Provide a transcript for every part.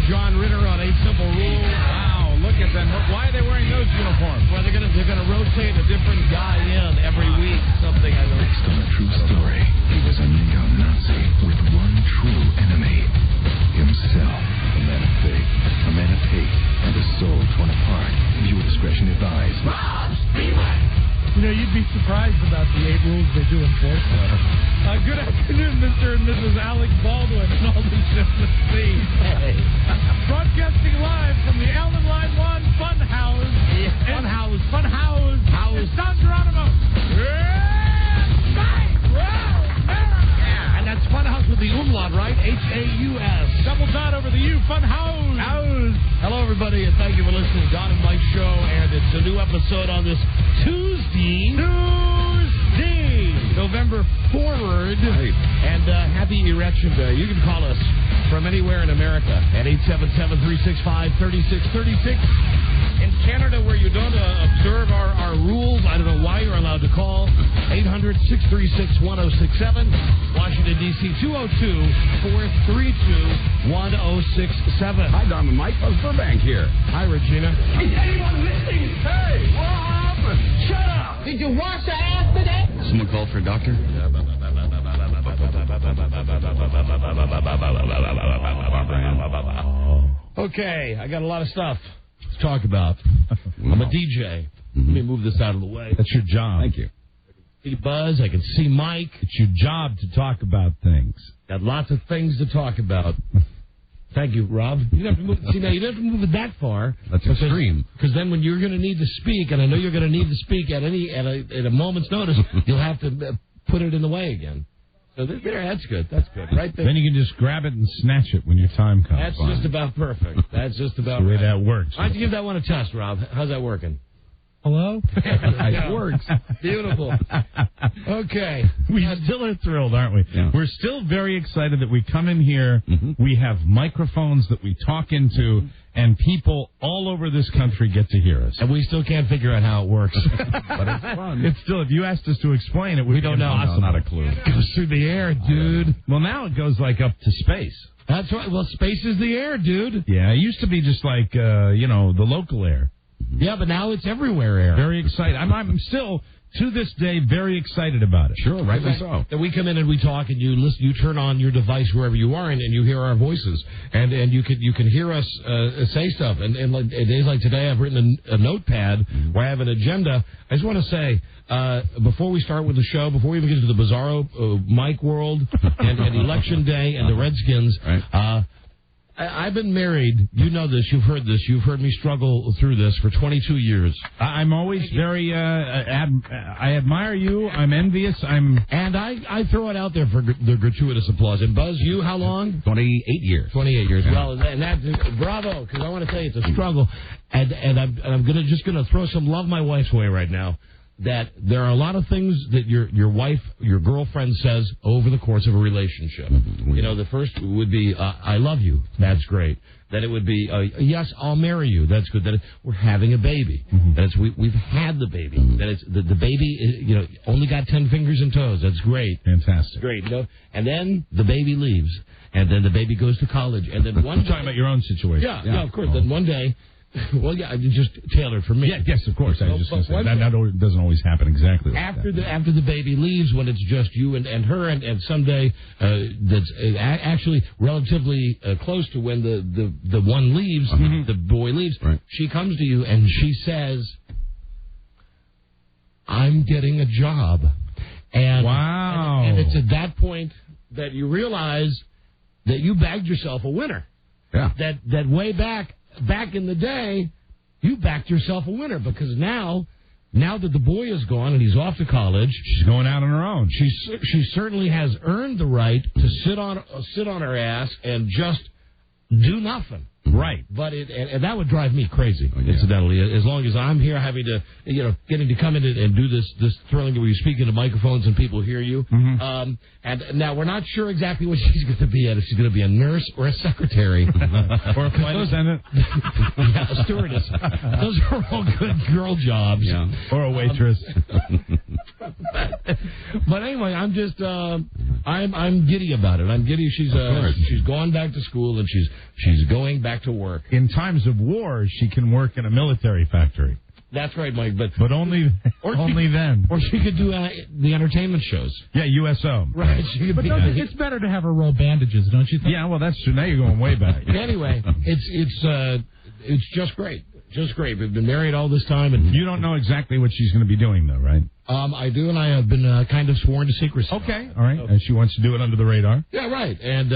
John Ritter on 8 Simple Rules. Wow, look at them. Why are they wearing those uniforms? Well, they're gonna rotate a different guy in every week. Something I don't Based on a true story, he was a neo-Nazi with one true enemy, himself. A man of faith, a man of hate, and a soul torn apart. Viewer discretion advised. You know, you'd be surprised about the 8 rules they do enforce. Good afternoon, Mr. and Mrs. Alec Baldwin and all the Tennessee. Hey. Broadcasting live from the Allen Line 1 Fun House. Yeah. Fun House. It's Don Geronimo. Yeah, and that's Fun House with the umlaut, right? H-A-U-S. Double dot over the U. Fun House. Hello, everybody, and thank you for listening to Don and Mike Show, and it's a new episode on this Tuesday, November forward, and happy Erection Day. You can call us from anywhere in America at 877-365-3636. In Canada, where you don't observe our rules, I don't know why you're allowed to call, 800-636-1067. Washington, D.C., 202-432-1067. Hi, Don and Mike. Burbank here. Hi, Regina. Is anyone listening? Hey, what happened? Shut up! Did you wash your ass today? Someone called for a doctor? Okay, I got a lot of stuff to talk about. I'm a DJ. Let me move this out of the way. That's your job. Thank you. See Buzz, I can see Mike. It's your job to talk about things. Got lots of things to talk about. Thank you, Rob. You don't have to move. See, now you don't have to move it that far. That's extreme. Because then, when you're going to need to speak, and I know you're going to need to speak at a moment's notice, you'll have to put it in the way again. So there, that's good. That's good, right there. Then you can just grab it and snatch it when your time comes. That's just about perfect. That's just about the way right. that works. Why don't you give that one a test, Rob? How's that working? Hello? It works. Beautiful. Okay. We still are thrilled, aren't we? Yeah. We're still very excited that we come in here. Mm-hmm. We have microphones that we talk into, and people all over this country get to hear us. And we still can't figure out how it works. But it's fun. It's still, if you asked us to explain it, we don't know. Awesome. Not a clue. It goes through the air, dude. Well, now it goes like up to space. That's right. Well, space is the air, dude. Yeah, it used to be just like, the local air. Yeah, but now it's everywhere air. Very excited. I'm still, to this day, very excited about it. Sure, rightly so. And we come in and we talk, and you listen. You turn on your device wherever you are, and you hear our voices, and you can hear us say stuff. And like days like today, I've written a notepad where I have an agenda. I just want to say, before we start with the show, before we even get to the bizarro Mike world and election day and the Redskins, right. I've been married. You know this. You've heard this. You've heard me struggle through this for 22 years. I'm always very. I admire you. I'm envious. And I throw it out there for the gratuitous applause. And Buzz, you how long? 28 years. 28 years. Yeah. Well, and that's bravo, because I want to tell you it's a struggle. And I'm just gonna throw some love my wife's way right now. That there are a lot of things that your wife, your girlfriend says over the course of a relationship. Mm-hmm. You know, the first would be, I love you. That's great. Then it would be, yes, I'll marry you. That's good. Then we're having a baby. Mm-hmm. That we've had the baby. Mm-hmm. That it's the baby, only got 10 fingers and toes. That's great. Fantastic. Great. And then the baby leaves. And then the baby goes to college. And then one day, talking about your own situation. Yeah, of course. Then one day, well, yeah, just tailored for me. Yeah, yes, of course. I was just going to say that doesn't always happen exactly like after that. After the baby leaves, when it's just you and her, and someday that's actually relatively close to when the one leaves, the boy leaves. Right. She comes to you and she says, "I'm getting a job," and wow, and it's at that point that you realize that you bagged yourself a winner. Yeah, that way back in the day, you backed yourself a winner, because now that the boy is gone and he's off to college, she's going out on her own. She certainly has earned the right to sit on her ass and just do nothing. Right. But and that would drive me crazy, incidentally, as long as I'm here having to, getting to come in and do this thrilling where you speak into microphones and people hear you. Mm-hmm. And now we're not sure exactly what she's going to be at, if she's going to be a nurse or a secretary. Or a flight attendant. Yeah, a stewardess. Those are all good girl jobs. Yeah. Or a waitress. But anyway, I'm I'm giddy about it. I'm giddy. She's gone back to school and she's going back to work. In times of war, she can work in a military factory. That's right, Mike. But only then. Or she could do the entertainment shows. Yeah, USO. Right. But it's better to have her roll bandages, don't you think? Yeah, well, that's true. Now you're going way back. Anyway, it's just great. Just great. We've been married all this time, and you don't know exactly what she's going to be doing, though, right? I do, and I have been kind of sworn to secrecy. Okay, all right. And she wants to do it under the radar. Yeah, right. And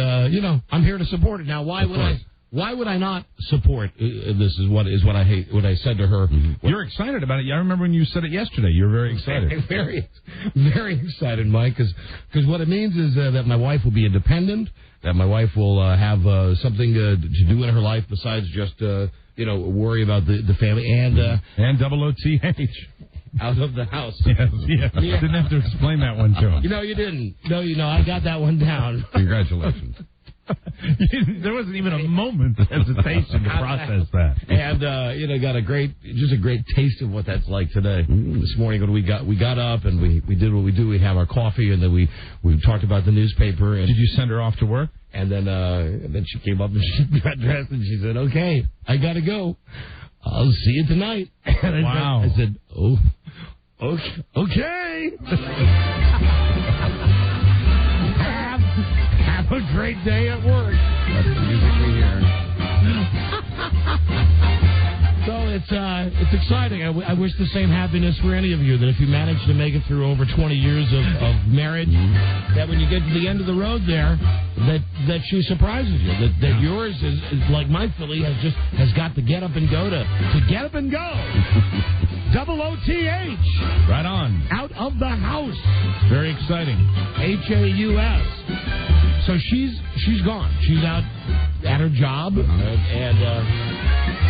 I'm here to support it. Now, why would I not support? This is what I hate. What I said to her. Mm-hmm. You're excited about it. I remember when you said it yesterday. You were very excited. Very, very excited, Mike. Because what it means is that my wife will be independent. That my wife will have something to do in her life besides just worry about the family and OOTH. Out of the house. Yes. Yeah. Didn't have to explain that one to him. You didn't. No, I got that one down. Congratulations. There wasn't even a moment of hesitation to process that. And got a great taste of what that's like today. This morning when we got up and we did what we do. We have our coffee and then we talked about the newspaper. And did you send her off to work? And then she came up and she got dressed and she said, "Okay, I gotta go. I'll see you tonight." And wow. I said, "Oh, okay." Have a great day at work. That's the music we hear. So it's exciting. I wish the same happiness for any of you, that if you manage to make it through over 20 years of marriage, that when you get to the end of the road there, that she surprises you. That yours is like my filly has got to get up and go to get up and go. OOTH. Right on. Out of the house. Very exciting. HAUS. So she's gone. She's out at her job, and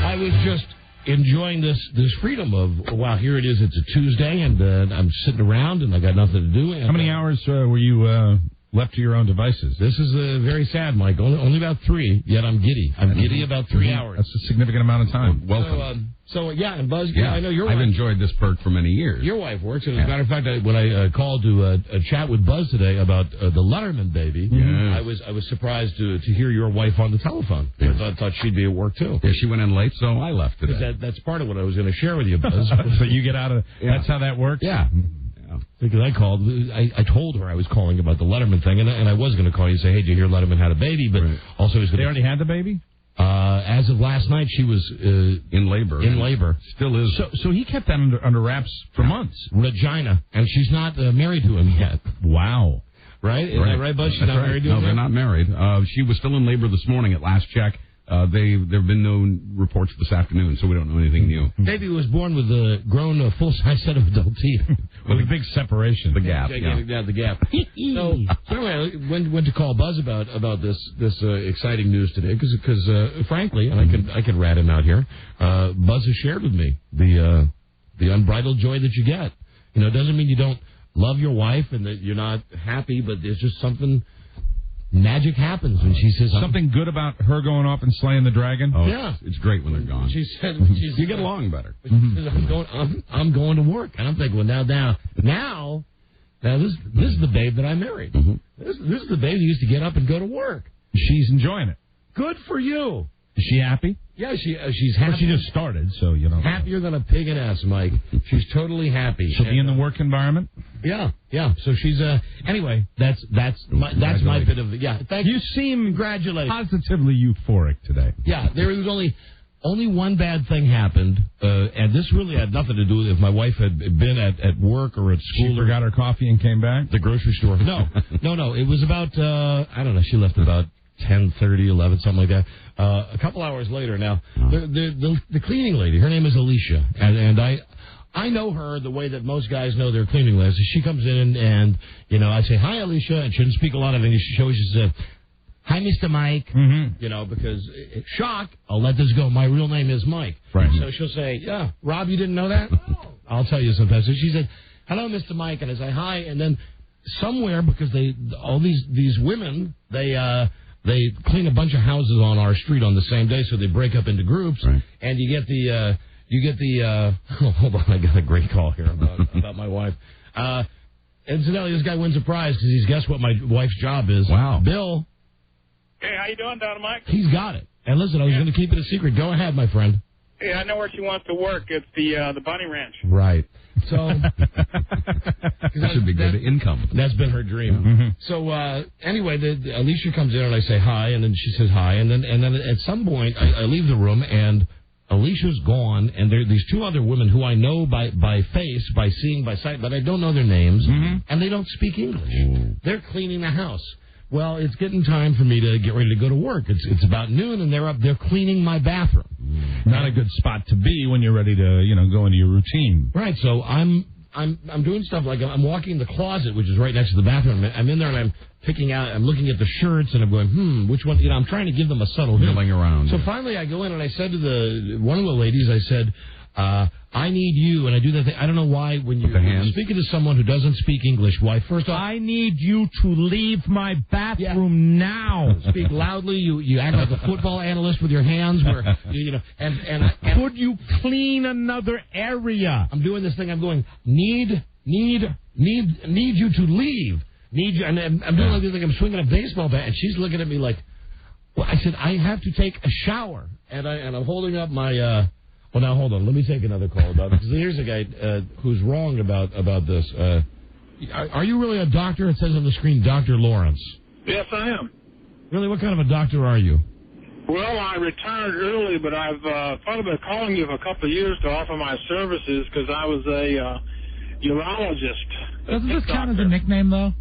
I was just enjoying this freedom of, wow, here it is. It's a Tuesday, and I'm sitting around, and I got nothing to do. And how many hours were you left to your own devices? This is very sad, Mike. Only about 3, yet I'm giddy. I'm giddy about 3 hours. That's a significant amount of time. Welcome. And Buzz, I know your wife. I've enjoyed this perk for many years. Your wife works. And as a matter of fact, when I called to chat with Buzz today about the Letterman baby, I was surprised to hear your wife on the telephone. Yes. I thought she'd be at work, too. Yeah, she went in late, so I left today. That's part of what I was going to share with you, Buzz. So you get out of... Yeah. That's how that works? Yeah. Because I called, I told her I was calling about the Letterman thing, and I was going to call you and say, hey, did you hear Letterman had a baby? But also, they already had the baby? As of last night, she was in labor. In labor, still is. So he kept that under wraps for months. Regina, and she's not married to him yet. Wow, right? Is that right, Buzz? She's not married to him. No, they're not married. She was still in labor this morning at last check. There've been no reports this afternoon, so we don't know anything new. Baby was born with a grown full-size set of adult teeth. With a big separation. The gap. The gap. So anyway, I went to call Buzz about this exciting news today, because frankly, and I can rat him out here, Buzz has shared with me the unbridled joy that you get. It doesn't mean you don't love your wife and that you're not happy, but there's just something... Magic happens when she says something good about her going off and slaying the dragon. Oh, yeah, it's great when they're gone. She said, "You get along better." She says, "I'm going to work," and I'm thinking, well, now, this is the babe that I married. This is the babe who used to get up and go to work. She's enjoying it. Good for you. Is she happy? Yeah, she's happy. Well, she just started, so happier than a pig in ass, Mike. She's totally happy. She'll be in the work environment. Yeah. So she's anyway. That's my bit of thank you. You seem congratulations. Positively euphoric today. Yeah, there was only one bad thing happened, and this really had nothing to do with if my wife had been at work or at school. She forgot her coffee and came back. The grocery store. No. It was about I don't know. She left about 10:30, 11, something like that. A couple hours later, now the cleaning lady, her name is Alicia, and I know her the way that most guys know their cleaning ladies. She comes in and I say hi, Alicia, and she doesn't speak a lot of English. She always just says, hi, Mr. Mike. Because shock, I'll let this go. My real name is Mike. Right. So she'll say, yeah, Rob, you didn't know that? I'll tell you sometimes. So she said, hello, Mr. Mike, and I say hi, and then somewhere because all these women they clean a bunch of houses on our street on the same day, so they break up into groups, and you get the hold on, I got a great call here about my wife. Incidentally, this guy wins a prize because he's guessed what my wife's job is. Wow. Bill. Hey, how you doing, Dynamite? He's got it. And listen, I was going to keep it a secret. Go ahead, my friend. Yeah, I know where she wants to work. It's the Bunny Ranch. Right. So that should be good income. That's been her dream. Mm-hmm. So anyway, Alicia comes in and I say hi, and then she says hi, and then at some point I leave the room and Alicia's gone, and there are these two other women who I know by face, by seeing, by sight, but I don't know their names, and they don't speak English. They're cleaning the house. Well, it's getting time for me to get ready to go to work. It's about noon, and they're cleaning my bathroom. Not a good spot to be when you're ready to, go into your routine. Right. So I'm doing stuff like I'm walking the closet, which is right next to the bathroom. I'm in there and I'm picking out. I'm looking at the shirts and I'm going, which one? I'm trying to give them a subtle hint. Milling around. So finally, I go in and I said to one of the ladies, I said, I need you, and I do that thing. I don't know why when you're speaking to someone who doesn't speak English, why first off... I need you to leave my bathroom now. Speak loudly. You act like a football analyst with your hands where, and could you clean another area? I'm doing this thing. I'm going, need you to leave. Need you, and I'm doing like this thing. I'm swinging a baseball bat, and she's looking at me like, well, I said, I have to take a shower, and I'm holding up my... Well, now, hold on. Let me take another call about this. Here's a guy who's wrong about this. Are you really a doctor? It says on the screen, Dr. Lawrence. Yes, I am. Really? What kind of a doctor are you? Well, I retired early, but I've thought about calling you for a couple of years to offer my services because I was a urologist. Doesn't this count as a nickname, though?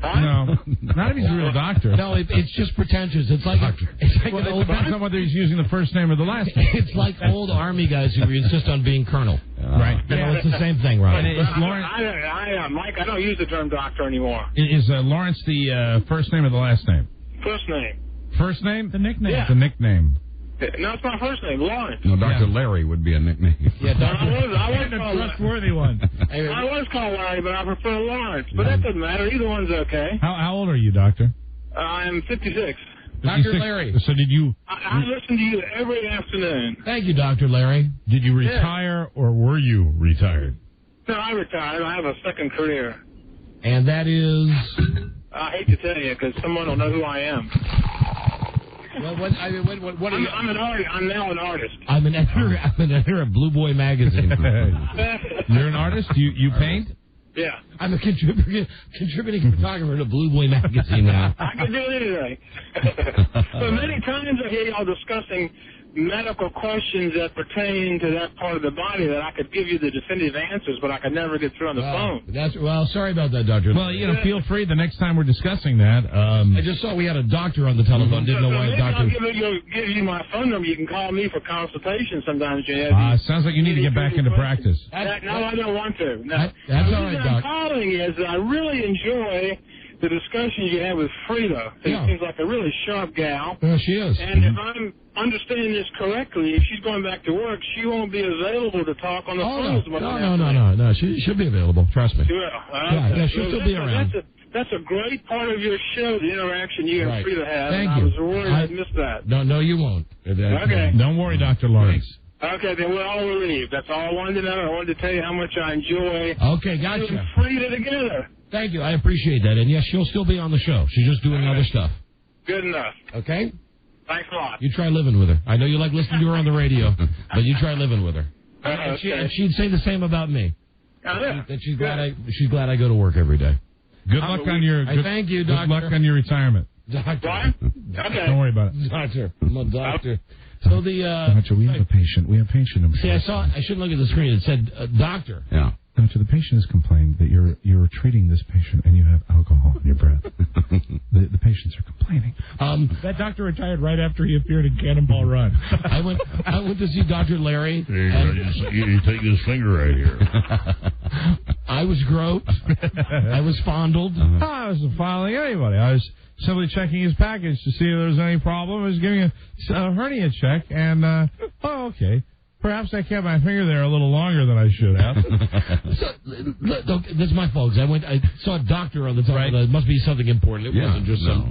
No, not if he's a real doctor. No, it's just pretentious. It's like it depends on whether he's using the first name or the last name. It's like old Army guys who insist on being colonel. Right. It's the same thing, right? Mike, I don't use the term doctor anymore. Is Lawrence the first name or the last name? First name. First name? The nickname. Yeah. The nickname. No, it's my first name, Lawrence. No, Dr. Larry would be a nickname. Yeah, I was a trustworthy one. I was called Larry, but I prefer Lawrence. But that doesn't matter. Either one's okay. How old are you, Doctor? I'm 56. Dr. Larry. So did you... I listen to you every afternoon. Thank you, Dr. Larry. Did you retire or were you retired? No, I retired. I have a second career. And that is... I hate to tell you because someone will know who I am. Well, what are you? I'm an artist. I'm now an artist. I'm an editor of Blue Boy magazine. You're an artist? You paint? Yeah. I'm a contributing photographer to Blue Boy magazine now. I can do anything. But many times I hear y'all discussing medical questions that pertain to that part of the body that I could give you the definitive answers, but I could never get through on the phone. Sorry about that, Doctor. Well, feel free the next time we're discussing that. I just saw we had a doctor on the telephone. Didn't know why a doctor. I'll give you my phone number. You can call me for consultation sometimes. Sounds like you need to get back into practice. No, I don't want to. No. That's all right, Doc. What I'm calling is that I really enjoy the discussion you have with Freda. She seems like a really sharp gal. Yeah, she is. And if I'm understanding this correctly, if she's going back to work, she won't be available to talk on the phone. No. She'll be available. Trust me. She will. Yeah, she'll still be around. That's a great part of your show, the interaction you and Freda have. Thank you. you. I was worried I'd miss that. No, you won't. Okay. Don't worry, Dr. Lawrence. Okay, then we're all relieved. That's all I wanted to know. I wanted to tell you how much I enjoy gotcha. Freda together. Thank you. I appreciate that. And yes, she'll still be on the show. She's just doing other stuff. Good enough. Okay? Thanks a lot. You try living with her. I know you like listening to her on the radio, but you try living with her. And she'd say the same about me. That she's glad I go to work every day. Good luck on your... thank you, Doctor. Good luck on your retirement. Doctor. What? Okay. Don't worry about it. Doctor. I'm a doctor. So Doctor, we have a patient. We have a patient number. See, I shouldn't look at the screen. It said doctor. Yeah. Doctor, the patient has complained that you're treating this patient and you have alcohol in your breath. the patients are complaining. That doctor retired right after he appeared in Cannonball Run. I went to see Dr. Larry. You take this finger right here. I was groped. I was fondled. I wasn't filing anybody. I was simply checking his package to see if there was any problem. I was giving a hernia check, and okay. Perhaps I kept my finger there a little longer than I should have. That's my fault. I saw a doctor on the top. Right. It must be something important. It wasn't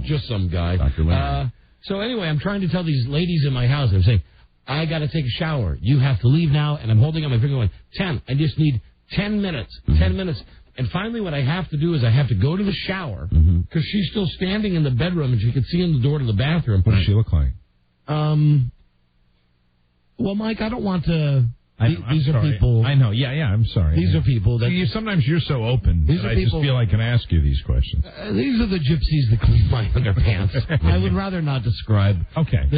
just some guy. Dr. Larry. So anyway, I'm trying to tell these ladies in my house. I'm saying, I got to take a shower. You have to leave now. And I'm holding up my finger going, 10. I just need 10 minutes. 10 minutes. And finally what I have to do is I have to go to the shower because she's still standing in the bedroom and she can see in the door to the bathroom. What does she look like? Well, Mike, I don't want to... These are sorry. people... I know. Yeah, I'm sorry. These are people that... Sometimes you're so open that I just feel I can ask you these questions. These are the gypsies that clean my underpants. I would rather not describe... Okay.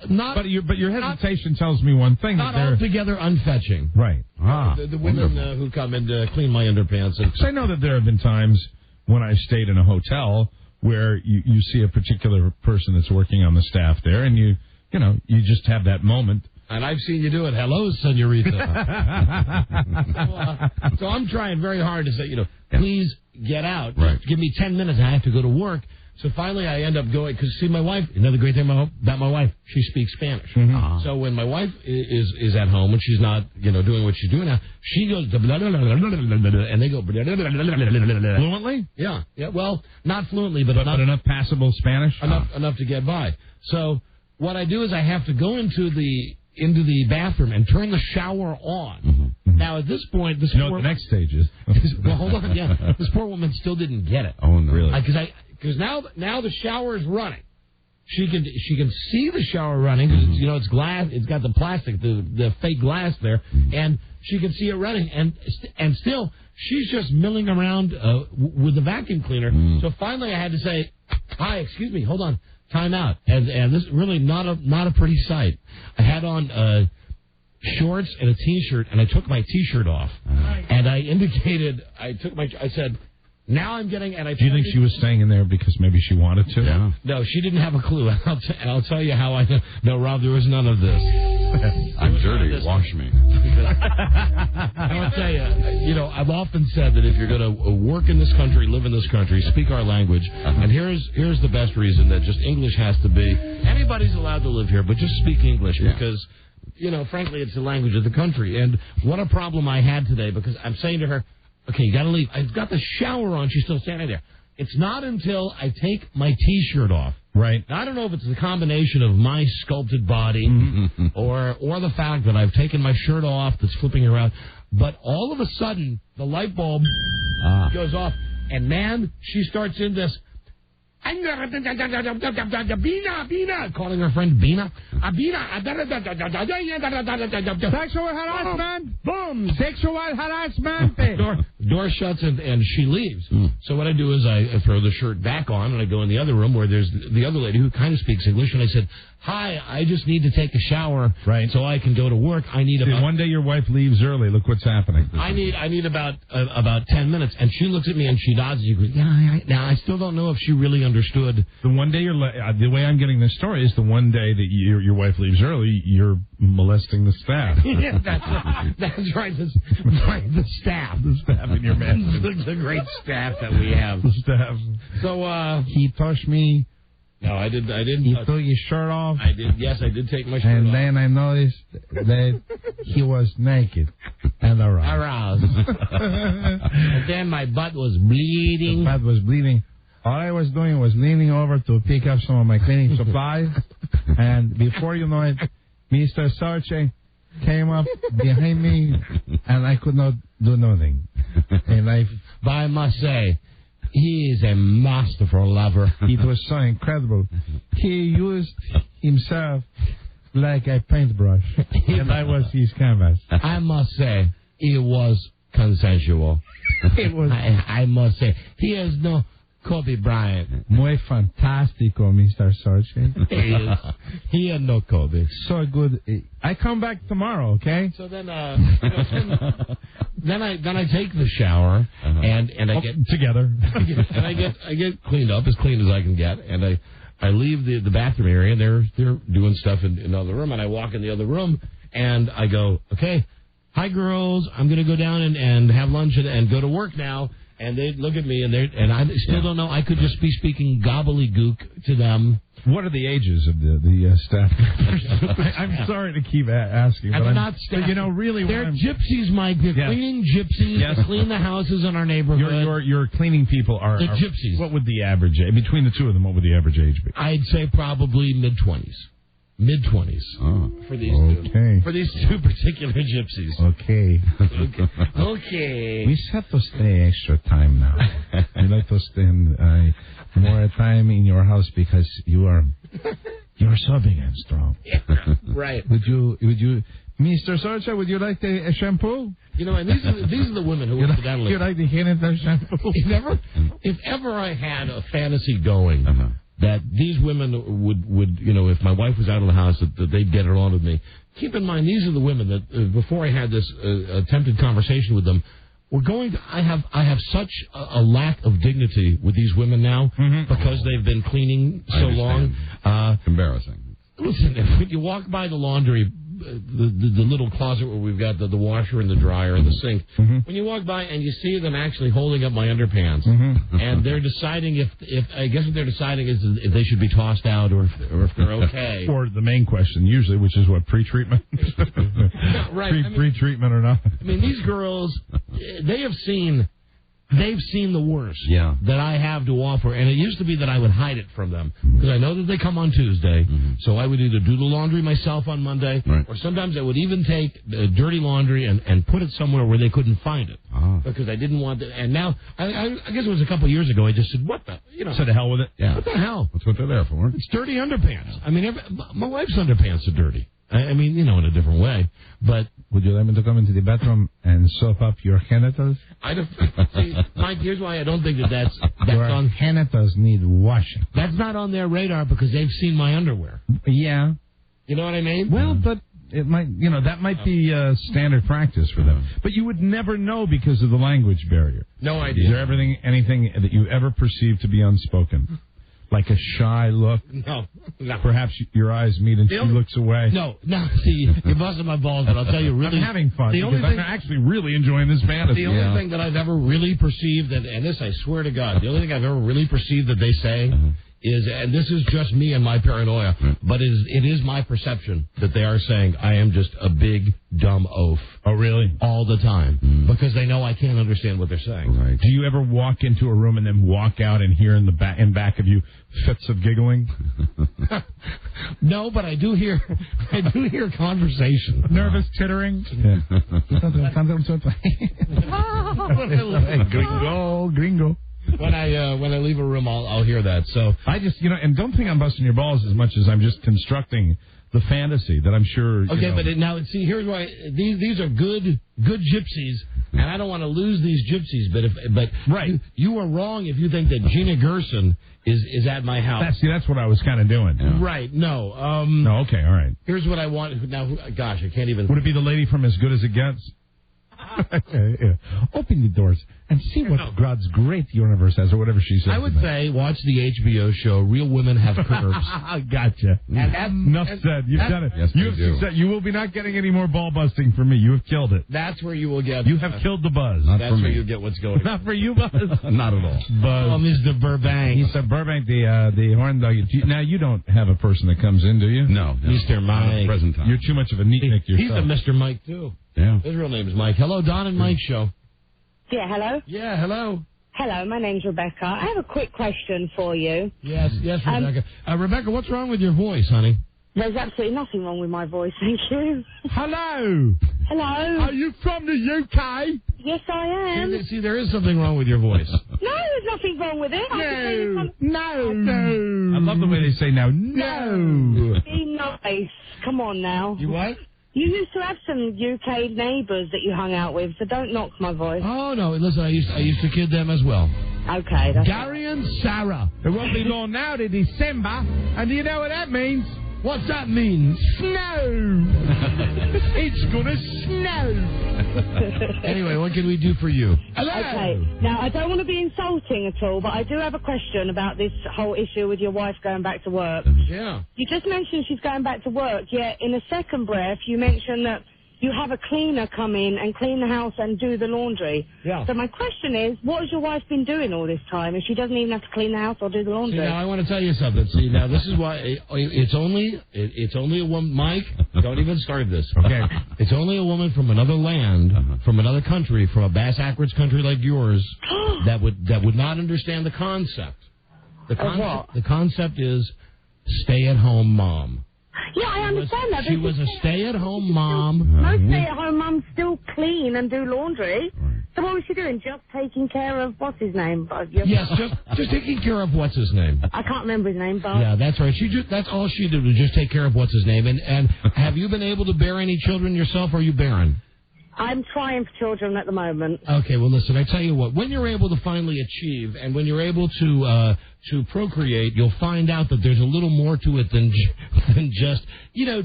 But your hesitation tells me one thing. Not altogether unfetching. Right. The women who come in to clean my underpants. Because I know that there have been times when I've stayed in a hotel where you see a particular person that's working on the staff there, and you just have that moment. And I've seen you do it. Hello, senorita. So I'm trying very hard to say, please get out. Right. Give me 10 minutes. I have to go to work. So finally I end up going, because see, my wife, another great thing about my wife, she speaks Spanish. So when my wife is at home and she's not, doing what she's doing now, she goes, and they go, fluently? Yeah. Well, not fluently, but enough passable Spanish? Enough to get by. So what I do is I have to go into the bathroom and turn the shower on. Now, at this point... the next stage is... Well, hold on, yeah. This poor woman still didn't get it. Oh, no. Really? Because now the shower is running. She can see the shower running because it's glass. It's got the plastic, the fake glass there, and she can see it running. And still, she's just milling around with the vacuum cleaner. So finally, I had to say, "Hi, excuse me, hold on, time out." And this is really not a pretty sight. I had on shorts and a T-shirt, and I took my T-shirt off, and I indicated I said. Now I'm getting... And do you think she was staying in there because maybe she wanted to? Yeah. No, she didn't have a clue. I'll tell you how I know. No, Rob, there was none of this. I'm dirty. Wash me. I'll tell you, I've often said that if you're going to work in this country, live in this country, speak our language, and here's the best reason that just English has to be... Anybody's allowed to live here, but just speak English because... frankly, it's the language of the country. And what a problem I had today because I'm saying to her, okay, you got to leave. I've got the shower on. She's still standing there. It's not until I take my T-shirt off. Right. Now, I don't know if it's the combination of my sculpted body or the fact that I've taken my shirt off that's flipping around. But all of a sudden, the light bulb goes off. And, man, she starts in this... Bina, calling her friend Bina. Sexual harassment. Boom. Sexual harassment. Door shuts and she leaves. So what I do is I throw the shirt back on and I go in the other room where there's the other lady who kind of speaks English and I said, "Hi, I just need to take a shower so I can go to work. I need about..." One day your wife leaves early. Look what's happening. I need about 10 minutes. And she looks at me and she nods and she goes, "Yeah, now I still don't know if she really understood." The one day the way I'm getting this story is the one day that your wife leaves early, you're molesting the staff. Yeah, that's right. The staff in your mansion. the great staff that we have. The staff. So he touched me. No, I didn't. He took his shirt off. I did. Yes, I did take my shirt off. And then I noticed that he was naked and aroused. And then my butt was bleeding. The butt was bleeding. All I was doing was leaning over to pick up some of my cleaning supplies. And before you know it, Mr. Sarche came up behind me, and I could not do nothing. But I must say, he is a masterful lover. It was so incredible. He used himself like a paintbrush, and I was his canvas. I must say, it was consensual. It was. I must say, he is no Kobe Bryant. Muy fantástico, Mr. Sarche. He is no Kobe. So good. I come back tomorrow, okay? So then, then I take the shower and I get together, and I get cleaned up as clean as I can get, and I leave the bathroom area, and they're doing stuff in another room, and I walk in the other room, and I go, okay, hi girls, I'm gonna go down and have lunch and go to work now. And they look at me, and I still don't know. I could just be speaking gobbledygook to them. What are the ages of the staff? I'm sorry to keep asking, but they're not staff. But really, they're gypsies, Mike. They're cleaning gypsies. Yes. They clean the houses in our neighborhood. Your cleaning people are gypsies. What would the average age between the two of them? What would the average age be? I'd say probably mid-20s. mid-20s for these two. For these two particular gypsies. Okay. Okay. We have to stay extra time now. We like to spend more time in your house because you're so big and strong. Yeah, right. Would you, Mr. Sorcha, would you like a shampoo? You know, and these are the women who incidentally. You like the Canada shampoo? If ever I had a fantasy going that these women would, you know, if my wife was out of the house, that they'd get it on with me. Keep in mind, these are the women that before I had this attempted conversation with them, I have such a lack of dignity with these women now because they've been cleaning so long. Embarrassing. Listen, when you walk by the laundry, the little closet where we've got the washer and the dryer and the sink, when you walk by and you see them actually holding up my underpants, and they're deciding if I guess what they're deciding is if they should be tossed out or if they're okay. Or the main question, usually, which is what, pre-treatment? Right. Pre-treatment or not? I mean, these girls, they've seen the worst that I have to offer, and it used to be that I would hide it from them because I know that they come on Tuesday, so I would either do the laundry myself on Monday, or sometimes I would even take dirty laundry and put it somewhere where they couldn't find it because I didn't want to. And now, I guess it was a couple of years ago, I just said, "What the?" You know, said, "The hell with it." Yeah. What the hell? That's what they're there for. It's dirty underpants. I mean, my wife's underpants are dirty. I mean, you know, in a different way. But would you like me to come into the bathroom and soap up your genitals? See, Mike, here's why I don't think that's your on. Genitals need washing. That's not on their radar because they've seen my underwear. Yeah. You know what I mean? Well, but it might, you know, that might be standard practice for them. But you would never know because of the language barrier. No idea. Is there anything that you ever perceive to be unspoken? Like a shy look? No. Perhaps your eyes meet and she looks away. No. See, you're busting my balls, but I'll tell you really. I'm having fun because I'm actually really enjoying this fantasy. The only thing that I've ever really perceived, and this I swear to God, the only thing I've ever really perceived that they say is, and this is just me and my paranoia, but it is my perception that they are saying, I am just a big, dumb oaf. Oh, really? All the time. Because they know I can't understand what they're saying. Right. Do you ever walk into a room and then walk out and hear in back of you fits of giggling? No, but I do hear conversation. Nervous tittering? Gringo. When I leave a room, I'll hear that. So I just, you know, and don't think I'm busting your balls as much as I'm just constructing the fantasy that I'm sure. Okay, but now see, here's why these are good gypsies, and I don't want to lose these gypsies. But right, you are wrong if you think that Gina Gerson is at my house. That's what I was kind of doing. Yeah. Right? No. No. Okay. All right. Here's what I want now. Gosh, I can't even. Would it be the lady from As Good as It Gets? Yeah. Open the doors and see what God's great universe has, or whatever she says. I would say watch the HBO show Real Women Have Curves. Gotcha. Enough said. You've done it. Yes, you will be not getting any more ball busting from me. You have killed it. That's where you will get. You have killed the buzz. That's where you get what's going on. Not for you, Buzz. Not at all. Buzz. Oh, Mr. Burbank. Mr. Burbank, the horn dog. Now, you don't have a person that comes in, do you? No. Mr. Mike. Present time. You're too much of a neatnik yourself. He's a Mr. Mike, too. Yeah. His real name is Mike. Hello, Don and Mike show. Yeah, hello? Yeah, hello. Hello, my name's Rebecca. I have a quick question for you. Yes, Rebecca. Rebecca, what's wrong with your voice, honey? There's absolutely nothing wrong with my voice, thank you. Hello. Hello. Are you from the UK? Yes, I am. See, there is something wrong with your voice. No, there's nothing wrong with it. No. I love the way they say now. No. Be nice. Come on now. You what? You used to have some UK neighbours that you hung out with, so don't knock my voice. Oh, no. Listen, I used to kid them as well. Okay. That's Gary and Sarah. It won't be long now to December. And do you know what that means? What's that mean? Snow. It's going to snow. Anyway, what can we do for you? Hello. Okay. Now, I don't want to be insulting at all, but I do have a question about this whole issue with your wife going back to work. Yeah. You just mentioned she's going back to work, yet in a second breath you mentioned that you have a cleaner come in and clean the house and do the laundry. Yeah. So my question is, what has your wife been doing all this time if she doesn't even have to clean the house or do the laundry? See, now I want to tell you something. See, now this is why it's only a woman. Mike, don't even start this. Okay. It's only a woman from another land, from another country, from a bass-backwards country like yours, that would not understand the concept. The concept is stay-at-home mom. Yeah, I understand that. She was a stay-at-home mom. Most stay-at-home mums still clean and do laundry. So what was she doing? Just taking care of what's his name? Yes, just taking care of what's his name. I can't remember his name, but yeah, that's right. That's all she did was just take care of what's his name. And have you been able to bear any children yourself, or are you barren? I'm trying for children at the moment. Okay, well, listen, I tell you what. When you're able to finally achieve, and when you're able to procreate, you'll find out that there's a little more to it than just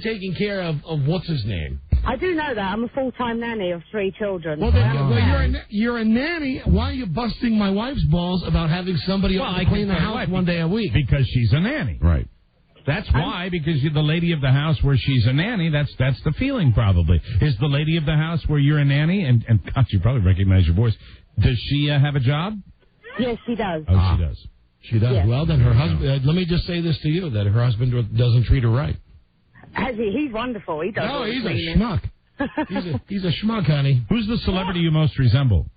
taking care of what's his name. I do know that. I'm a full-time nanny of 3 children. Well, you're a nanny. Why are you busting my wife's balls about having somebody to clean the house one day a week? Because she's a nanny. Right. That's why, because you're the lady of the house where she's a nanny. That's the feeling, probably. Is the lady of the house where you're a nanny, and God, you probably recognize your voice. Does she have a job? Yes, she does. Oh, she does. She does. Yes. Well, then her husband, let me just say this to you, that her husband doesn't treat her right. Has he? He's wonderful. He does. No, he's a schmuck. He's a schmuck, honey. Who's the celebrity you most resemble?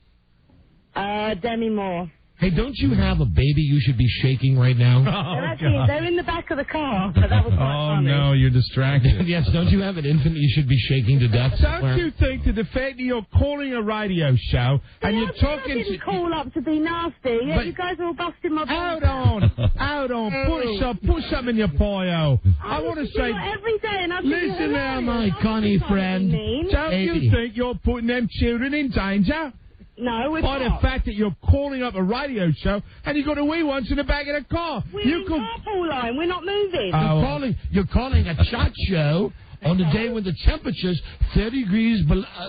Demi Moore. Hey, don't you have a baby you should be shaking right now? They're in the back of the car, but that was quite funny. No, you're distracted. Yes, don't you have an infant you should be shaking to death? Don't you think that the fact that you're calling a radio show and you're talking I didn't call up to be nasty. Yeah, you guys are all busting my balls. Hold on. Put something in your bio. I want to say... every day and I've Listen now, my Connie friend. Don't you think you're putting them children in danger? No, we're by the fact that you're calling up a radio show and you've got a wee ones in the back of the car. We're in carpool line. We're not moving. You're calling a shot show on the day when the temperature's 30 degrees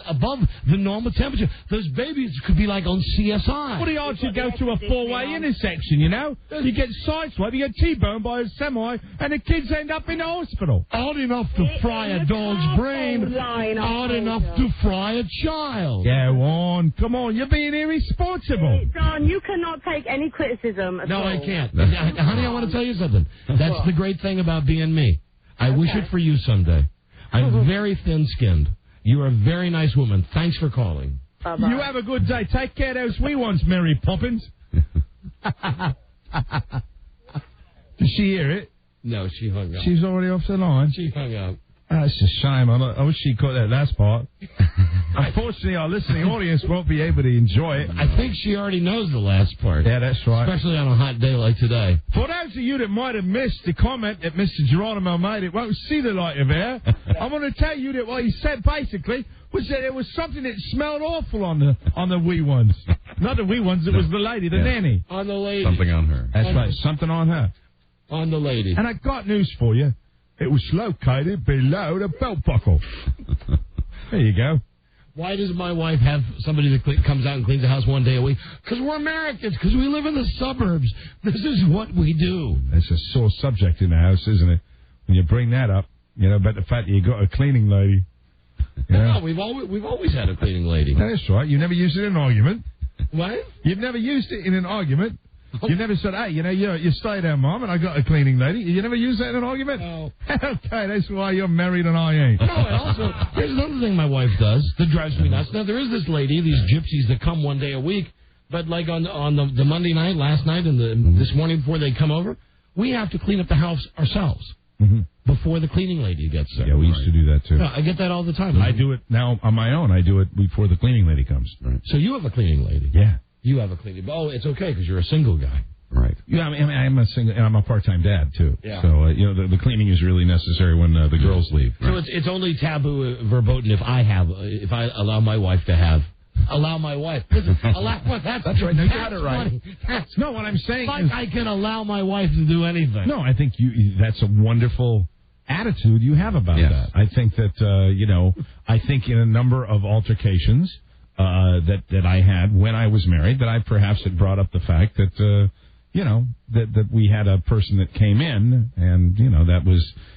above the normal temperature. Those babies could be like on CSI. What do you odds you go to a 4-way intersection, you know? You get sideswiped, you get T-boned by a semi, and the kids end up in the hospital. Odd enough to fry a dog's brain. Odd enough to fry a child. Go on. Come on, you're being irresponsible. Don, you cannot take any criticism at all. No, I can't. Honey, I want to tell you something. That's the great thing about being me. I wish it for you someday. I'm very thin-skinned. You are a very nice woman. Thanks for calling. Bye-bye. You have a good day. Take care of those wee ones, Mary Poppins. Did she hear it? No, she hung up. She's already off the line? She hung up. That's a shame. I wish she caught that last part. Unfortunately, our listening audience won't be able to enjoy it. I think she already knows the last part. Yeah, that's right. Especially on a hot day like today. For those of you that might have missed the comment that Mr. Geronimo made, it won't see the light of air. I'm going to tell you that what he said basically was that it was something that smelled awful on the wee ones. Not the wee ones, it was the lady, the nanny. On the lady. Something on her. That's right, something on her. On the lady. And I got news for you. It was located below the belt buckle. There you go. Why does my wife have somebody that comes out and cleans the house one day a week? Because we're Americans. Because we live in the suburbs. This is what we do. It's a sore subject in the house, isn't it? When you bring that up, about the fact that you got a cleaning lady. No, we've always had a cleaning lady. That's right. You never used it in an argument. What? You've never used it in an argument. You never said, hey, you stay there, Mom, and I got a cleaning lady. You never used that in an argument? No. Okay, that's why you're married and I ain't. No, and also, here's another thing my wife does that drives me nuts. Now, there is this lady, these gypsies that come one day a week, but like on the Monday night, last night, and this morning before they come over, we have to clean up the house ourselves before the cleaning lady gets there. Yeah, we used to do that, too. No, I get that all the time. I do it now on my own. I do it before the cleaning lady comes. Right. So you have a cleaning lady? Yeah. You have a cleaning. Oh, it's okay because you're a single guy. Right. Yeah, I'm a single, and I'm a part-time dad too. Yeah. So the cleaning is really necessary when the girls leave. So it's only taboo verboten if I allow my wife to have. Allow my wife. Listen, that's right. No, you got it right. No, what I'm saying is I can allow my wife to do anything. No, I think that's a wonderful attitude you have about that. I think that I think in a number of altercations that I had when I was married, that I perhaps had brought up the fact that that we had a person that came in, and it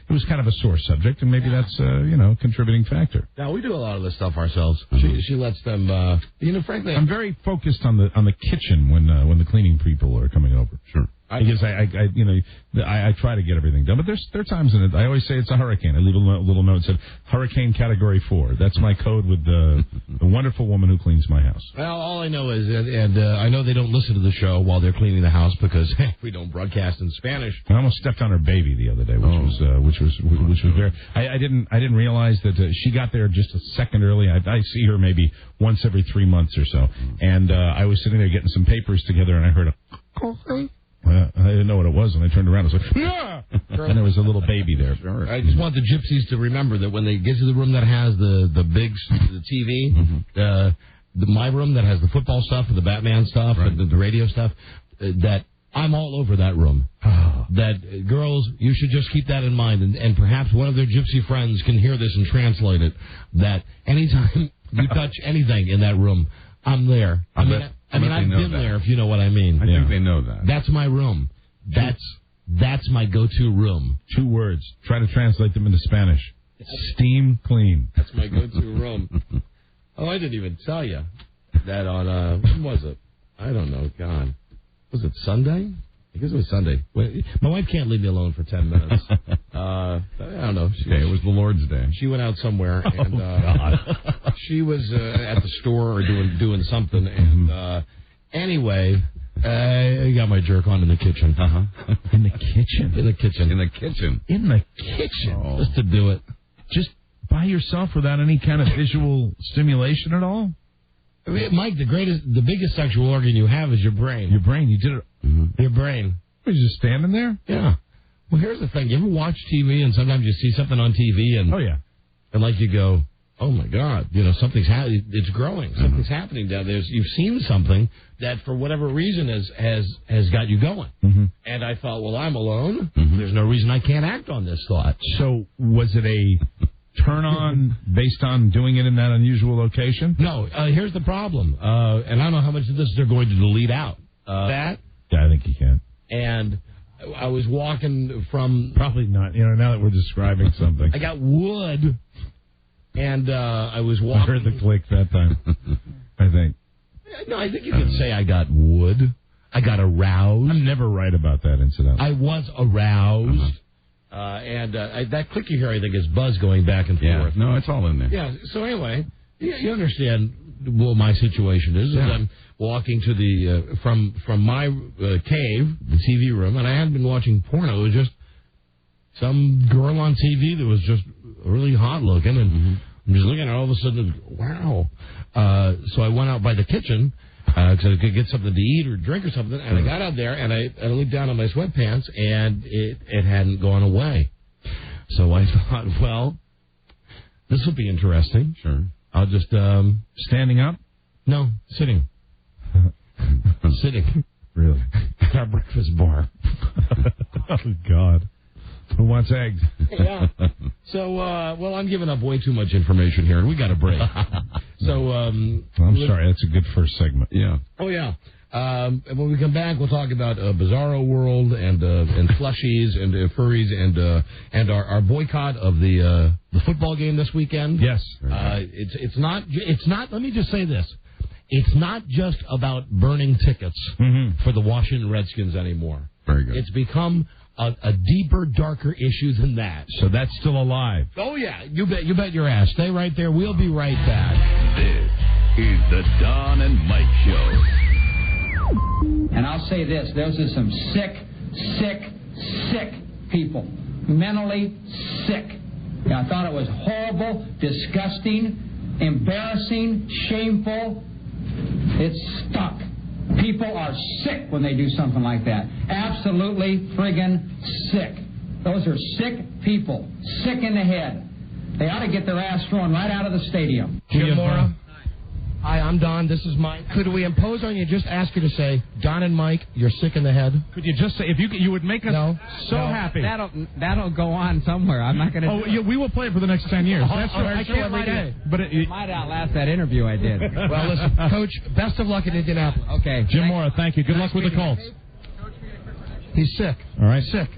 was kind of a sore subject, and maybe that's a contributing factor. Now we do a lot of this stuff ourselves. She lets them. Frankly, I'm very focused on the kitchen when the cleaning people are coming over. Sure. Because I try to get everything done, but there are times in it. I always say it's a hurricane. I leave a little note that said hurricane category 4. That's my code with the wonderful woman who cleans my house. Well, all I know is, and I know they don't listen to the show while they're cleaning the house because we don't broadcast in Spanish. I almost stepped on her baby the other day, which was very. I didn't realize that she got there just a second early. I see her maybe once every 3 months or so, and I was sitting there getting some papers together, and I heard a. I didn't know what it was, and I turned around and was like, yeah! And there was a little baby there. I just want the gypsies to remember that when they get to the room that has the TV, my room that has the football stuff and the Batman stuff and the radio stuff, that I'm all over that room. That, girls, you should just keep that in mind, and perhaps one of their gypsy friends can hear this and translate it, that anytime you touch anything in that room, I'm there. I've been there, if you know what I mean. I think they know that. That's my room. That's my go-to room. 2 words. Try to translate them into Spanish. Steam clean. That's my go-to room. Oh, I didn't even tell you that on, when was it? I don't know. God. Was it Sunday? I guess it was Sunday. My wife can't leave me alone for 10 minutes. I don't know. It was the Lord's Day. She went out somewhere, and God. She was at the store or doing something. And anyway, I got my jerk on in the kitchen. In the kitchen? In the kitchen. In the kitchen? In the kitchen? Oh. Just to do it. Just by yourself without any kind of visual stimulation at all? I mean, Mike, the biggest sexual organ you have is your brain. Your brain. You did it. Your brain. You're just standing there? Yeah. Well, here's the thing. You ever watch TV and sometimes you see something on TV and and like you go, oh my God, something's happening. It's growing. Something's happening down there. You've seen something that for whatever reason has got you going. And I thought, well, I'm alone. There's no reason I can't act on this thought. So was it a turn on based on doing it in that unusual location? No. Here's the problem. And I don't know how much of this they're going to delete out. That. Yeah, I think you can. And I was walking from... Probably not. Now that we're describing something. I got wood, and I was walking... I heard the click that time, I think. No, I think you could say I got wood. I got aroused. I'm never right about that, incidentally. I was aroused. And that click you hear, I think, is Buzz going back and forth. No, it's all in there. Yeah, so anyway, you understand what my situation is. Yeah. I'm walking to the from my cave, the TV room, and I hadn't been watching porno. It was just some girl on TV that was just really hot looking, and I'm just looking at her, all of a sudden, wow. So I went out by the kitchen because I could get something to eat or drink or something, and I got out there, and I looked down at my sweatpants, and it hadn't gone away. So I thought, well, this will be interesting. Sure. I'll just... Standing up? No, sitting. Sitting. Really? At our breakfast bar. Oh, God. Who wants eggs? Yeah. So, well, I'm giving up way too much information here, and we got a break. So, I'm sorry. That's a good first segment. Yeah. Oh, yeah. And when we come back, we'll talk about Bizarro World and plushies and furries and our boycott of the football game this weekend. Yes. It's not. Let me just say this. It's not just about burning tickets for the Washington Redskins anymore. Very good. It's become a deeper, darker issue than that. So that's still alive. Oh, yeah. You bet your ass. Stay right there. We'll be right back. This is the Don and Mike Show. And I'll say this, those are some sick people. Mentally sick. I thought it was horrible, disgusting, embarrassing, shameful. It stuck. People are sick when they do something like that. Absolutely friggin' sick. Those are sick people. Sick in the head. They ought to get their ass thrown right out of the stadium. Jim Mora. Hi, I'm Don. This is Mike. Could we impose on you, just ask you to say, Don and Mike, you're sick in the head? Could you just say, if you would make us happy. That'll go on somewhere. I'm not going to... Oh, yeah, we will play it for the next 10 years. That's I can't every day. But it might outlast that interview I did. Well, listen, Coach, best of luck in Indianapolis. Okay. Jim Mora, thank you. Good luck with the Colts. He's sick. All right. Sick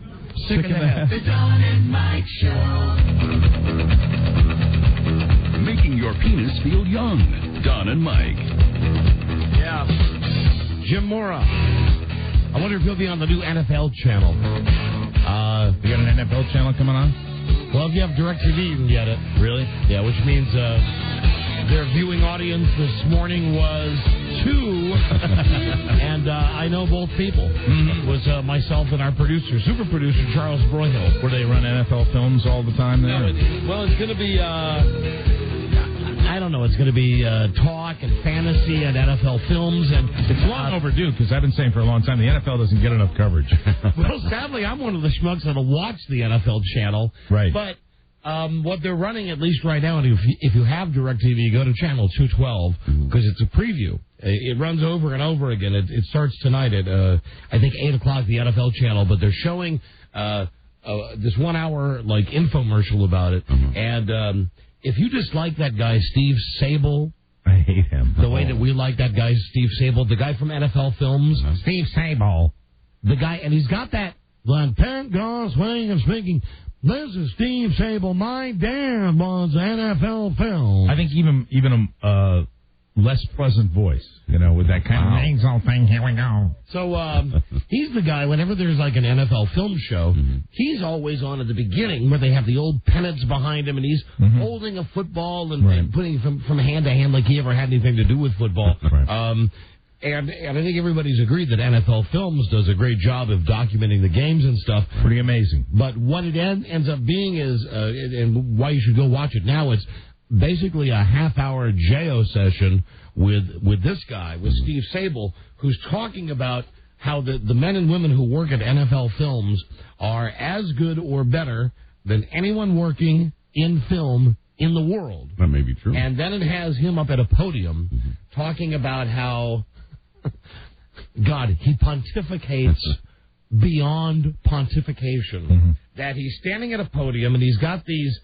in the head. The Don and Mike Show. Making your penis feel young. Don and Mike. Yeah. Jim Mora. I wonder if he'll be on the new NFL channel. You got an NFL channel coming on? Well, if you have DirecTV, you can get it. Really? Yeah, which means their viewing audience this morning was 2. And I know both people. It was myself and our producer, super producer, Charles Broyhill. Where they run NFL films all the time there? Well, it's going to be... I don't know. It's going to be talk and fantasy and NFL films, and it's long overdue because I've been saying for a long time the NFL doesn't get enough coverage. Well, sadly, I'm one of the schmucks that'll watch the NFL channel. Right. But what they're running, at least right now, and if you have DirecTV, go to channel 212 because it's a preview. It runs over and over again. It starts tonight at I think 8 o'clock, the NFL channel. But they're showing this 1 hour like infomercial about it, and. If you dislike that guy, Steve Sable... I hate him. The way that we like that guy, Steve Sable, the guy from NFL Films. Steve Sable. The guy, and he's got that... When Pat goes swinging and speaking, this is Steve Sable, my dad was NFL Film. I think even a less pleasant voice, with that kind of nasal thing. Here we go. So he's the guy, whenever there's like an NFL film show, he's always on at the beginning where they have the old pennants behind him, and he's holding a football and putting it from hand to hand like he ever had anything to do with football. Right. And I think everybody's agreed that NFL Films does a great job of documenting the games and stuff. Pretty amazing. But what it ends up being is, and why you should go watch it now, it's basically a half-hour JO session with this guy, with Steve Sable, who's talking about how the men and women who work at NFL Films are as good or better than anyone working in film in the world. That may be true. And then it has him up at a podium talking about how, God, he pontificates beyond pontification. That he's standing at a podium and he's got these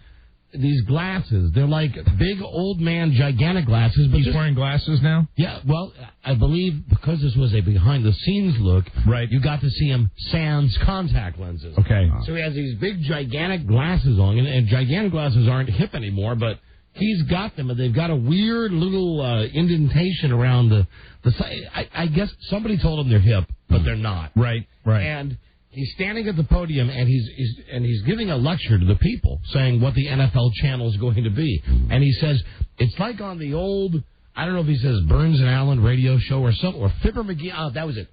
glasses. They're like big old man gigantic glasses. But he's wearing glasses now? Yeah, well, I believe because this was a behind-the-scenes look, right, you got to see him sans contact lenses. Okay. So he has these big gigantic glasses on, and gigantic glasses aren't hip anymore, but he's got them, and they've got a weird little indentation around the side. I guess somebody told him they're hip, but they're not. Right. And he's standing at the podium, and he's giving a lecture to the people, saying what the NFL channel is going to be. And he says, it's like on the old, I don't know if he says Burns and Allen radio show or something, or Fibber McGee. Oh, that was it.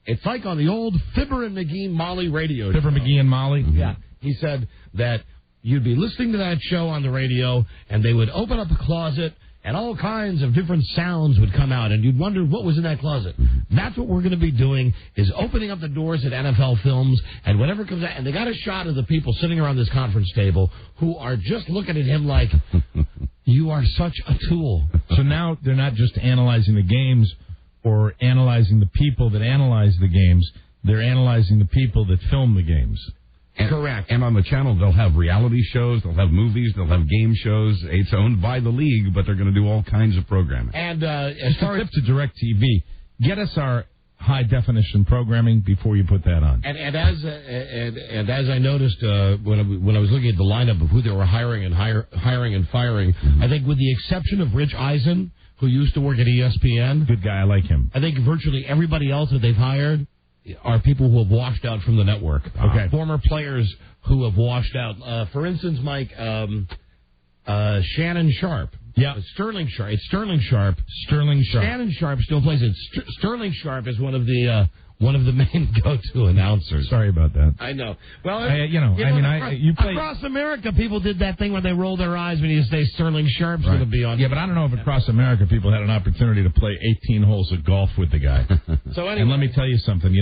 It's like on the old Fibber and McGee Molly radio show. Fibber McGee and Molly? Yeah. He said that you'd be listening to that show on the radio, and they would open up a closet, and all kinds of different sounds would come out, and you'd wonder what was in that closet. That's what we're going to be doing, is opening up the doors at NFL Films, and whatever comes out, and they got a shot of the people sitting around this conference table who are just looking at him like, you are such a tool. So now they're not just analyzing the games or analyzing the people that analyze the games, they're analyzing the people that film the games. Correct. And on the channel, they'll have reality shows, they'll have movies, they'll have game shows. It's owned by the league, but they're going to do all kinds of programming. And as far as to DirecTV, get us our high-definition programming before you put that on. And as I noticed when I was looking at the lineup of who they were hiring and firing, I think with the exception of Rich Eisen, who used to work at ESPN. Good guy, I like him. I think virtually everybody else that they've hired are people who have washed out from the network. Okay. Former players who have washed out. For instance, Mike, Shannon Sharp. Yeah. Sterling Sharp. It's Sterling Sharp. Sterling Sharp. Shannon Sharp still plays it. Sterling Sharp is one of the main go-to announcers. Sorry about that. I know. Well, across America, people did that thing where they roll their eyes when you say Sterling Sharp's going to be on. Yeah, but I don't know if across America people had an opportunity to play 18 holes of golf with the guy. So anyway. And let me tell you something,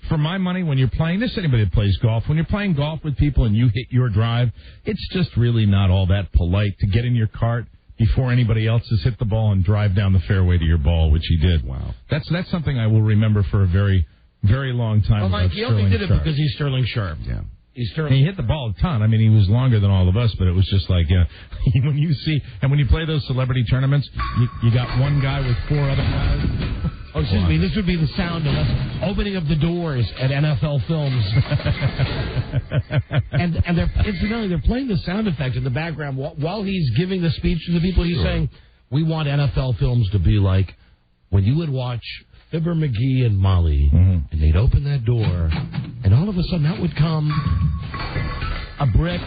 for my money, when you're playing, this anybody that plays golf, when you're playing golf with people and you hit your drive, it's just really not all that polite to get in your cart before anybody else has hit the ball and drive down the fairway to your ball, which he did. Wow. That's something I will remember for a very, very long time. Well, Mike, he only did it because he's Sterling Sharp. Yeah. And he hit the ball a ton. I mean, he was longer than all of us, but it was just like, when you play those celebrity tournaments, you got one guy with four other guys. Oh, excuse me, this would be the sound of us opening up the doors at NFL Films. and they're playing the sound effect in the background while he's giving the speech to the people. He's saying, we want NFL Films to be like when you would watch Fibber McGee and Molly, and they'd open that door, and all of a sudden out would come a brick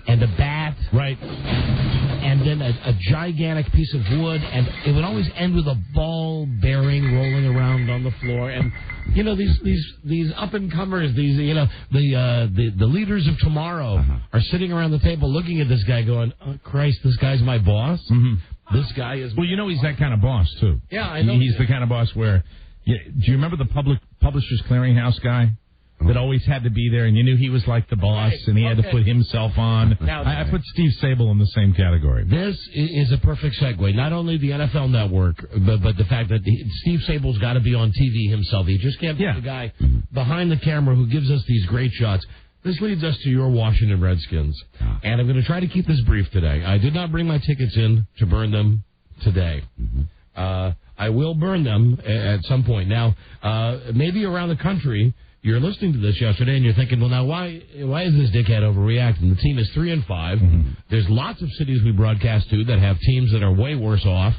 and a bat, right, and then a gigantic piece of wood, and it would always end with a ball bearing rolling around on the floor. And you know, these up and comers, these the leaders of tomorrow are sitting around the table looking at this guy, going, "Oh Christ, this guy's my boss." This guy is. Well, you know, he's that kind of boss too. Yeah, I know. He's the kind of boss where. Do you remember the Publishers Clearinghouse guy? That always had to be there, and you knew he was like the boss, and he had to put himself on. Now, I put Steve Sable in the same category. This is a perfect segue. Not only the NFL Network, but the fact that Steve Sable's got to be on TV himself. He just can't be the guy behind the camera who gives us these great shots. This leads us to your Washington Redskins, and I'm going to try to keep this brief today. I did not bring my tickets in to burn them today. I will burn them at some point. Now, maybe around the country, you're listening to this yesterday and you're thinking, well, now why is this dickhead overreacting? The team is 3-5. There's lots of cities we broadcast to that have teams that are way worse off.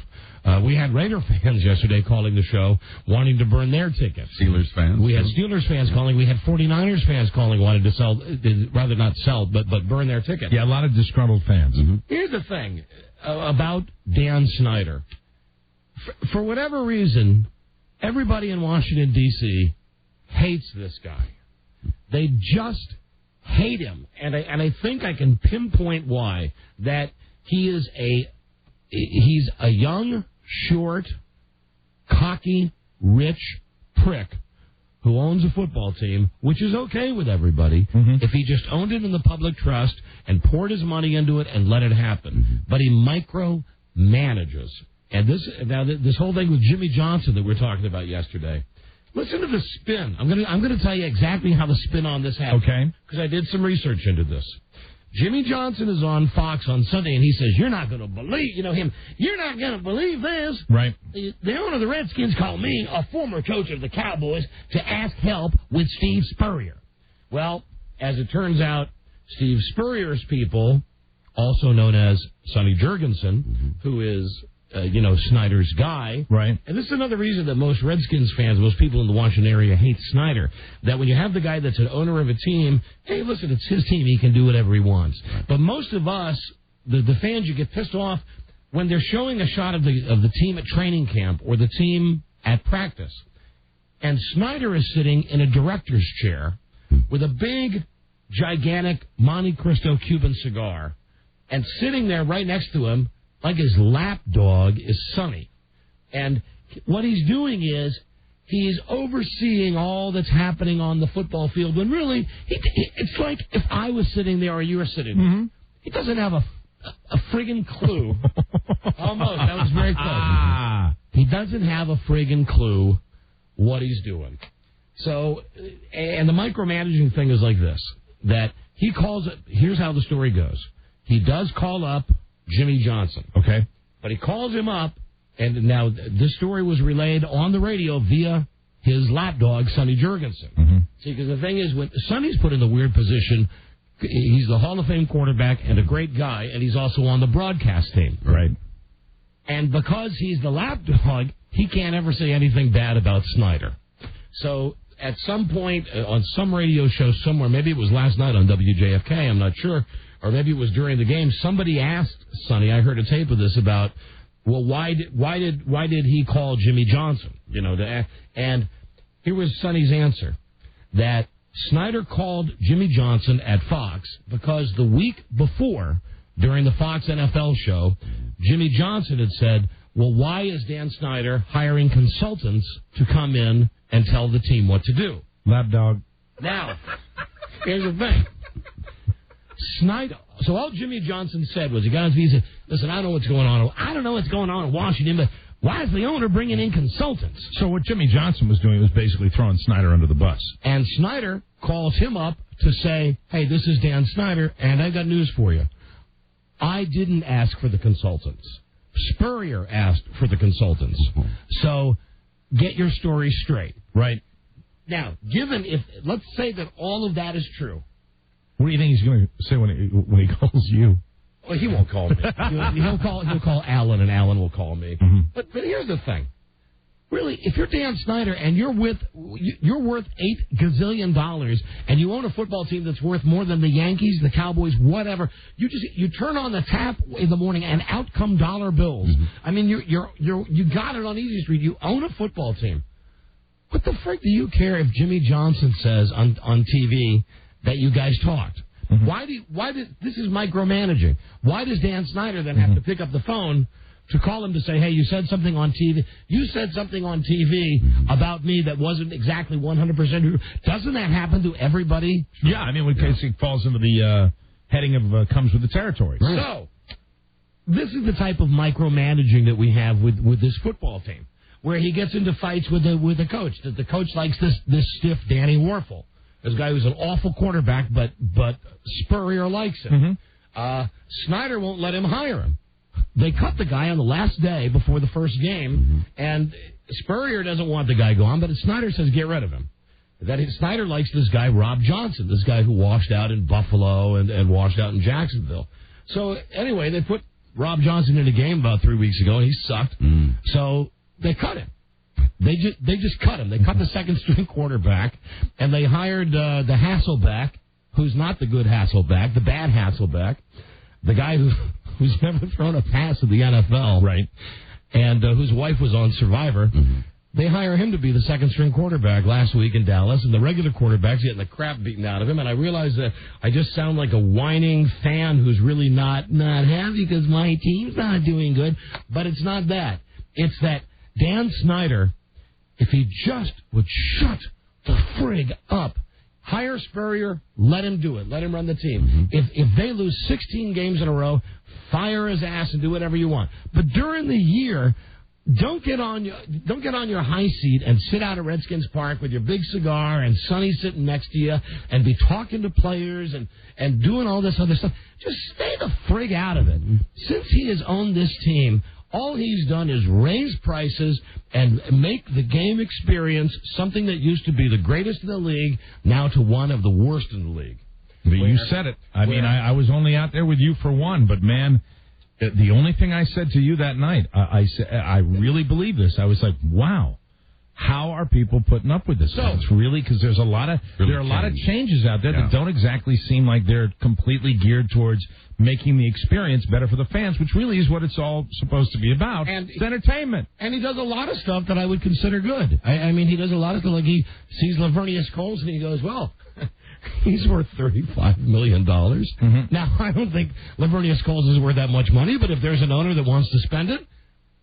We had Raider fans yesterday calling the show, wanting to burn their tickets. Steelers fans. We had Steelers fans calling. We had 49ers fans calling, wanted to sell, rather not sell, but burn their tickets. Yeah, a lot of disgruntled fans. Here's the thing about Dan Snyder. For whatever reason, everybody in Washington, D.C. hates this guy. They just hate him. And I think I can pinpoint why. That he's a young, short, cocky, rich prick who owns a football team, which is okay with everybody, if he just owned it in the public trust and poured his money into it and let it happen. But he micromanages. And this whole thing with Jimmy Johnson that we were talking about yesterday. Listen to the spin. I'm going to tell you exactly how the spin on this happened. Okay. Because I did some research into this. Jimmy Johnson is on Fox on Sunday, and he says, "You're not going to believe, him. You're not going to believe this." Right. The owner of the Redskins called me, a former coach of the Cowboys, to ask help with Steve Spurrier. Well, as it turns out, Steve Spurrier's people, also known as Sonny Jurgensen, who is Snyder's guy. Right. And this is another reason that most Redskins fans, most people in the Washington area hate Snyder. That when you have the guy that's an owner of a team, hey, listen, it's his team. He can do whatever he wants. But most of us, the fans, you get pissed off when they're showing a shot of the team at training camp or the team at practice. And Snyder is sitting in a director's chair with a big, gigantic Monte Cristo Cuban cigar. And sitting there right next to him, like his lapdog, is Sonny. And what he's doing is he's overseeing all that's happening on the football field. When really, it's like if I was sitting there or you were sitting there. He doesn't have a friggin' clue. Almost. That was very close. He doesn't have a friggin' clue what he's doing. So, and the micromanaging thing is like this. That he calls it, here's how the story goes. He does call up Jimmy Johnson. Okay. But he calls him up, and now this story was relayed on the radio via his lapdog, Sonny Jurgensen. See, because the thing is, when Sonny's put in the weird position, he's the Hall of Fame quarterback and a great guy, and he's also on the broadcast team. Right. And because he's the lapdog, he can't ever say anything bad about Snyder. So at some point on some radio show somewhere, maybe it was last night on WJFK, I'm not sure, or maybe it was during the game, somebody asked Sonny, I heard a tape of this, about, well, why did he call Jimmy Johnson? And here was Sonny's answer, that Snyder called Jimmy Johnson at Fox because the week before, during the Fox NFL show, Jimmy Johnson had said, well, why is Dan Snyder hiring consultants to come in and tell the team what to do? Lapdog. Now, here's the thing. Snyder. So all Jimmy Johnson said was, he got on his feet and said, listen, I don't know what's going on. I don't know what's going on in Washington, but why is the owner bringing in consultants? So what Jimmy Johnson was doing was basically throwing Snyder under the bus. And Snyder calls him up to say, hey, this is Dan Snyder, and I got news for you. I didn't ask for the consultants. Spurrier asked for the consultants. So get your story straight. Right. Now, let's say that all of that is true. What do you think he's going to say when he calls you? Well, he won't call me. He'll call Alan, and Alan will call me. But here's the thing. really, if you're Dan Snyder and you're worth $8 gazillion and you own a football team that's worth more than the Yankees, the Cowboys, whatever, you turn on the tap in the morning and out come dollar bills. Mm-hmm. I mean, you got it on Easy Street. You own a football team. What the frick do you care if Jimmy Johnson says on TV that you guys talked? Mm-hmm. Why did this is micromanaging? Why does Dan Snyder then have to pick up the phone to call him to say, hey, you said something on TV. You said something on TV about me that wasn't exactly 100% true. Doesn't that happen to everybody? Yeah, I mean, when Casey falls into the heading of comes with the territory. Right. So, this is the type of micromanaging that we have with this football team, where he gets into fights with the coach. That the coach likes this stiff Danny Warfel, this guy who's an awful quarterback, but Spurrier likes him. Mm-hmm. Snyder won't let him hire him. They cut the guy on the last day before the first game, and Spurrier doesn't want the guy gone, but Snyder says get rid of him. Snyder likes this guy, Rob Johnson, this guy who washed out in Buffalo and washed out in Jacksonville. So, anyway, they put Rob Johnson in a game about 3 weeks ago, and he sucked. So they cut him. They just cut him. They cut the second-string quarterback, and they hired the Hasselbeck, who's not the good Hasselbeck, the bad Hasselbeck, the guy who's never thrown a pass in the NFL, right? And whose wife was on Survivor. Mm-hmm. They hire him to be the second-string quarterback last week in Dallas, and the regular quarterback's getting the crap beaten out of him. And I realize that I just sound like a whining fan who's really not happy because my team's not doing good. But it's not that. It's that Dan Snyder, if he just would shut the frig up, hire Spurrier, let him do it. Let him run the team. Mm-hmm. If they lose 16 games in a row, fire his ass and do whatever you want. But during the year, don't get on your high seat and sit out at Redskins Park with your big cigar and Sonny sitting next to you and be talking to players and doing all this other stuff. Just stay the frig out of it. Since he has owned this team, all he's done is raise prices and make the game experience something that used to be the greatest in the league now to one of the worst in the league. But you said it. I mean, I was only out there with you for one, but man, the only thing I said to you that night, I really believe this. I was like, wow, how are people putting up with this? So it's really because there are a lot of changes out there that don't exactly seem like they're completely geared towards making the experience better for the fans, which really is what it's all supposed to be about. And it's entertainment. And he does a lot of stuff that I would consider good. I mean, he does a lot of stuff. Like he sees Lavernius Coles and he goes, well, he's worth $35 million. Mm-hmm. Now, I don't think Lavernius Coles is worth that much money, but if there's an owner that wants to spend it,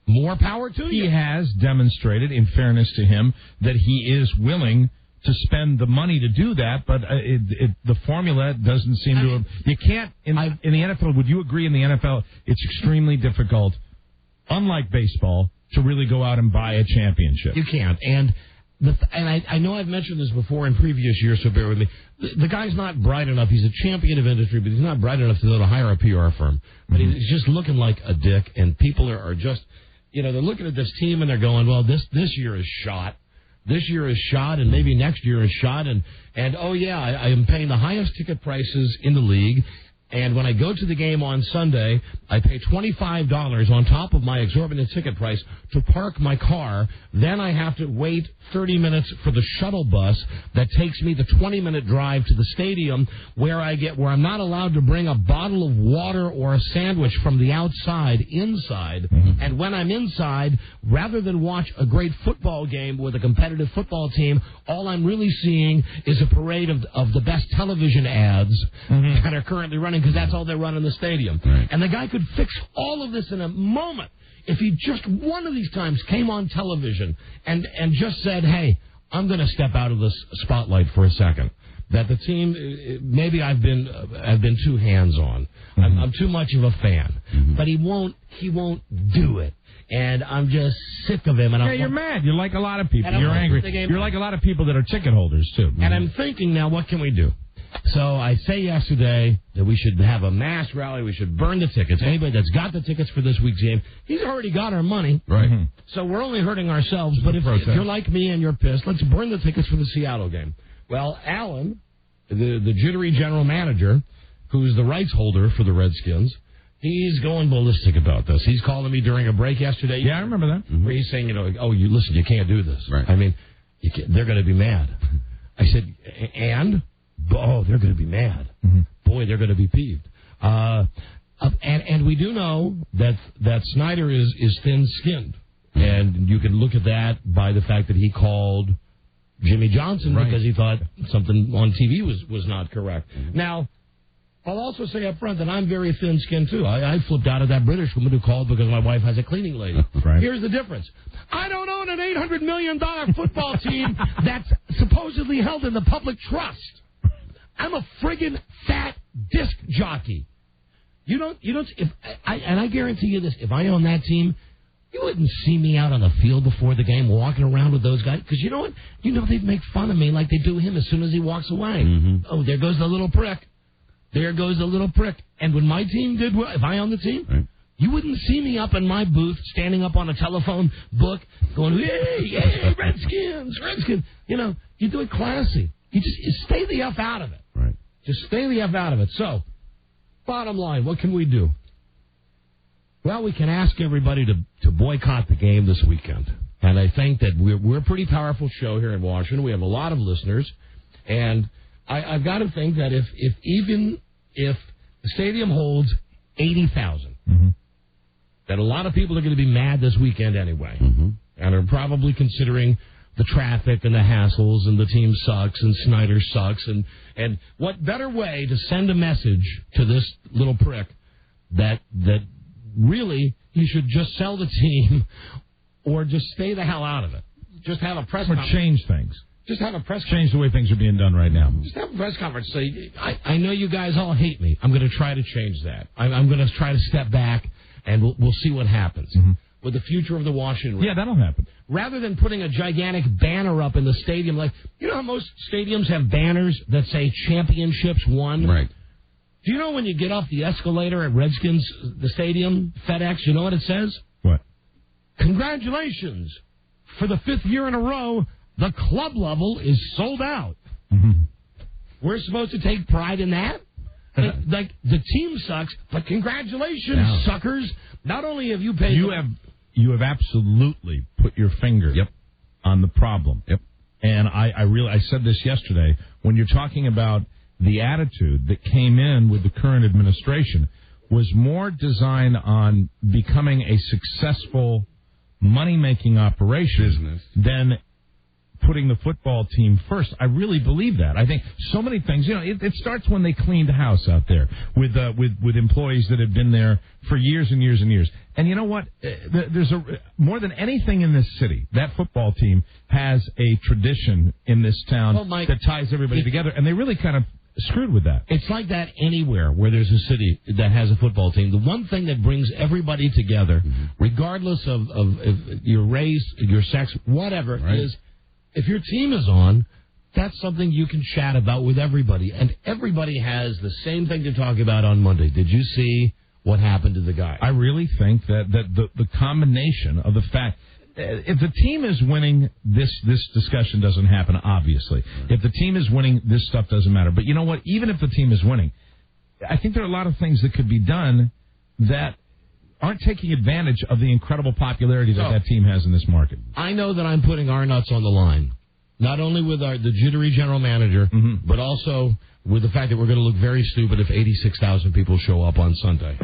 more power to you. He has demonstrated, in fairness to him, that he is willing to spend the money to do that, but the formula doesn't seem to have... You can't... In the NFL, would you agree in the NFL, it's extremely difficult, unlike baseball, to really go out and buy a championship? You can't. And I know I've mentioned this before in previous years, so bear with me. The guy's not bright enough. He's a champion of industry, but he's not bright enough to go to hire a PR firm. But he's just looking like a dick, and people are just... You know, they're looking at this team and they're going, well, this year is shot. This year is shot, and maybe next year is shot. And oh, yeah, I am paying the highest ticket prices in the league. And when I go to the game on Sunday, I pay $25 on top of my exorbitant ticket price to park my car. Then I have to wait 30 minutes for the shuttle bus that takes me the 20-minute drive to the stadium where I'm not allowed to bring a bottle of water or a sandwich from the outside inside. Mm-hmm. And when I'm inside, rather than watch a great football game with a competitive football team, all I'm really seeing is a parade of the best television ads that are currently running, because that's all they run in the stadium. Right. And the guy could fix all of this in a moment if he just one of these times came on television and just said, hey, I'm going to step out of this spotlight for a second. That the team, maybe I've been too hands-on. Mm-hmm. I'm too much of a fan. Mm-hmm. But he won't do it. And I'm just sick of him. And you're mad. You're like a lot of people. You're angry. You're like a lot of people that are ticket holders, too. And I'm thinking now, what can we do? So I say yesterday that we should have a mass rally. We should burn the tickets. Anybody that's got the tickets for this week's game, he's already got our money. Right. Mm-hmm. So we're only hurting ourselves. But if you're like me and you're pissed, let's burn the tickets for the Seattle game. Well, Alan, the jittery general manager, who's the rights holder for the Redskins, He's going ballistic about this. He's calling me during a break yesterday. Yeah, I remember that. Where he's saying, listen, you can't do this. Right. I mean, they're going to be mad. I said, and? Oh, they're going to be mad. Mm-hmm. Boy, they're going to be peeved. And we do know that Snyder is thin-skinned. And you can look at that by the fact that he called Jimmy Johnson because he thought something on TV was not correct. Now, I'll also say up front that I'm very thin-skinned, too. I flipped out of that British woman who called because my wife has a cleaning lady. Right. Here's the difference. I don't own an $800 million football team that's supposedly held in the public trust. I'm a friggin' fat disc jockey. I guarantee you this, if I own that team, you wouldn't see me out on the field before the game walking around with those guys. Because you know what? They'd make fun of me like they do him as soon as he walks away. Mm-hmm. Oh, there goes the little prick. There goes the little prick. And when my team did well, if I owned the team, you wouldn't see me up in my booth, standing up on a telephone book, going, hey, Redskins. You do it classy. You stay the F out of it. Right. Just stay the F out of it. So, bottom line, what can we do? Well, we can ask everybody to boycott the game this weekend. And I think that we're a pretty powerful show here in Washington. We have a lot of listeners. And I've got to think that even if the stadium holds 80,000, that a lot of people are going to be mad this weekend anyway. Mm-hmm. And are probably considering the traffic and the hassles and the team sucks and Snyder sucks. And what better way to send a message to this little prick that really he should just sell the team or just stay the hell out of it. Just have a press conference. Or change things. Just have a press conference. Change the way things are being done right now. Just have a press conference. Say, I know you guys all hate me. I'm going to try to change that. I'm going to try to step back, and we'll see what happens. Mm-hmm. With the future of the Washington. Yeah, that'll happen. Rather than putting a gigantic banner up in the stadium, like, how most stadiums have banners that say championships won? Right. Do you know when you get off the escalator at Redskins, the stadium, FedEx, you know what it says? What? Congratulations. For the 5th year in a row, the club level is sold out. Mm-hmm. We're supposed to take pride in that? Like, the team sucks, but congratulations, suckers. Not only have you paid... You have absolutely put your finger on the problem. Yep. And I said this yesterday. When you're talking about the attitude that came in with the current administration was more designed on becoming a successful money-making operation than putting the football team first. I really believe that. I think so many things, it starts when they cleaned the house out there with employees that have been there for years and years and years. And you know what? There's more than anything in this city, that football team has a tradition in this town that ties everybody together, and they really kind of screwed with that. It's like that anywhere where there's a city that has a football team. The one thing that brings everybody together, regardless of your race, your sex, whatever, is if your team is on, that's something you can chat about with everybody. And everybody has the same thing to talk about on Monday. Did you see what happened to the guy? I really think that the combination of the fact... If the team is winning, this discussion doesn't happen, obviously. If the team is winning, this stuff doesn't matter. But you know what? Even if the team is winning, I think there are a lot of things that could be done that aren't taking advantage of the incredible popularity that team has in this market. I know that I'm putting our nuts on the line, not only with the jittery general manager, but also with the fact that we're going to look very stupid if 86,000 people show up on Sunday.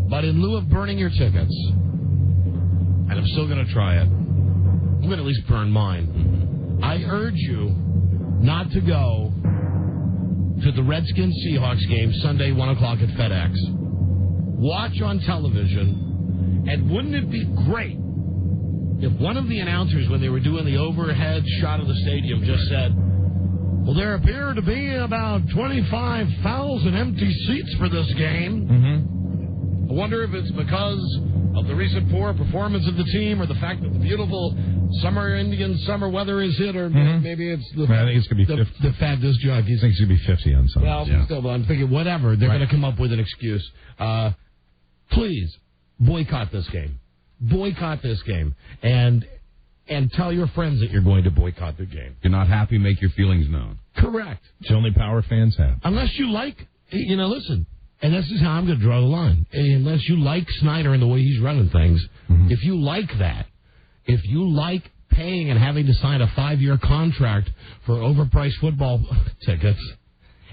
But in lieu of burning your tickets... and I'm still going to try it. I'm going to at least burn mine. I urge you not to go to the Redskins-Seahawks game Sunday, 1 o'clock at FedEx. Watch on television. And wouldn't it be great if one of the announcers, when they were doing the overhead shot of the stadium, just said, well, there appear to be about 25,000 empty seats for this game. I wonder if it's because... of the recent poor performance of the team, or the fact that the beautiful Indian summer weather is hit, or maybe it's the I think it's going to be 50. The fat disc jockeys. I think it's going to be 50 on Sunday. Well, still, I'm thinking whatever. They're going to come up with an excuse. Please, boycott this game. Boycott this game. And tell your friends that you're going to boycott the game. If you're not happy, make your feelings known. Correct. It's the only power fans have. Unless you like, listen, And this is how I'm going to draw the line. Unless you like Snyder and the way he's running things, if you like that, if you like paying and having to sign a 5-year contract for overpriced football tickets,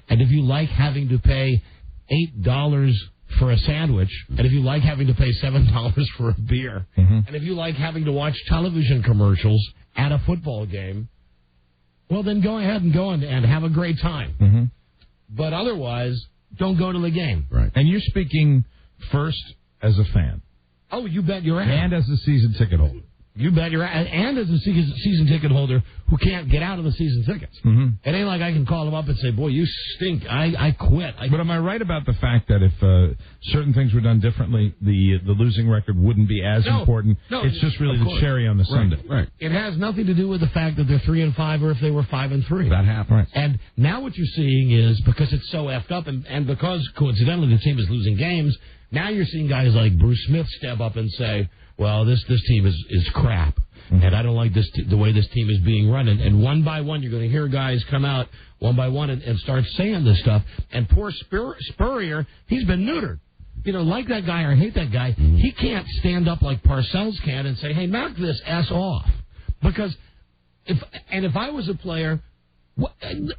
and if you like having to pay $8 for a sandwich, and if you like having to pay $7 for a beer, and if you like having to watch television commercials at a football game, well, then go ahead and go and have a great time. But otherwise, don't go to the game. Right. And you're speaking first as a fan. Oh, you bet your ass. And as a season ticket holder. You bet your ass. And as a season ticket holder who can't get out of the season tickets. It ain't like I can call them up and say, boy, you stink. I quit. But am I right about the fact that if certain things were done differently, the losing record wouldn't be as important? No, it's just really the cherry on the sundae. Right. It has nothing to do with the fact that they're 3-5 or if they were 5-3. That happened. Right. And now what you're seeing is, because it's so effed up, and because coincidentally the team is losing games, now you're seeing guys like Bruce Smith step up and say, well, this team is crap. And I don't like the way this team is being run. And one by one, you're going to hear guys come out one by one and start saying this stuff. And poor Spurrier, he's been neutered. You know, like that guy or hate that guy, he can't stand up like Parcells can and say, hey, knock this ass off. Because if I was a player,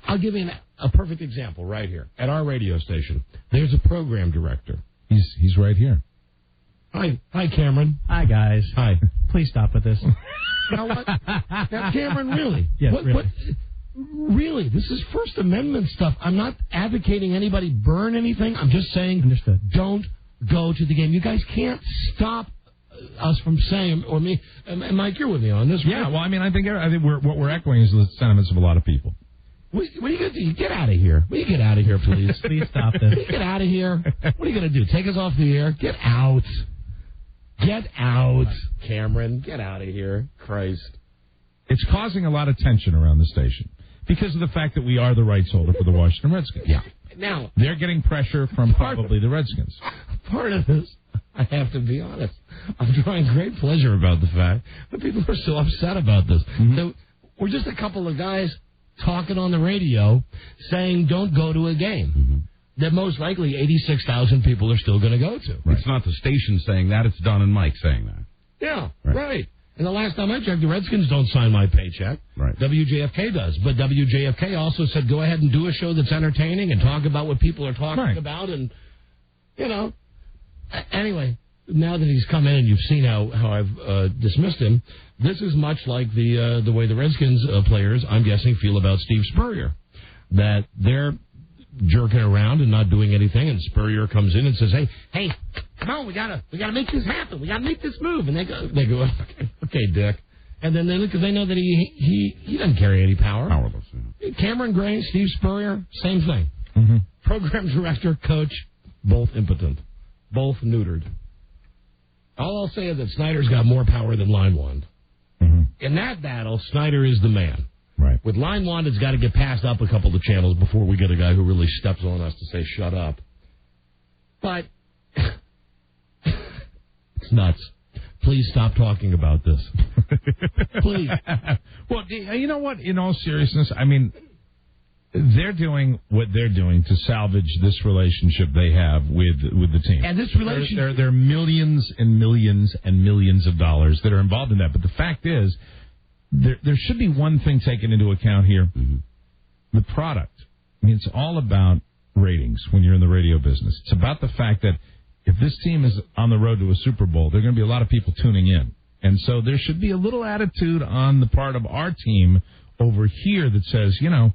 I'll give you a perfect example right here. At our radio station, there's a program director. He's right here. Hi, Cameron. Hi, guys. Hi. Please stop with this. You know what? Now, Cameron, really? Yes, really. Really, this is First Amendment stuff. I'm not advocating anybody burn anything. I'm just saying, Understood. Don't go to the game. You guys can't stop us from saying, or me, and Mike, you're with me on this, right? Yeah, well, I think what we're echoing is the sentiments of a lot of people. What are you going to do? Get out of here. Will you get out of here, please? Please stop this. Will you get out of here? What are you going to do? Take us off the air? Get out. Get out, Cameron. Get out of here. Christ. It's causing a lot of tension around the station because of the fact that we are the rights holder for the Washington Redskins. Yeah. Now, they're getting pressure from probably the Redskins. Part of this, I have to be honest, I'm drawing great pleasure about the fact that people are so upset about this. So we're just a couple of guys talking on the radio saying don't go to a game. That most likely 86,000 people are still going to go to. Right. It's not the station saying that, it's Don and Mike saying that. Yeah, right. And the last time I checked, the Redskins don't sign my paycheck. Right. WJFK does. But WJFK also said go ahead and do a show that's entertaining and talk about what people are talking about. And, you know, anyway, now that he's come in and you've seen how I've dismissed him, this is much like the way the Redskins players, I'm guessing, feel about Steve Spurrier. That they're jerking around and not doing anything, and Spurrier comes in and says, "Hey, come on, we gotta make this happen. We gotta make this move." And they go, "Okay, Dick." And then they look because they know that he doesn't carry any power. Powerless. Yeah. Cameron Gray, Steve Spurrier, same thing. Program director, coach, both impotent, both neutered. All I'll say is that Snyder's got more power than Line Wand. In that battle, Snyder is the man. Right. With Line Wand, it's got to get passed up a couple of channels before we get a guy who really steps on us to say, shut up. But it's nuts. Please stop talking about this. Please. Well, you know what? In all seriousness, I mean, they're doing what they're doing to salvage this relationship they have with the team. And this relationship... There are millions and millions and millions of dollars that are involved in that. But the fact is, there should be one thing taken into account here. The product. I mean, it's all about ratings when you're in the radio business. It's about the fact that if this team is on the road to a Super Bowl, there are going to be a lot of people tuning in. And so there should be a little attitude on the part of our team over here that says, you know,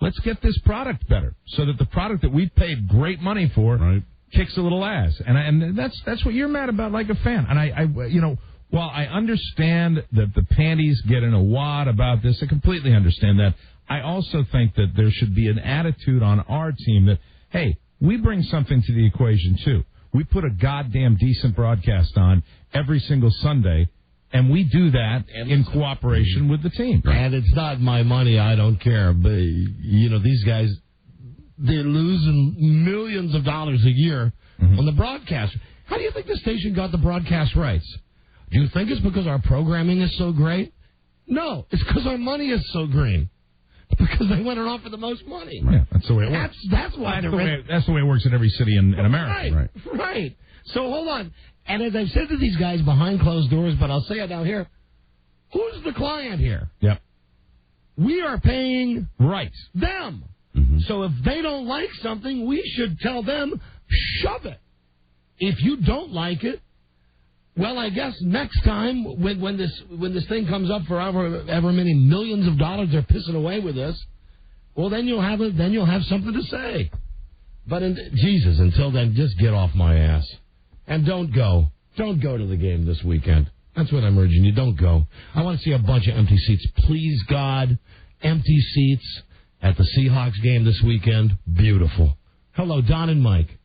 let's get this product better so that the product that we've paid great money for kicks a little ass. And that's what you're mad about like a fan. And I you know, while I understand that the panties get in a wad about this, I completely understand that. I also think that there should be an attitude on our team that, hey, we bring something to the equation, too. We put a goddamn decent broadcast on every single Sunday, and we do that in cooperation with the team. And it's not my money, I don't care. But, you know, these guys, they're losing millions of dollars a year on the broadcast. How do you think the station got the broadcast rights? Do you think it's because our programming is so great? No, it's because our money is so green. because they went off for the most money. Yeah, that's the way it works. That's why that's the way it works in every city in America. Right. So hold on. And as I've said to these guys behind closed doors, but I'll say it down here, who's the client here? Yep. We are paying them. Mm-hmm. So if they don't like something, we should tell them, shove it. If you don't like it, well, I guess next time when this thing comes up for ever many millions of dollars they're pissing away with this, well, then you'll have something to say. But until then, just get off my ass and don't go to the game this weekend. That's what I'm urging you. Don't go. I want to see a bunch of empty seats. Please, God, empty seats at the Seahawks game this weekend. Beautiful. Hello, Don and Mike.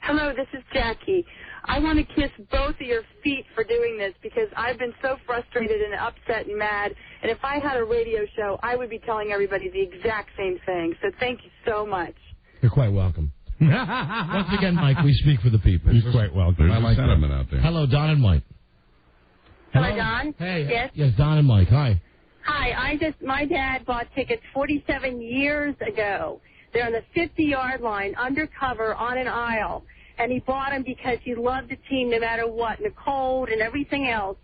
Hello, this is Jackie. I want to kiss both of your feet for doing this because I've been so frustrated and upset and mad. And if I had a radio show, I would be telling everybody the exact same thing. So thank you so much. You're quite welcome. Once again, Mike, we speak for the people. You're quite welcome. There's I like sentiment out there. Hello, Don and Mike. Hello, Don? Hey. Yes, Don and Mike. Hi. Hi, my dad bought tickets 47 years ago. They're on the 50-yard line, undercover, on an aisle. And he bought them because he loved the team no matter what, and the cold and everything else.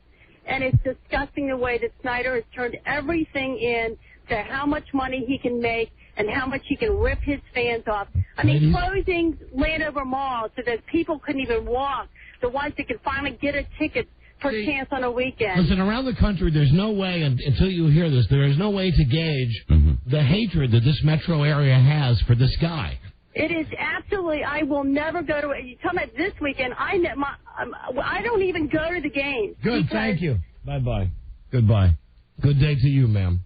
And it's disgusting the way that Snyder has turned everything in to how much money he can make and how much he can rip his fans off. I mean, closing Landover Mall so that people couldn't even walk, the ones that could finally get a ticket per chance on a weekend. Listen, around the country, there's no way, until you hear this, there is no way to gauge the hatred that this metro area has for this guy. It is absolutely, I will never go to, you tell me this weekend, I don't even go to the games. Good, thank you. Bye-bye. Goodbye. Good day to you, ma'am.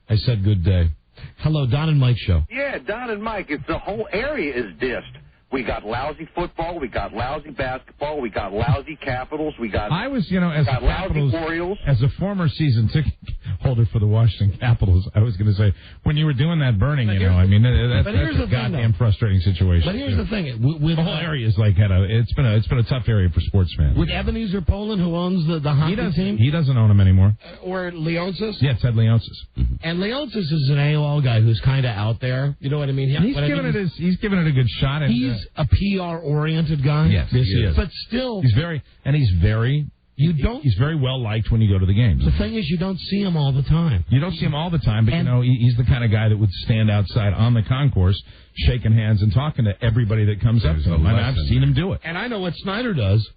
I said good day. Hello, Don and Mike show. Yeah, Don and Mike, it's the whole area is dissed. We got lousy football, we got lousy basketball, we got lousy Capitals, we got I was, as got Capitals, lousy Orioles. As a former season ticket holder for the Washington Capitals, I was going to say, when you were doing that burning, that's a goddamn frustrating situation. But here's the thing. The whole area is it's been a tough area for sports fans. With Ebenezer Poland, who owns the hockey team? He doesn't own them anymore. Or Leonsis? Yeah, Ted Leonsis. And Leonsis is an AOL guy who's kind of out there. You know what I mean? He's given it a good shot. And, he's a PR-oriented guy. Yes, he is. But still... He's very well liked when you go to the games. The thing is, you don't see him all the time. You don't see him all the time, but he's the kind of guy that would stand outside on the concourse, shaking hands and talking to everybody that comes up to him. I've seen him do it. And I know what Snyder does.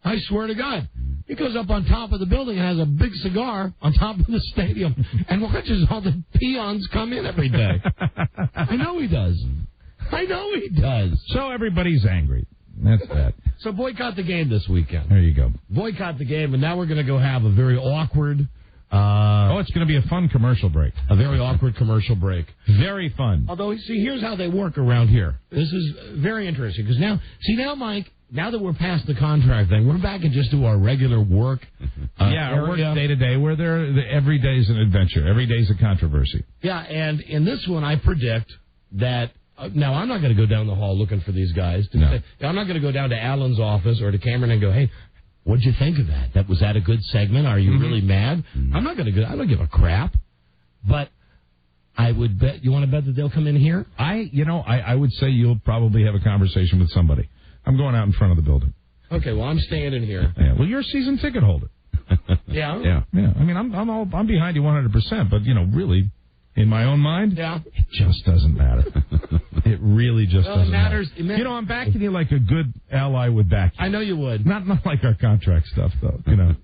I swear to God. He goes up on top of the building and has a big cigar on top of the stadium and watches all the peons come in every day. I know he does. So everybody's angry. That's that. So boycott the game this weekend. There you go. Boycott the game, and now we're going to go have a very awkward... it's going to be a fun commercial break. A very awkward commercial break. Very fun. Although, see, here's how they work around here. This is very interesting, because now, Mike, now that we're past the contract thing, we're back and just do our regular work. Our work day to day, where every day is an adventure. Every day is a controversy. Yeah, and in this one, I predict that... now, I'm not going to go down the hall looking for these guys. I'm not going to go down to Alan's office or to Cameron and go, hey, what'd you think of that? Was that a good segment? Are you really mad? I'm not going to go. I don't give a crap. But I would bet. You want to bet that they'll come in here? I would say you'll probably have a conversation with somebody. I'm going out in front of the building. Okay, well, I'm staying in here. Yeah, well, you're a season ticket holder. Yeah. I mean, I'm behind you 100%, but really. In my own mind, it just doesn't matter. It really just doesn't matter. I'm backing you like a good ally would back you. I know you would. Not like our contract stuff, though. Then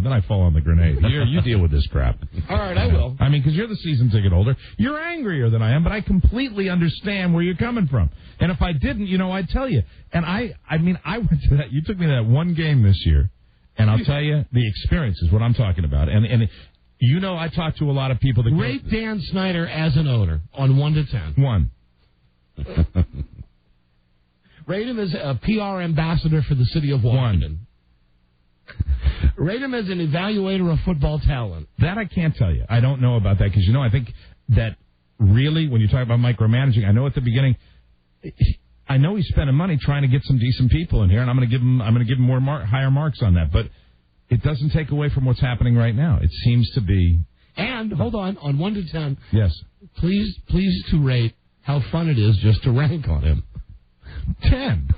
I fall on the grenade. You deal with this crap. All right, I will. I mean, because you're the season ticket holder. You're angrier than I am, but I completely understand where you're coming from. And if I didn't, I'd tell you. And I went to that. You took me to that one game this year, and I'll tell you, the experience is what I'm talking about. And I talk to a lot of people that rate Dan Snyder as an owner on 1 to 10. 1. Rate him as a PR ambassador for the city of Washington. 1. Rate him as an evaluator of football talent. That I can't tell you. I don't know about that because I think that really when you talk about micromanaging, I know at the beginning, I know he's spending money trying to get some decent people in here, and I'm going to give him higher marks on that, but. It doesn't take away from what's happening right now. It seems to be And, hold on 1 to 10. Yes. Please to rate how fun it is just to rank on him. 10.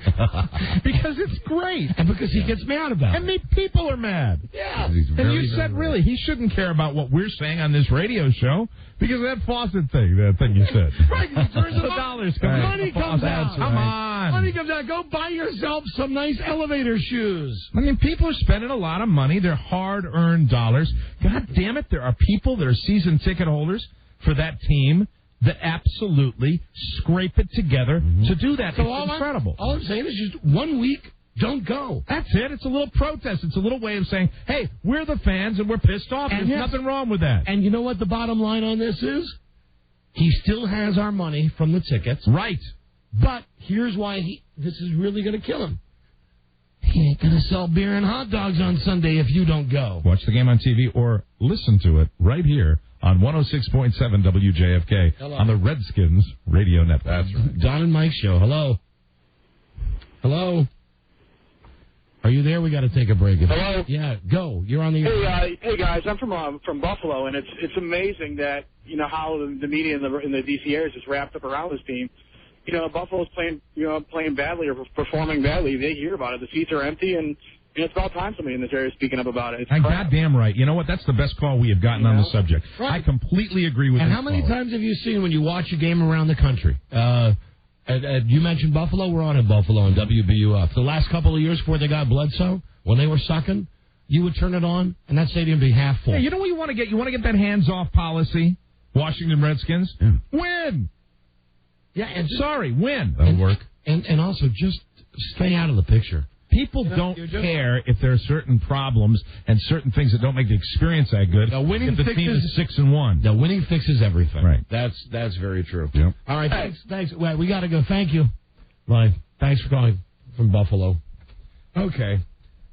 Because it's great. And because he gets mad about it. And people are mad. Yeah. And you said, really, he shouldn't care about what we're saying on this radio show because of that faucet thing, you said. Right, because there's the dollars come out. Money comes out. Come on. Money comes out. Go buy yourself some nice elevator shoes. I mean, people are spending a lot of money. They're hard-earned dollars. God damn it, there are people that are season ticket holders for that team that absolutely scrape it together to do that. So it's incredible. All I'm saying is just 1 week, don't go. That's it. It's a little protest. It's a little way of saying, hey, we're the fans and we're pissed off. And there's nothing wrong with that. And you know what the bottom line on this is? He still has our money from the tickets. Right. But here's why this is really going to kill him. He ain't going to sell beer and hot dogs on Sunday if you don't go. Watch the game on TV or listen to it right here on 106.7 WJFK on the Redskins radio network. That's right. Don and Mike show. Hello. Hello. Are you there? We got to take a break. Hello. Yeah, go. You're on the. Hey guys, I'm from Buffalo, and it's amazing that how the media in the DC area is just wrapped up around this team. Buffalo's playing badly or performing badly. They hear about it. The seats are empty, and it's about time somebody in this area is speaking up about it. It's goddamn right. You know what? That's the best call we have gotten on the subject. Right. I completely agree with. And how many times have you seen when you watch a game around the country? You mentioned Buffalo. We're on in Buffalo on WBUF. The last couple of years before they got Bledsoe, when they were sucking, you would turn it on, and that stadium would be half full. Yeah, you know what you want to get? You want to get that hands-off policy, Washington Redskins? Yeah. Win! Yeah, and win. That'll work. And also, just stay out of the picture. People don't care if there are certain problems and certain things that don't make the experience that good. Now, winning if the team is 6-1. Now, winning fixes everything. Right. That's very true. Yep. All right. Thanks. Well, we got to go. Thank you. Bye. Thanks for calling from Buffalo. Okay.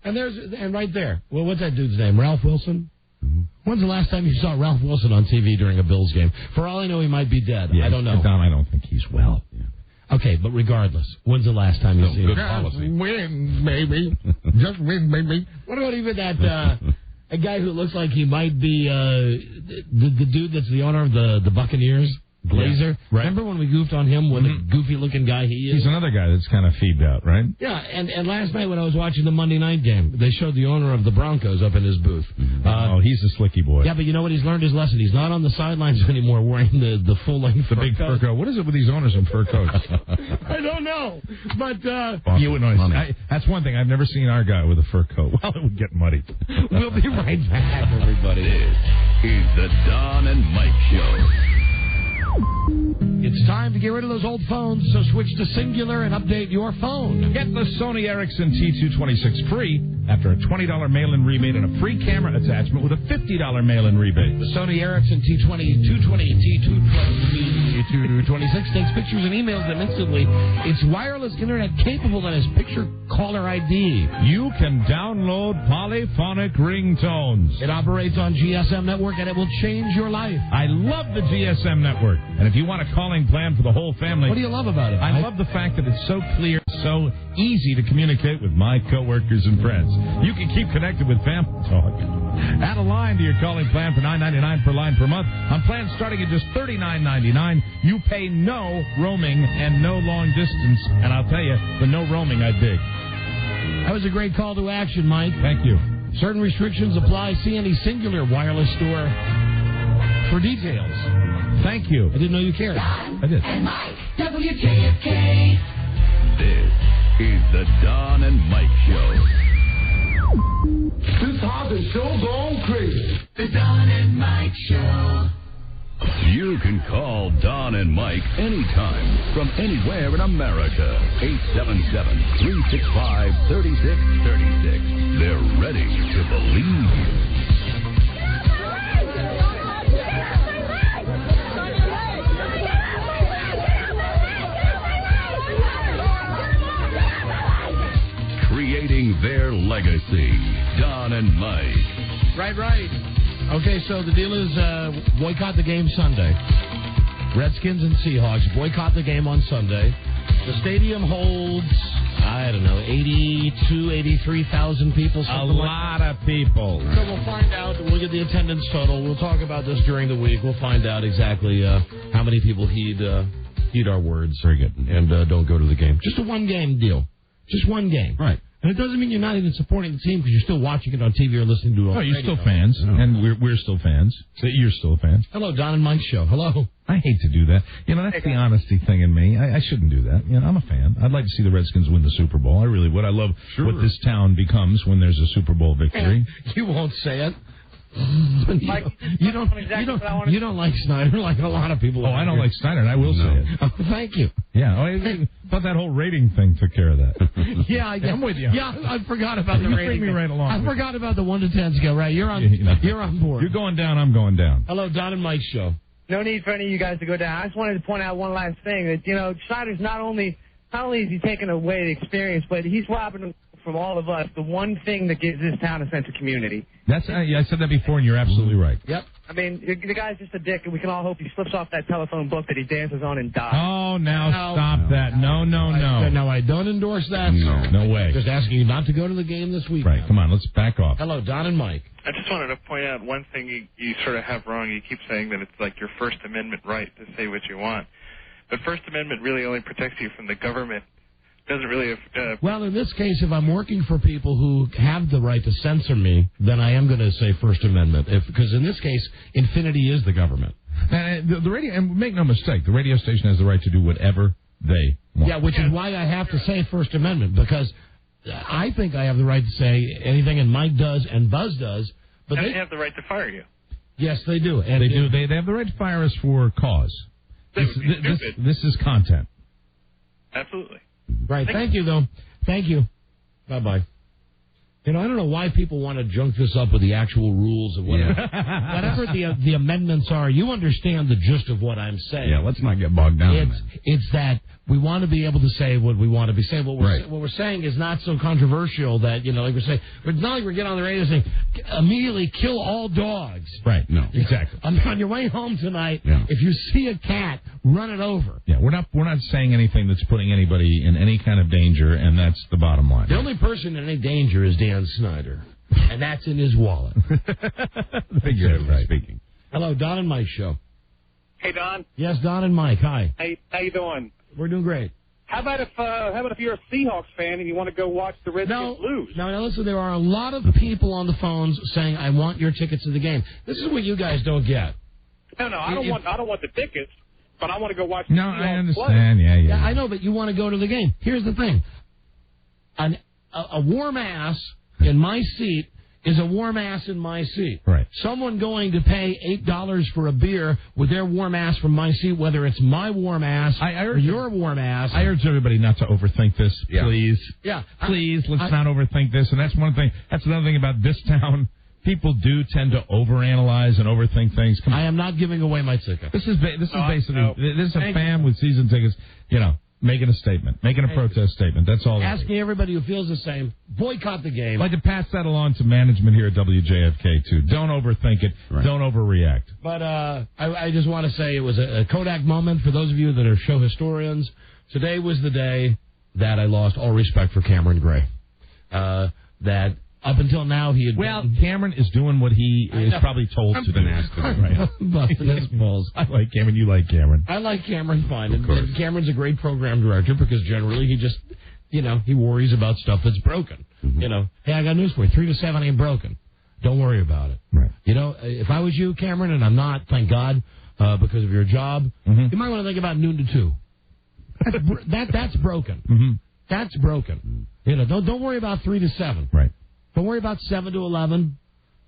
And right there. Well, what's that dude's name? Ralph Wilson? Mm-hmm. When's the last time you saw Ralph Wilson on TV during a Bills game? For all I know, he might be dead. Yeah, I don't know. Don, I don't think he's well. Yeah. Okay, but regardless, when's the last time you see good him? policy. Win, baby. Just win, baby. What about even that a guy who looks like he might be the dude that's the owner of the Buccaneers? Glazer. Yeah, right. Remember when we goofed on him, what a goofy-looking guy he is? He's another guy that's kind of feed out, right? Yeah, and last night when I was watching the Monday night game, they showed the owner of the Broncos up in his booth. He's a slicky boy. Yeah, but you know what? He's learned his lesson. He's not on the sidelines anymore wearing the full-length big fur coat. What is it with these owners in fur coats? I don't know, but... you wouldn't know. That's one thing. I've never seen our guy with a fur coat. Well, it would get muddy. We'll be right back, everybody. This is the Don and Mike Show. It's time to get rid of those old phones, so switch to Singular and update your phone. Get the Sony Ericsson T226 free after a $20 mail-in rebate and a free camera attachment with a $50 mail-in rebate. The Sony Ericsson T226 takes pictures and emails them instantly. It's wireless internet capable and has picture caller ID. You can download polyphonic ringtones. It operates on GSM network and it will change your life. I love the GSM network. And if you want a calling plan for the whole family... What do you love about it? I love the fact that it's so clear, so easy to communicate with my coworkers and friends. You can keep connected with Family Talk. Add a line to your calling plan for $9.99 per line per month. On plans starting at just $39.99, you pay no roaming and no long distance. And I'll tell you, the no roaming I dig. That was a great call to action, Mike. Thank you. Certain restrictions apply. See any Singular wireless store for details. Thank you. I didn't know you cared. I did. And Mike, WJFK. This is the Don and Mike Show. This house is so gone crazy. The Don and Mike Show. You can call Don and Mike anytime from anywhere in America. 877-365-3636. They're ready to believe you. Creating their legacy. Don and Mike. Right. Okay, so the deal is boycott the game Sunday. Redskins and Seahawks boycott the game on Sunday. The stadium holds I don't know, 83,000 people. A lot of people. So we'll find out. We'll get the attendance total. We'll talk about this during the week. We'll find out exactly how many people heed our words. Very good. And don't go to the game. Just a one-game deal. Just one game. Right. And it doesn't mean you're not even supporting the team because you're still watching it on TV or listening to it on Oh, you're radio. still fans, and we're still fans. So you're still fans. Hello, Don and Mike's show. Hello. I hate to do that. That's the honesty thing in me. I shouldn't do that. I'm a fan. I'd like to see the Redskins win the Super Bowl. I really would. I love what this town becomes when there's a Super Bowl victory. You won't say it. You don't like Snyder like a lot of people. Oh, I don't like Snyder, and I will say it. Oh, thank you. Yeah, I thought that whole rating thing took care of that. Yeah, I guess. I'm with you. Yeah, I forgot about the you rating. bring me right along. I forgot about the 1 to 10 scale. Right, you're on board. You're going down. I'm going down. Hello, Don and Mike's show. No need for any of you guys to go down. I just wanted to point out one last thing that Snyder's not only is he taking away the experience, but he's robbing from all of us the one thing that gives this town a sense of community. That's I said that before, and you're absolutely right. Yep. I mean, the guy's just a dick, and we can all hope he slips off that telephone book that he dances on and dies. Oh, now stop that. No. No, I don't endorse that. No way. Just asking you not to go to the game this week. Right, come on, let's back off. Hello, Don and Mike. I just wanted to point out one thing you sort of have wrong. You keep saying that it's like your First Amendment right to say what you want. But First Amendment really only protects you from the government. Doesn't really... Well, in this case, if I'm working for people who have the right to censor me, then I am going to say First Amendment. Because in this case, infinity is the government. The radio, and make no mistake, the radio station has the right to do whatever they want. Yeah, which is why I have to say First Amendment, because I think I have the right to say anything, and Mike does, and Buzz does. But they have the right to fire you. Yes, they do. And they do. They have the right to fire us for cause. This is content. Absolutely. Right. Thank you, though. Thank you. Bye-bye. I don't know why people want to junk this up with the actual rules and whatever. Yeah. Whatever the amendments are, you understand the gist of what I'm saying. Yeah, let's not get bogged down in that. It's that we want to be able to say what we want to be saying. What we're saying is not so controversial that, like we're saying, it's not like we're getting on the radio saying, immediately kill all dogs. Right, no, exactly. On your way home tonight, if you see a cat, run it over. Yeah, we're not saying anything that's putting anybody in any kind of danger, and that's the bottom line. The only person in any danger is Dan Snyder, and that's in his wallet. Figuratively speaking. Hello, Don and Mike show. Hey, Don. Yes, Don and Mike. Hi. Hey, how you doing? We're doing great. How about if you're a Seahawks fan and you want to go watch the Redskins lose? No, listen, there are a lot of people on the phones saying, I want your tickets to the game. This is what you guys don't get. No, I don't want the tickets, but I want to go watch the No, Seahawks I understand. play. Yeah. I know, but you want to go to the game. Here's the thing. A warm ass in my seat is a warm ass in my seat. Right. Someone going to pay $8 for a beer with their warm ass from my seat, whether it's my warm ass or your warm ass. I urge everybody not to overthink this, please. Yeah. Please, let's not overthink this. And that's one thing. That's another thing about this town. People do tend to overanalyze and overthink things. I am not giving away my ticket. This is a fan with season tickets, making a statement, making a protest statement. That's all. Asking everybody who feels the same, boycott the game. I'd like to pass that along to management here at WJFK, too. Don't overthink it. Right. Don't overreact. But I just want to say it was a Kodak moment for those of you that are show historians. Today was the day that I lost all respect for Cameron Gray. That up until now he had Cameron is doing what he is probably told to do. Right? Busting his balls. I like Cameron. You like Cameron. I like Cameron fine. And Cameron's a great program director because generally he just, he worries about stuff that's broken. Mm-hmm. Hey, I got news for you. 3 to 7 ain't broken. Don't worry about it. Right. If I was you, Cameron, and I'm not, thank God, because of your job, you might want to think about noon to 2. That's broken. Mm-hmm. That's broken. Don't worry about 3 to 7. Right. Don't worry about 7 to 11.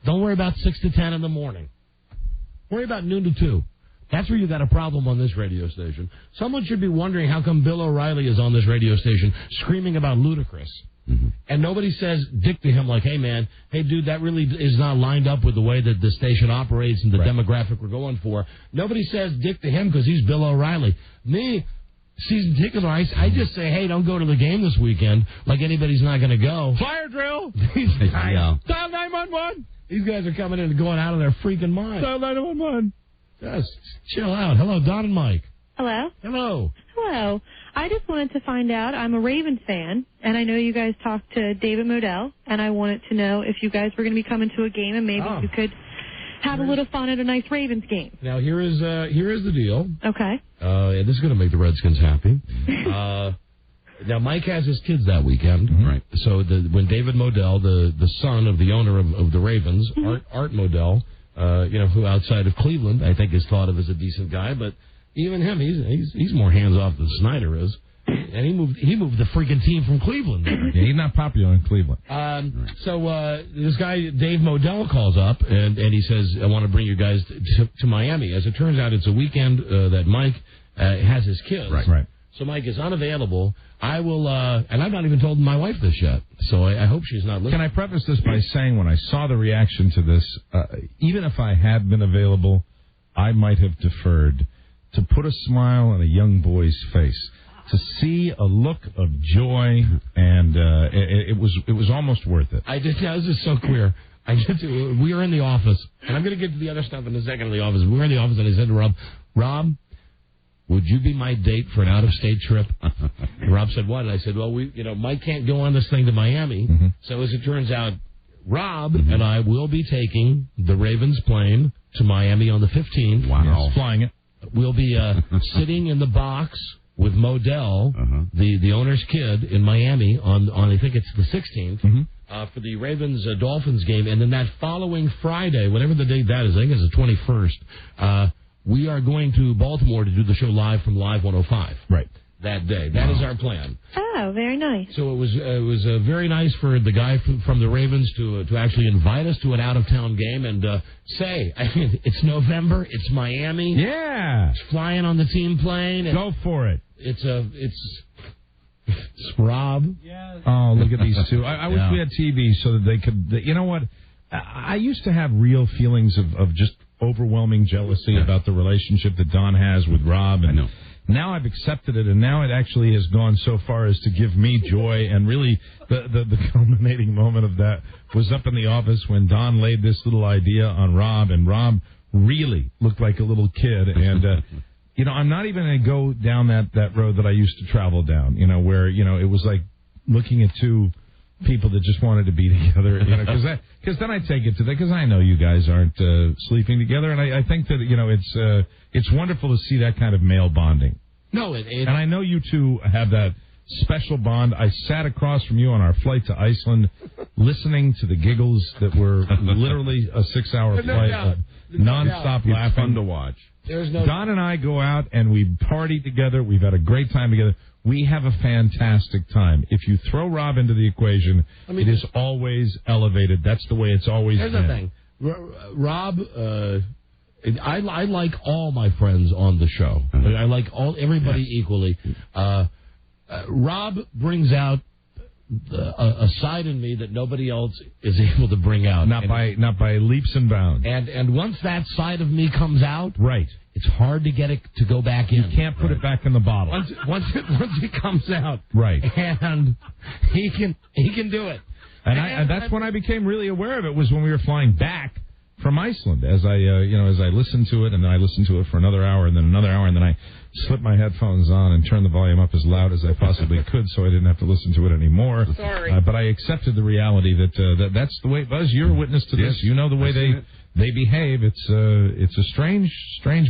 Don't worry about 6 to 10 in the morning. Worry about noon to 2. That's where you got a problem on this radio station. Someone should be wondering how come Bill O'Reilly is on this radio station screaming about Ludacris. Mm-hmm. And nobody says dick to him like, hey, man, hey, dude, that really is not lined up with the way that the station operates and the demographic we're going for. Nobody says dick to him because he's Bill O'Reilly. Me, season ticket rights, I just say, hey, don't go to the game this weekend like anybody's not going to go. Fire drill! Dial 911! These guys are coming in and going out of their freaking mind. Dial 911! Just chill out. Hello, Don and Mike. Hello? Hello. Hello. I just wanted to find out, I'm a Ravens fan, and I know you guys talked to David Modell, and I wanted to know if you guys were going to be coming to a game, and maybe you could have a little fun at a nice Ravens game. Now, here is the deal. Okay. And this is going to make the Redskins happy. Now, Mike has his kids that weekend. Right. So when David Modell, the son of the owner of the Ravens, Art Modell, who outside of Cleveland, I think is thought of as a decent guy, but even him, he's more hands off than Snyder is. And he moved the freaking team from Cleveland. Yeah, he's not popular in Cleveland. So this guy, Dave Modell, calls up, and he says, I want to bring you guys to Miami. As it turns out, it's a weekend that Mike has his kids. Right. So Mike is unavailable. I will, and I've not even told my wife this yet, so I hope she's not listening. Can I preface this by saying when I saw the reaction to this, even if I had been available, I might have deferred to put a smile on a young boy's face, to see a look of joy, and it was almost worth it. This is so queer. We were in the office, and I'm going to get to the other stuff in a second in the office. We were in the office, and I said to Rob, would you be my date for an out-of-state trip? And Rob said, what? And I said, well, Mike can't go on this thing to Miami. Mm-hmm. So as it turns out, Rob and I will be taking the Ravens plane to Miami on the 15th. Wow. Yes, flying it. We'll be sitting in the box with Modell, the owner's kid, in Miami on I think it's the 16th, for the Ravens-Dolphins game. And then that following Friday, whatever the date that is, I think it's the 21st, we are going to Baltimore to do the show live from Live 105. Right. That day. That is our plan. Oh, very nice. So it was very nice for the guy from the Ravens to actually invite us to an out-of-town game and say, it's November, it's Miami. Yeah. It's flying on the team plane. Go for it. It's Rob. Yes. Oh, look at these two. I wish we had TV so that they could, you know what? I used to have real feelings of just overwhelming jealousy about the relationship that Don has with Rob. And I know. Now I've accepted it, and now it actually has gone so far as to give me joy. And really, the culminating moment of that was up in the office when Don laid this little idea on Rob, and Rob really looked like a little kid. And, I'm not even going to go down that road that I used to travel down, where, it was like looking at two people that just wanted to be together, because then I take it to that, because I know you guys aren't sleeping together, and I think that, it's wonderful to see that kind of male bonding. No, and I know you two have that special bond. I sat across from you on our flight to Iceland, listening to the giggles that were literally a 6-hour flight of nonstop laughing. It's fun to watch. Don and I go out and we party together. We've had a great time together. We have a fantastic time. If you throw Rob into the equation, it is always elevated. That's the way it's always been. Here's the thing. Rob, I like all my friends on the show. I like everybody equally. Rob brings out a side in me that nobody else is able to bring out. Not by leaps and bounds. And once that side of me comes out, right, it's hard to get it to go back in. You can't put it back in the bottle. Once it comes out, right, and he can do it. And that's when I became really aware of it, was when we were flying back from Iceland. As I listened to it, and then I listened to it for another hour, and then another hour, and then I slipped my headphones on and turned the volume up as loud as I possibly could, so I didn't have to listen to it anymore. Sorry, but I accepted the reality that that's the way it was. You're a witness to this. You know the way they behave. It's a strange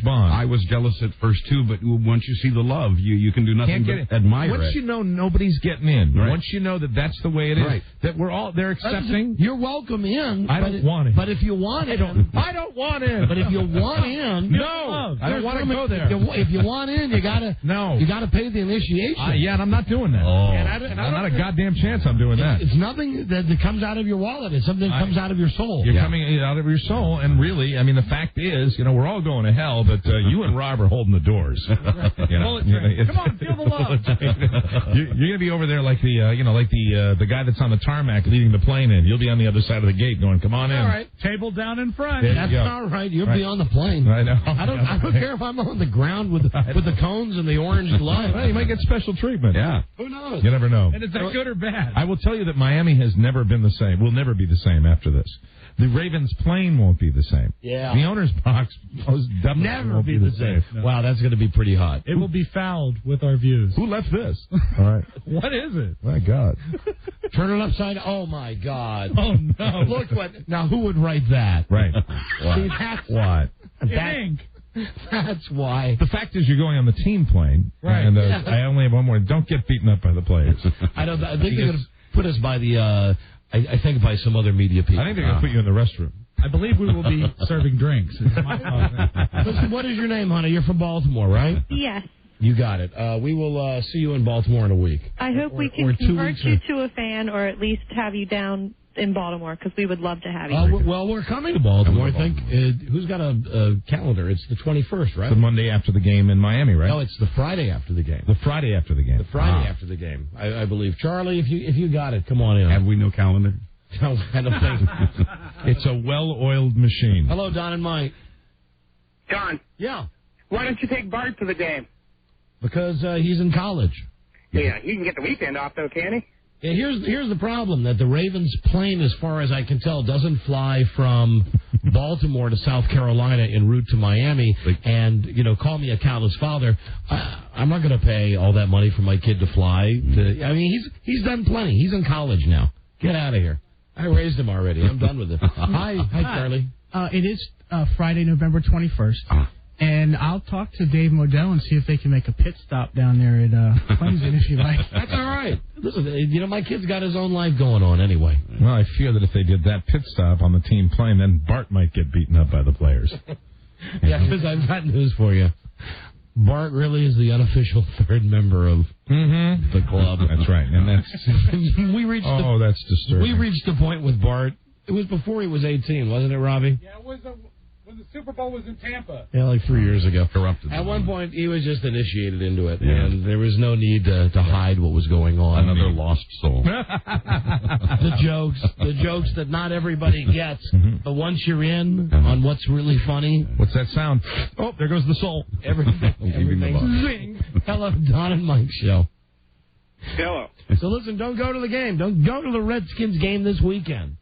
bond. I was jealous at first too, but once you see the love, you can do nothing but admire it. Once you know nobody's getting in, once you know that that's the way it is, that they're accepting. You're welcome in. I don't want it. But if you want it, I don't want in. But if you want in, no, I don't want to go there. If you want in, you gotta pay the initiation. Yeah, and I'm not doing that. Oh. And not a goddamn chance I'm doing that. It's nothing that comes out of your wallet. It's something that comes out of your soul. You're coming out of your soul. And really, I mean, the fact is, we're all going to hell, but you and Rob are holding the doors. Come on, feel the love. You're going to be over there like the guy that's on the tarmac leading the plane in. You'll be on the other side of the gate going, come on in. All right, table down in front. That's all right. You'll be on the plane. I know. I don't care if I'm on the ground with the cones and the orange light. Well, you might get special treatment. Yeah. Who knows? You never know. And is that good or bad? I will tell you that Miami has never been the same. Will never be the same after this. The Ravens plane won't be the same. Yeah. The owner's box most definitely Never won't be the same. No. Wow, that's going to be pretty hot. It will be fouled with our views. Who left this? All right. What is it? My God. Turn it upside. Oh my God. Oh no! Look what. Now who would write that? Right. See, that's What? Ink. That's why. The fact is, you're going on the team plane, Right. and I only have one more. Don't get beaten up by the players. I don't. I think they're going to put us by the. I think by some other media people. I think they're going to put you in the restroom. I believe we will be serving drinks. Listen, what is your name, honey? You're from Baltimore, right? Yes. You got it. We will see you in Baltimore in a week. I hope we can convert you to a fan, or at least have you down in Baltimore, because we would love to have you. Well, we're coming to Baltimore, I think. Who's got a calendar? It's the 21st, right? The Monday after the game in Miami, right? No, it's the Friday after the game. The Friday after the game. The Friday after the game, I believe. Charlie, if you got it, come on in. Have we no calendar? No, I don't think. It's a well-oiled machine. Hello, Don and Mike. Don. Yeah. Why don't you take Bart to the game? Because he's in college. Yeah, he can get the weekend off, though, can he? Yeah, here's the problem, that the Ravens plane, as far as I can tell, doesn't fly from Baltimore to South Carolina en route to Miami. And, call me a callous father. I'm not going to pay all that money for my kid to fly. He's done plenty. He's in college now. Get out of here. I raised him already. I'm done with it. Hi, Charlie. It is Friday, November 21st. And I'll talk to Dave Modell and see if they can make a pit stop down there at Clemson, if you like. That's all right. Listen, my kid's got his own life going on anyway. Well, I fear that if they did that pit stop on the team plane, then Bart might get beaten up by the players. Yeah, because I've got news for you. Bart really is the unofficial third member of the club. That's right. And that's that's disturbing. We reached the point with Bart. It was before he was 18, wasn't it, Robbie? Yeah, it was when the Super Bowl was in Tampa. Yeah, like 3 years ago. Corrupted. At one point, he was just initiated into it, and there was no need to hide what was going on. Another lost soul. The jokes that not everybody gets, but once you're in on what's really funny. What's that sound? Oh, there goes the soul. Everything's zing. Hello, Don and Mike show. Hello. So listen, don't go to the game. Don't go to the Redskins game this weekend.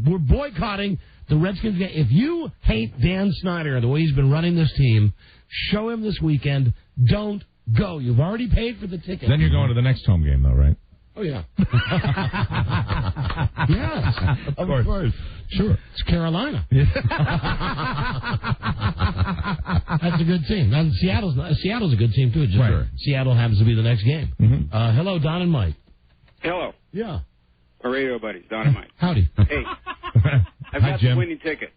We're boycotting the Redskins game. If you hate Dan Snyder and the way he's been running this team, show him this weekend. Don't go. You've already paid for the ticket. Then you're going to the next home game, though, right? Oh, yeah. Yes, of course. Sure. It's Carolina. That's a good team. Now, Seattle's a good team, too. Just right. Seattle happens to be the next game. Hello, Don and Mike. Hello. Yeah. Our radio buddies, Don and Mike. Howdy. Hey, I've Hi, got Jim. the winning ticket.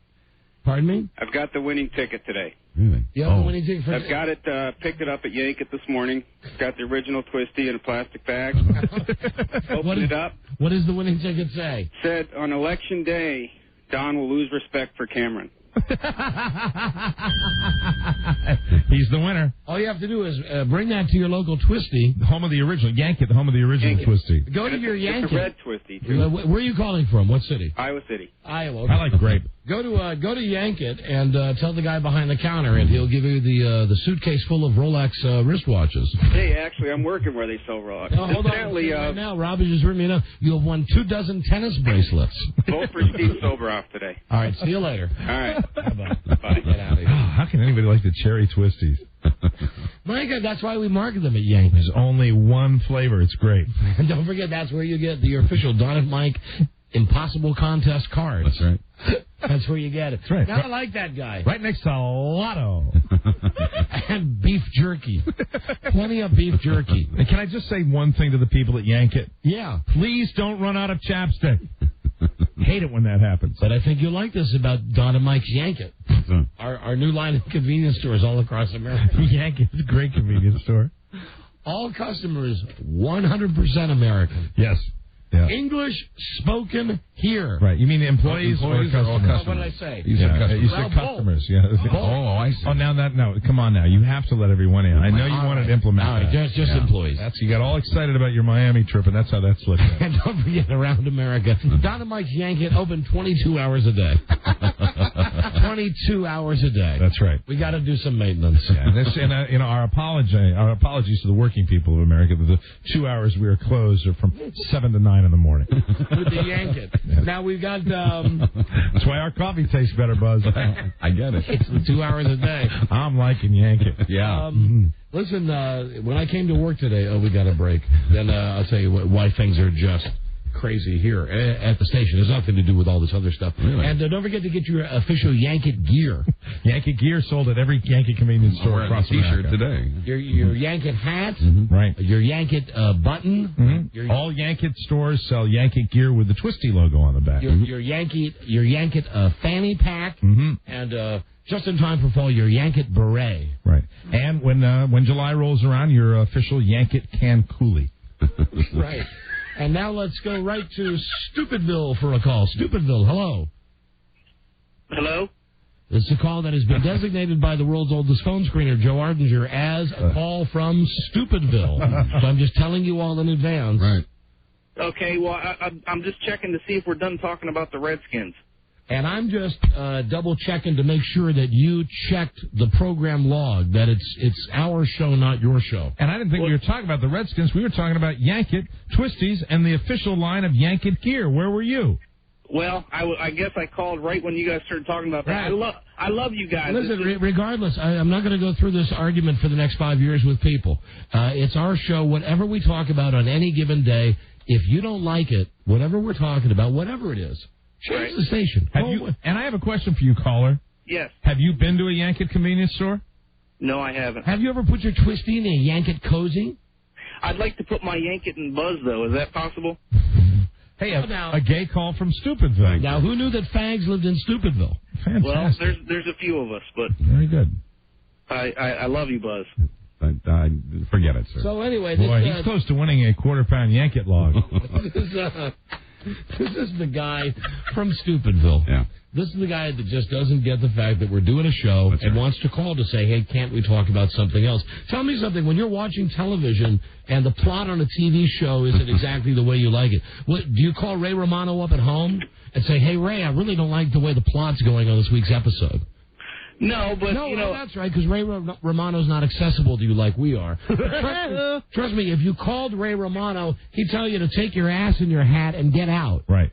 Pardon me? I've got the winning ticket today. Really? You have the winning ticket for I've got it, picked it up at Yank It this morning. Got the original Twisty in a plastic bag. Opened it up. What does the winning ticket say? Said, on election day, Don will lose respect for Cameron. He's the winner. All you have to do is bring that to your local Twisty. The home of the original. Yank It, the home of the original Twisty. Go to your Yankee. It's a red Twisty, too. Where are you calling from? What city? Iowa City. Iowa. Okay. I like grape. Go to Yank It and tell the guy behind the counter, and he'll give you the suitcase full of Rolex wristwatches. Hey, actually, I'm working where they sell Rolex. Oh, hold on. Right now, Rob has just written me know you have won 24 tennis bracelets. Vote for Steve Sobroff today. All right, see you later. All right. Bye. Get out of here. How can anybody like the cherry twisties? My God, that's why we market them at Yank. There's only one flavor. It's great. And don't forget, that's where you get the official Don and Mike Impossible Contest card. That's right. That's where you get it. That's right. Now, I like that guy. Right next to Lotto. And beef jerky. Plenty of beef jerky. And can I just say one thing to the people at Yank It? Yeah. Please don't run out of chapstick. Hate it when that happens. But I think you'll like this about Don and Mike's Yank It. Our new line of convenience stores all across America. Yank It is a great convenience store. All customers, 100% American. Yes. Yeah. English spoken here. Right. You mean the employees or customers? What did I say? You said customers. Yeah. Oh, I see. Oh, no. Come on now. You have to let everyone in. I know you wanted to implement that. Just employees. You got all excited about your Miami trip, and that's how that slipped in. And don't forget, around America, Don and Mike's Yank It open 22 hours a day. 22 hours a day. That's right. We got to do some maintenance. Yeah, and our apologies to the working people of America that the 2 hours we are closed are from 7 to 9 in the morning. With the yank it. Yeah. Now we've got... That's why our coffee tastes better, Buzz. I get it. It's the 2 hours a day. I'm liking yank it. Yeah. Listen, when I came to work today, we got a break. Then I'll tell you why things are just crazy here at the station. It has nothing to do with all this other stuff. Really? And don't forget to get your official Yank It gear. Yank It gear sold at every Yankee convenience store across T-shirt America. today. Your Yank It hat. Right. Your Yank It button. All Yank It stores sell Yank It gear with the twisty logo on the back. Your Yank It fanny pack. And just in time for fall, your Yank It beret. Right. And when July rolls around, your official Yank It can coolie. Right. And now let's go right to Stupidville for a call. Stupidville, hello. Hello? It's a call that has been designated by the world's oldest phone screener, Joe Ardinger, as a call from Stupidville. So I'm just telling you all in advance. Right. Okay, well, I'm just checking to see if we're done talking about the Redskins. And I'm just double-checking to make sure that you checked the program log, that it's our show, not your show. And I didn't think we were talking about the Redskins. We were talking about Yank It, Twisties, and the official line of Yank It gear. Where were you? Well, I guess I called right when you guys started talking about that. Right. I love you guys. Listen, regardless, I'm not going to go through this argument for the next 5 years with people. It's our show. Whatever we talk about on any given day, if you don't like it, whatever we're talking about, whatever it is, change the station. And I have a question for you, caller. Yes. Have you been to a Yank It convenience store? No, I haven't. Have you ever put your twisty in a Yank It cozy? I'd like to put my Yank It in Buzz, though. Is that possible? Hey, a gay call from Stupidville. Now, who knew that fags lived in Stupidville? Fantastic. Well, there's a few of us, but... Very good. I love you, Buzz. Forget it, sir. So anyway... Boy, he's close to winning a quarter-pound Yank It log. This is the guy from Stupidville. Yeah. This is the guy that just doesn't get the fact that we're doing a show and wants to call to say, hey, can't we talk about something else? Tell me something. When you're watching television and the plot on a TV show isn't exactly the way you like it, do you call Ray Romano up at home and say, hey, Ray, I really don't like the way the plot's going on this week's episode? No, but, you know... that's right, because Ray Romano's not accessible to you like we are. Trust me, if you called Ray Romano, he'd tell you to take your ass in your hat and get out. Right.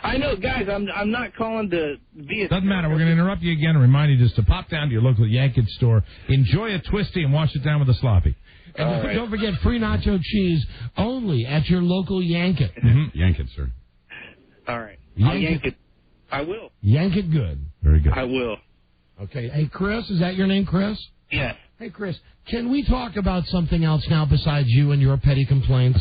I know, guys, I'm not calling to be a... Doesn't matter. We're going to interrupt you again and remind you just to pop down to your local Yank It store, enjoy a twisty, and wash it down with a sloppy. And don't forget free nacho cheese only at your local Yank It. Yank It, sir. All right. I'll yank it. I will. Yank it good. Very good. I will. Okay. Hey, Chris, is that your name, Chris? Yes. Hey, Chris, can we talk about something else now besides you and your petty complaints?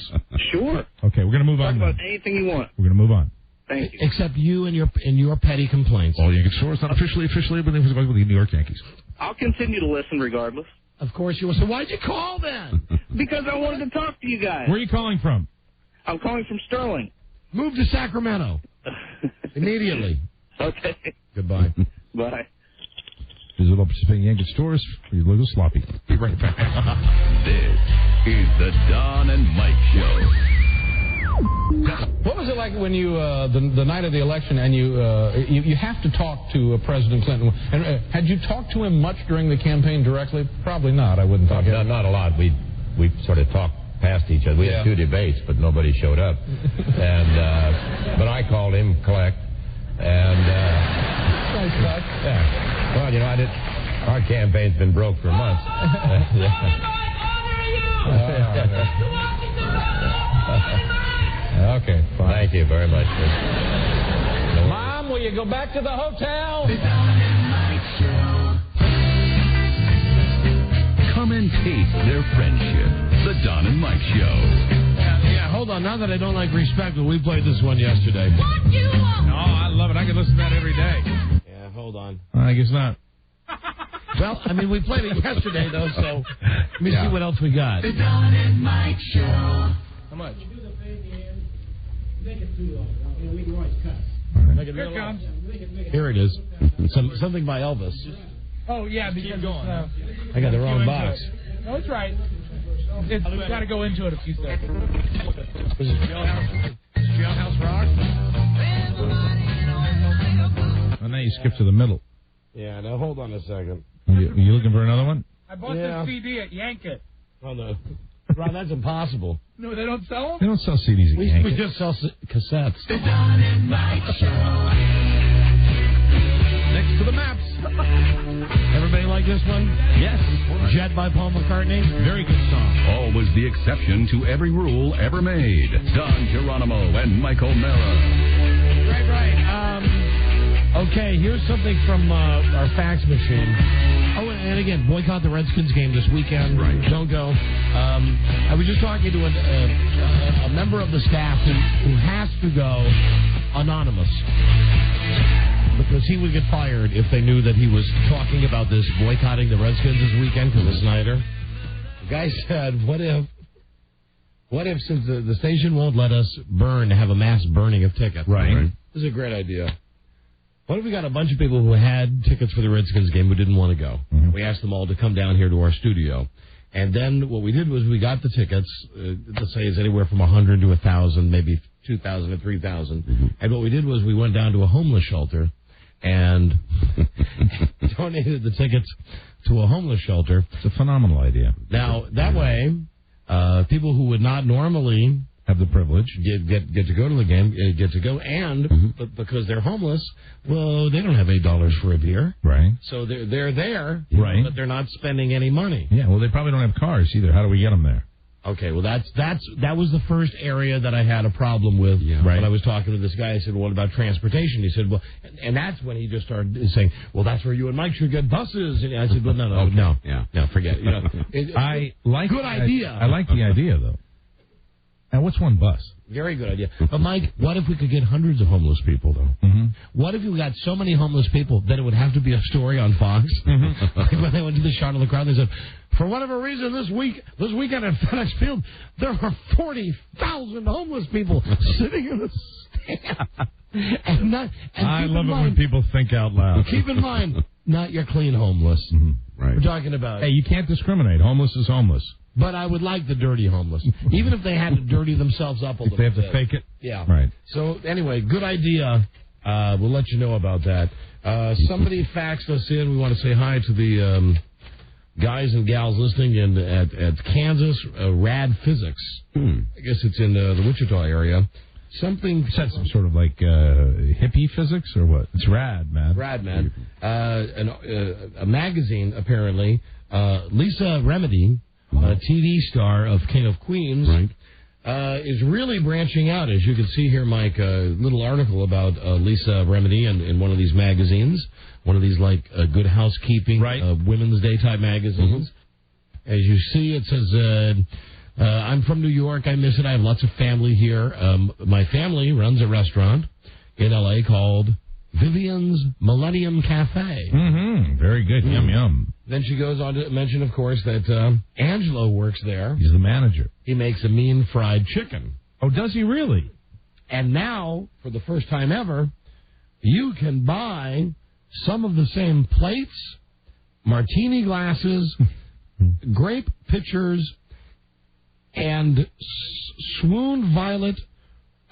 Sure. Okay, we're going to move on. Talk about anything you want. We're going to move on. Thank you. Except you and your petty complaints. All Yankee stores, not officially, but it was going with the New York Yankees. I'll continue to listen regardless. Of course you will. So why'd you call then? Because I wanted to talk to you guys. Where are you calling from? I'm calling from Sterling. Move to Sacramento. Immediately. Okay. Goodbye. Bye. Visit all participating Yankee stores for your little sloppy. Be right back. This is the Don and Mike Show. What was it like when you, the night of the election, and you have to talk to President Clinton? And had you talked to him much during the campaign directly? Probably not. I wouldn't think. Not a lot. We sort of talked past each other. We had two debates, but nobody showed up. And but I called him, collect, and yeah. Well, you know, our campaign's been broke for months. Okay, fine. Thank you very much. Mom, will you go back to the hotel? Come and taste their friendship. The Don and Mike Show. Yeah, hold on. Now that I don't like Respect, we played this one yesterday. What you want? Oh, I love it. I could listen to that every day. Yeah, hold on. I guess not. Well, I mean, we played it yesterday, though, so let me see what else we got. The Don and Mike Show. How much? Make it too long. We can always cut. Make it real long. Here it is. Something by Elvis. Oh, yeah, because I got the wrong box. No, it's right. We've got to go into it a few seconds. Was it Jailhouse Rock? And now you skip to the middle. Yeah, now hold on a second. You looking for another one? I bought this CD at Yank It. Oh, no. Ron, that's impossible. No, they don't sell them? They don't sell CDs at Yankee. We just sell cassettes. The Don and Mike Show. Next to the maps. Everybody like this one? Yes. Jet by Paul McCartney. Very good song. Always the exception to every rule ever made. Don Geronimo and Mike O'Mara. Right. Okay, here's something from our fax machine. Oh, and again, boycott the Redskins game this weekend. Right. Don't go. I was just talking to a member of the staff who has to go anonymous because he would get fired if they knew that he was talking about this boycotting the Redskins this weekend because of Snyder. The guy said, what if since the station won't let us have a mass burning of tickets? Right. This is a great idea. What if we got a bunch of people who had tickets for the Redskins game who didn't want to go? Mm-hmm. We asked them all to come down here to our studio. And then what we did was we got the tickets, let's say it's anywhere from 100 to 1,000, maybe 2,000 to 3,000. Mm-hmm. And what we did was we went down to a homeless shelter and donated the tickets to a homeless shelter. It's a phenomenal idea. Now, that way, people who would not normally have the privilege get to go to the game, get to go, and but because they're homeless, well, they don't have $8 for a beer, right? So they're there, right? But they're not spending any money. Yeah, well, they probably don't have cars either. How do we get them there? Okay, well, that was the first area that I had a problem with. Yeah, right. When I was talking to this guy, I said, "What about transportation?" He said, "Well," and that's when he just started saying, "Well, that's where you and Mike should get buses." And I said, "Well, no, forget it." You know, I like good idea. I like the idea though. And what's one bus? Very good idea. But, Mike, what if we could get hundreds of homeless people, though? Mm-hmm. What if we got so many homeless people that it would have to be a story on Fox? Mm-hmm. Like when they went to the shot of the crowd, they said, for whatever reason, this weekend at FedEx Field, there are 40,000 homeless people sitting in the stand. I love it when people think out loud. Keep in mind, not your clean homeless. Mm-hmm. Right. We're talking about... Hey, you can't discriminate. Homeless is homeless. But I would like the dirty homeless, even if they had to dirty themselves up a little bit. They have to fake it? Yeah. Right. So, anyway, good idea. We'll let you know about that. Somebody faxed us in. We want to say hi to the guys and gals listening at Kansas Rad Physics. I guess it's in the Wichita area. Something... Is that some sort of like hippie physics or what? It's rad, man. Rad, man. A magazine, apparently. Lisa Remedy... TV star of King of Queens, is really branching out. As you can see here, Mike, a little article about Lisa Remedy in one of these magazines, one of these like Good Housekeeping, Women's Day type magazines. Mm-hmm. As you see, it says, I'm from New York. I miss it. I have lots of family here. My family runs a restaurant in L.A. called Vivian's Millennium Cafe. Mm-hmm. Very good. Yum, yum. Then she goes on to mention, of course, that Angelo works there. He's the manager. He makes a mean fried chicken. Oh, does he really? And now, for the first time ever, you can buy some of the same plates, martini glasses, grape pitchers, and swoon violet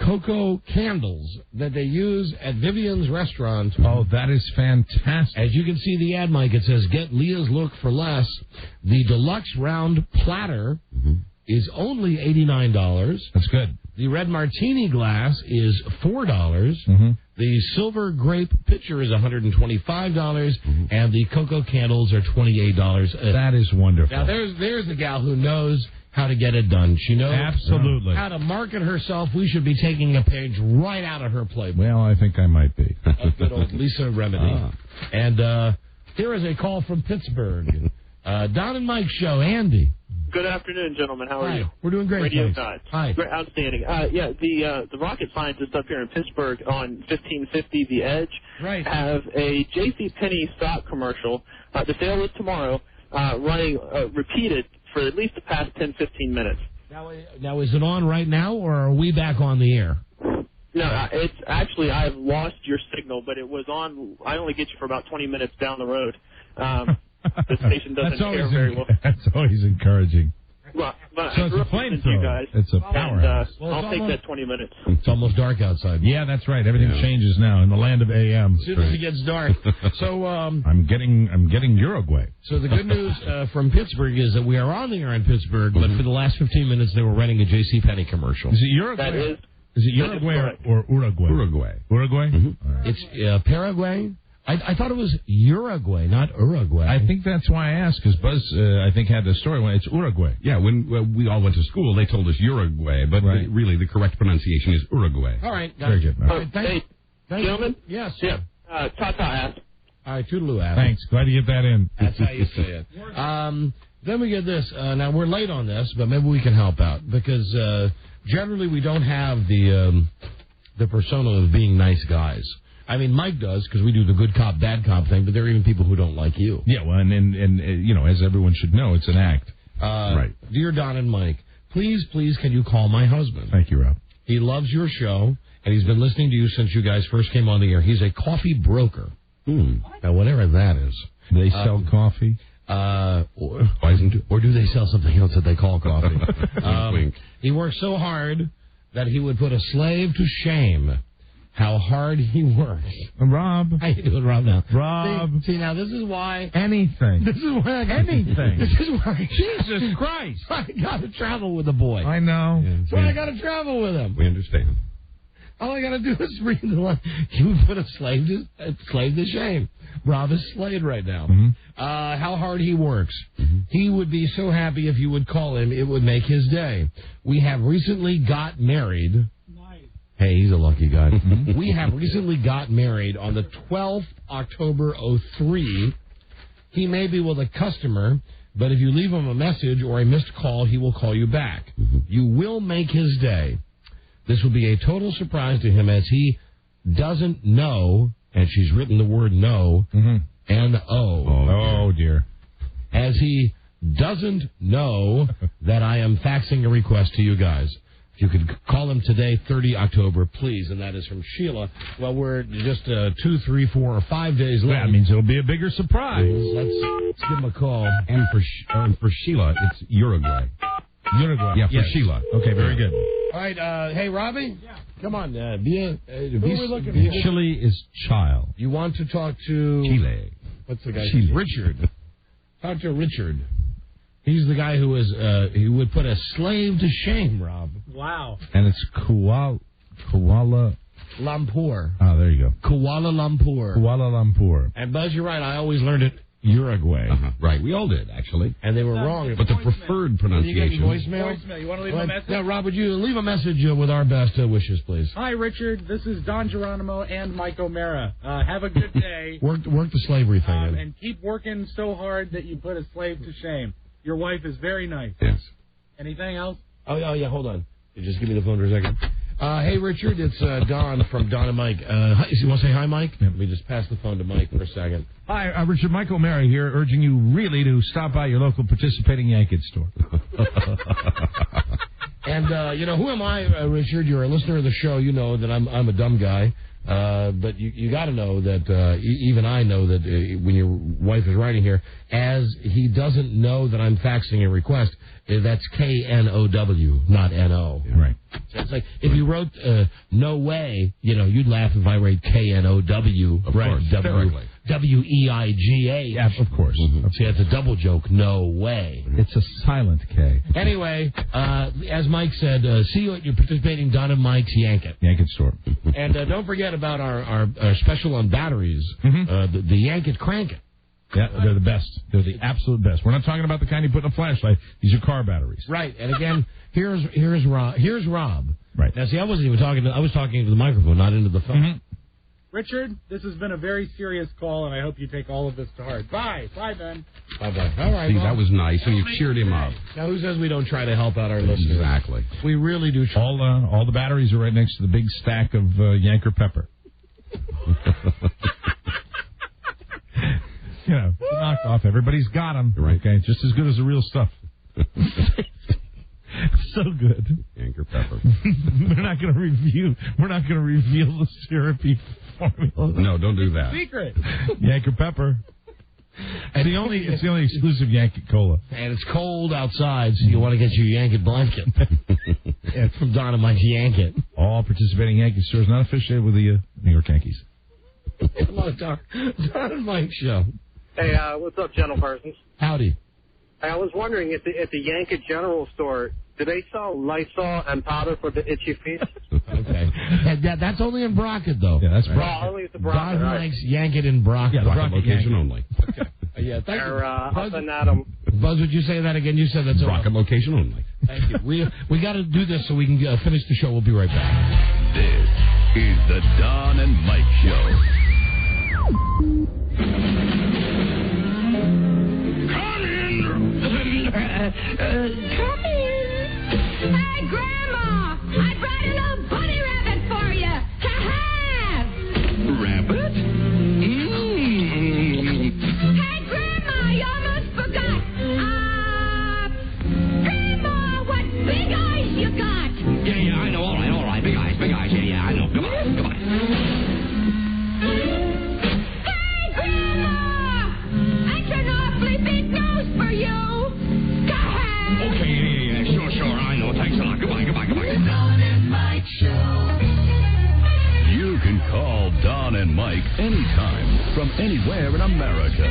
cocoa candles that they use at Vivian's restaurant. Oh, that is fantastic. As you can see the ad, Mike, it says, get Leah's look for less. The deluxe round platter is only $89. That's good. The red martini glass is $4. The silver grape pitcher is $125, and the cocoa candles are $28. That is wonderful. Now, there's a gal who knows how to get it done. She knows absolutely how to market herself. We should be taking a page right out of her playbook. Well, I think I might be. Good old Lisa Remedy. And here is a call from Pittsburgh. Don and Mike show. Andy. Good afternoon, gentlemen. How are you? We're doing great. Radio thanks. Guys. Hi. Great, outstanding. The rocket scientists up here in Pittsburgh on 1550 The Edge have a JCPenney stock commercial. The sale is tomorrow, running repeated for at least the past 10-15 minutes. Now, is it on right now, or are we back on the air? No, it's actually, I've lost your signal, but it was on. I only get you for about 20 minutes down the road. The station doesn't air very well. That's always encouraging. Well, So it's a flamethrower. It's a powerhouse. I'll take that 20 minutes. It's almost dark outside. Yeah, that's right. Everything changes now in the land of AM. As soon as it gets dark. So I'm getting Uruguay. So the good news from Pittsburgh is that we are on the air in Pittsburgh, but for the last 15 minutes they were running a JCPenney commercial. Is it Uruguay? Is it Uruguay or Uruguay? Uruguay? Mm-hmm. It's Paraguay. I thought it was Uruguay, not Uruguay. I think that's why I asked, because Buzz, I think, had the story when it's Uruguay. Yeah, when we all went to school, they told us Uruguay, but really the correct pronunciation is Uruguay. All right. Very good. All right, thank Gentlemen? Yes. Yeah. Tata asked. All right, toodaloo ass. Thanks. Glad to get that in. That's how you say it. Then we get this. Now, we're late on this, but maybe we can help out, because generally we don't have the persona of being nice guys. I mean, Mike does, because we do the good cop, bad cop thing, but there are even people who don't like you. Yeah, well, and you know, as everyone should know, it's an act. Right. Dear Don and Mike, please, can you call my husband? Thank you, Rob. He loves your show, and he's been listening to you since you guys first came on the air. He's a coffee broker. Now, whatever that is. Do they sell coffee? Or do they sell something else that they call coffee? He works so hard that he would put a slave to shame. How hard he works. Rob. How you doing, Rob, now? Rob. See, now, this is why... Anything. This is why I got... Anything. This is why... Jesus Christ. I got to travel with the boy. I know. That's why I got to travel with him. We understand. All I got to do is read the line. You would put a slave to shame. Rob is slayed right now. Mm-hmm. How hard he works. Mm-hmm. He would be so happy if you would call him. It would make his day. We have recently got married... Hey, he's a lucky guy. We have recently got married on the 12th October 03. He may be with a customer, but if you leave him a message or a missed call, he will call you back. You will make his day. This will be a total surprise to him as he doesn't know, and she's written the word no, N-O. Oh, dear. As he doesn't know that I am faxing a request to you guys. If you could call him today, 30 October, please, and that is from Sheila. Well, we're just 2, 3, 4, or 5 days late. That means it'll be a bigger surprise. Let's give him a call. And for Sheila, it's Uruguay. Uruguay. Yeah, for Sheila. Okay, very good. All right, hey, Robbie? Yeah. Come on, who are we looking for? Chile is child. You want to talk to... Chile. What's the guy's Chile. name? Richard. Talk to Richard. He's the guy who is he would put a slave to shame, Rob. Wow. And it's Kuala Lumpur. Oh, there you go. Kuala Lumpur. Kuala Lumpur. And Buzz, you're right. I always learned it Uruguay. Right, we all did, actually. And they were wrong. But the preferred pronunciation... You getting voicemail? You want to leave a message? Yeah, Rob, would you leave a message with our best wishes, please? Hi, Richard. This is Don Geronimo and Mike O'Mara. Have a good day. Work the slavery thing in. And keep working so hard that you put a slave to shame. Your wife is very nice. Yes. Anything else? Oh, yeah, hold on. Just give me the phone for a second. Hey, Richard, it's Don from Don and Mike. You want to say hi, Mike? Let me just pass the phone to Mike for a second. Hi, Richard. Mike O'Mara here, urging you really to stop by your local participating Yankee store. And, who am I, Richard? You're a listener of the show. You know that I'm a dumb guy. But you got to know that even I know that when your wife is writing here, as he doesn't know that I'm faxing a request, that's K-N-O-W, not N-O. Right. So it's like if you wrote no way, you'd laugh if I wrote K-N-O-W. Right. W-E-I-G-A. Yeah, of course. See, that's a double joke. No way. It's a silent K. Anyway, as Mike said, see you at your participating Don and Mike's Yankee store. And don't forget about our special on batteries, the Yankee Crank It. Yeah, they're the best. They're the absolute best. We're not talking about the kind you put in a flashlight. These are car batteries. Right. And again, here's Rob. Right. Now, see, I wasn't even talking. I was talking into the microphone, not into the phone. Richard, this has been a very serious call, and I hope you take all of this to heart. Bye. Bye, Ben. Bye-bye. All right. See, that was nice, and you cheered him up. Now, who says we don't try to help out our listeners? Exactly. We really do try. All the batteries are right next to the big stack of Yanker pepper. Knock off. Everybody's got them. Right. Okay, just as good as the real stuff. So good. Yanker pepper. We're not going to reveal the syrupy formula. No, don't do that. Secret. Yanker pepper. It's the only exclusive Yankee Cola. And it's cold outside, so you want to get your Yankee blanket. From Don and Mike's Yanket. All participating Yankee stores not affiliated with the New York Yankees. Hello, Don and Mike show. Hey, what's up, gentlepersons? Howdy. I was wondering, at the Yankee General Store, do they sell Lysol and powder for the itchy feet? Okay. That's only in Brockett, though. Yeah, that's Brockett. Only at the Brockett. Don and Mike's Yanket in Brockett. Yeah, Brockett location only. Okay. Yeah, thank you. Up and Adam. Buzz, would you say that again? You said that's Brockett location only. Thank you. We got to do this so we can finish the show. We'll be right back. This is the Don and Mike Show. Come in. Hey, Grandma, I brought a little bunny rabbit for you to have. Rabbit? Hey, Grandma, you almost forgot. Grandma, what big eyes you got? Yeah, I know. All right. Big eyes. Yeah, I know. Come on. Hey, Grandma, that's an awfully big nose for you. Go ahead. Okay, yeah. Sure. I know. Thanks a lot. Goodbye. The Don and Mike Show. You can call Don and Mike anytime from anywhere in America.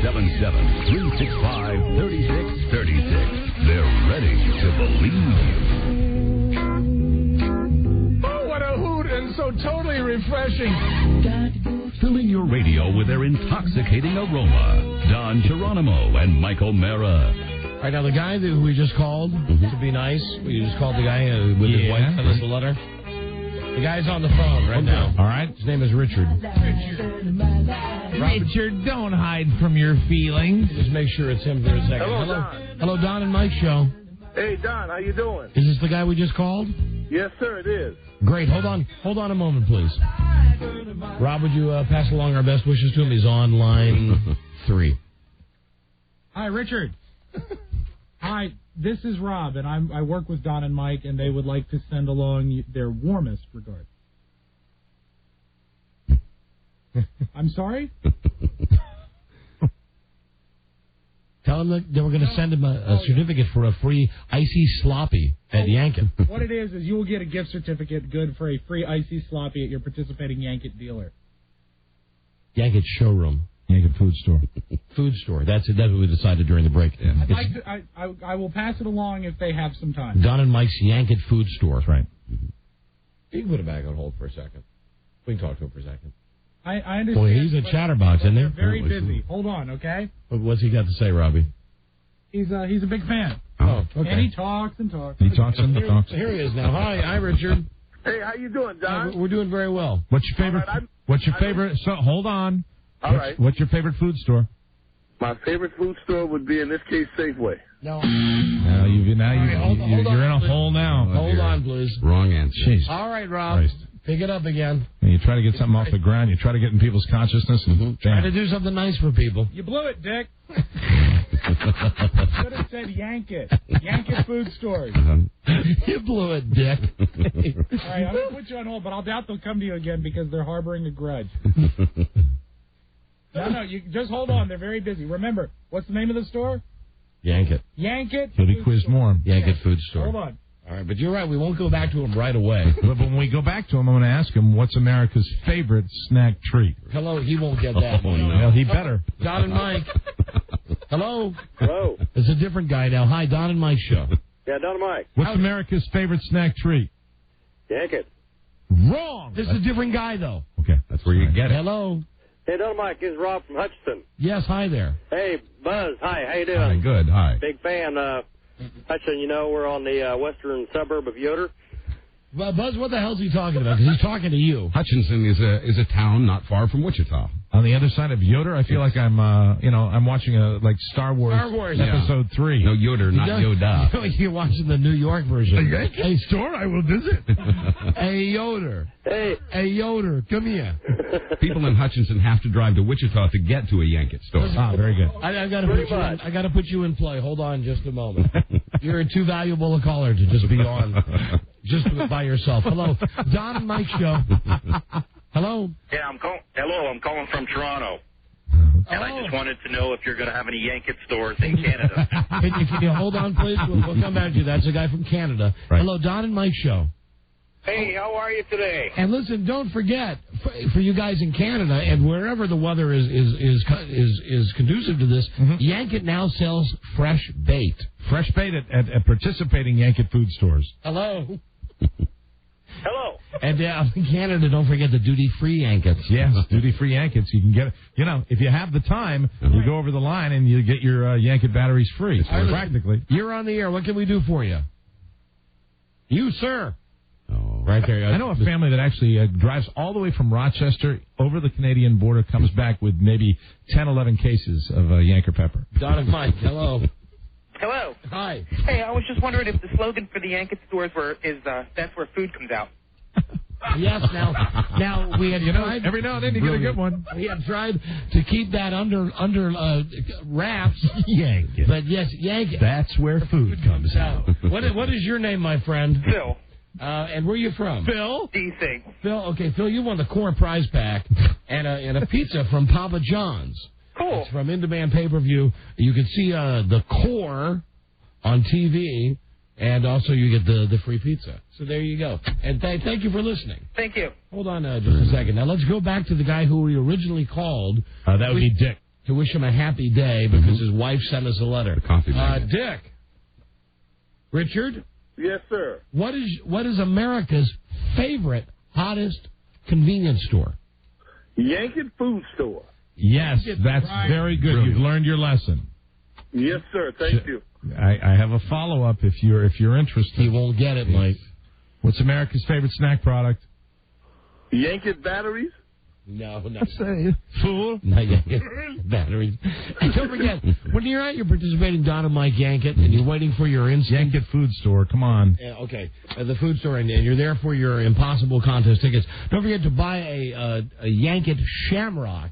877-365-3636. They're ready to believe you. Oh, what a hoot and so totally refreshing. Filling your radio with their intoxicating aroma. Don Geronimo and Michael Mara. All right, now the guy who we just called, to be nice, we just called the guy with his wife sent us a letter. The guy's on the phone right now. All right. His name is Richard. Richard, don't hide from your feelings. Just make sure it's him for a second. Hello, Don. Hello, Don and Mike Show. Hey, Don, how you doing? Is this the guy we just called? Yes, sir, it is. Great. Hold on a moment, please. Rob, would you pass along our best wishes to him? He's on line 3. Hi, Richard. Hi, this is Rob, and I work with Don and Mike, and they would like to send along their warmest regards. I'm sorry? Tell him that we're going to send him a certificate for a free icy sloppy at Yanket. What it is you will get a gift certificate good for a free icy sloppy at your participating Yanket dealer. Yanket showroom. Yanket food store. Food store. That's what we decided during the break. Yeah. I will pass it along if they have some time. Don and Mike's Yanket food store. That's right. You can put him back on hold for a second. We can talk to him for a second. I understand. Boy, he's a chatterbox, isn't he? They're very busy. Hold on, okay? What's he got to say, Robbie? He's a big fan. Oh, okay. And he talks and talks. He talks and talks. Here he is now. Hi, Richard. Hey, how you doing, Don? We're doing very well. What's your favorite? So hold on. All right. What's your favorite food store? My favorite food store would be, in this case, Safeway. No. You're in a hole now. Hold on, please. Wrong answer. Jeez. All right, Rob. Christ. Pick it up again. And you try to get something off the ground. You try to get in people's consciousness. And Try to do something nice for people. You blew it, Dick. Should have said Yanket. Yanket food stores. You blew it, Dick. All right, I'm going to put you on hold, but I'll doubt they'll come to you again because they're harboring a grudge. No, you just hold on. They're very busy. Remember, what's the name of the store? Yanket. Yanket. He'll be quizzed more. Yanket food store. Hold on. All right, but you're right. We won't go back to him right away. But when we go back to him, I'm going to ask him what's America's favorite snack treat. Hello, he won't get that. Oh, no. Well, he better. Don and Mike. Hello. Hello. It's a different guy now. Hi, Don and Mike show. Yeah, Don and Mike. What's America's favorite snack treat? Yanket. Wrong. This is a different guy, though. Okay, that's where you get it. Hello. Hey, Don and Mike, this is Rob from Hutchinson. Yes, hi there. Hey, Buzz. Hi, how you doing? Hi, good. Hi. Big fan. Hutchinson, we're on the western suburb of Yoder. Well, Buzz, what the hell's he talking about? Because he's talking to you. Hutchinson is a town not far from Wichita. On the other side of Yoder, I feel like I'm watching a Star Wars episode 3. No, Yoder, not Yoda. You're watching the New York version. Hey, store, I will visit. Hey, Yoder. Hey, Yoder, come here. People in Hutchinson have to drive to Wichita to get to a Yanket store. Very good. I got to put you in play. Hold on just a moment. You're too valuable a caller to just be on just by yourself. Hello, Don and Mike show. Hello. Yeah, I'm calling from Toronto. And I just wanted to know if you're going to have any Yankee stores in Canada. Can you hold on, please? We'll come back to you. That's a guy from Canada. Right. Hello, Don and Mike Show. Hey, how are you today? And listen, don't forget, for you guys in Canada and wherever the weather is conducive to this, Yankee now sells fresh bait. Fresh bait at participating Yankee food stores. Hello. Hello. And in Canada, don't forget the duty-free Yankets. Yes, duty-free Yankets. You can get, if you have the time, you go over the line and you get your Yankee batteries free. So practically. You're on the air. What can we do for you? You, sir. Oh, right there. I know a family that actually drives all the way from Rochester over the Canadian border, comes back with maybe 10, 11 cases of Yankee pepper. Don and Mike, hello. Hello. Hi. Hey, I was just wondering if the slogan for the Yankee stores is that's where food comes out. Yes, now we had tried. Every now and then you get a good one. We have tried to keep that under wraps. Yankee. But yes, Yankee. That's where food comes out. What is your name, my friend? Phil. And where are you from? Phil. DC. Phil, okay, Phil, you won the core prize pack and a pizza from Papa John's. Cool. It's from In Demand Pay-Per-View. You can see the core on TV, and also you get the free pizza. So there you go. And thank you for listening. Thank you. Hold on just a second. Now let's go back to the guy who we originally called. That would be Dick. To wish him a happy day because his wife sent us a letter. Dick. Richard? Yes, sir. What is America's favorite, hottest convenience store? Yankee Food Store. Yes, that's very good. Brilliant. You've learned your lesson. Yes, sir. Thank you. I have a follow-up if you're interested. He won't get it, Mike. What's America's favorite snack product? Yankee batteries. No. Fool. Not Yankee batteries. And don't forget, when you're at your participating Don and Mike Yankee and you're waiting for your instant... Yankee food store, come on. Okay, the food store, and you're there for your Impossible contest tickets. Don't forget to buy a Yankee Shamrock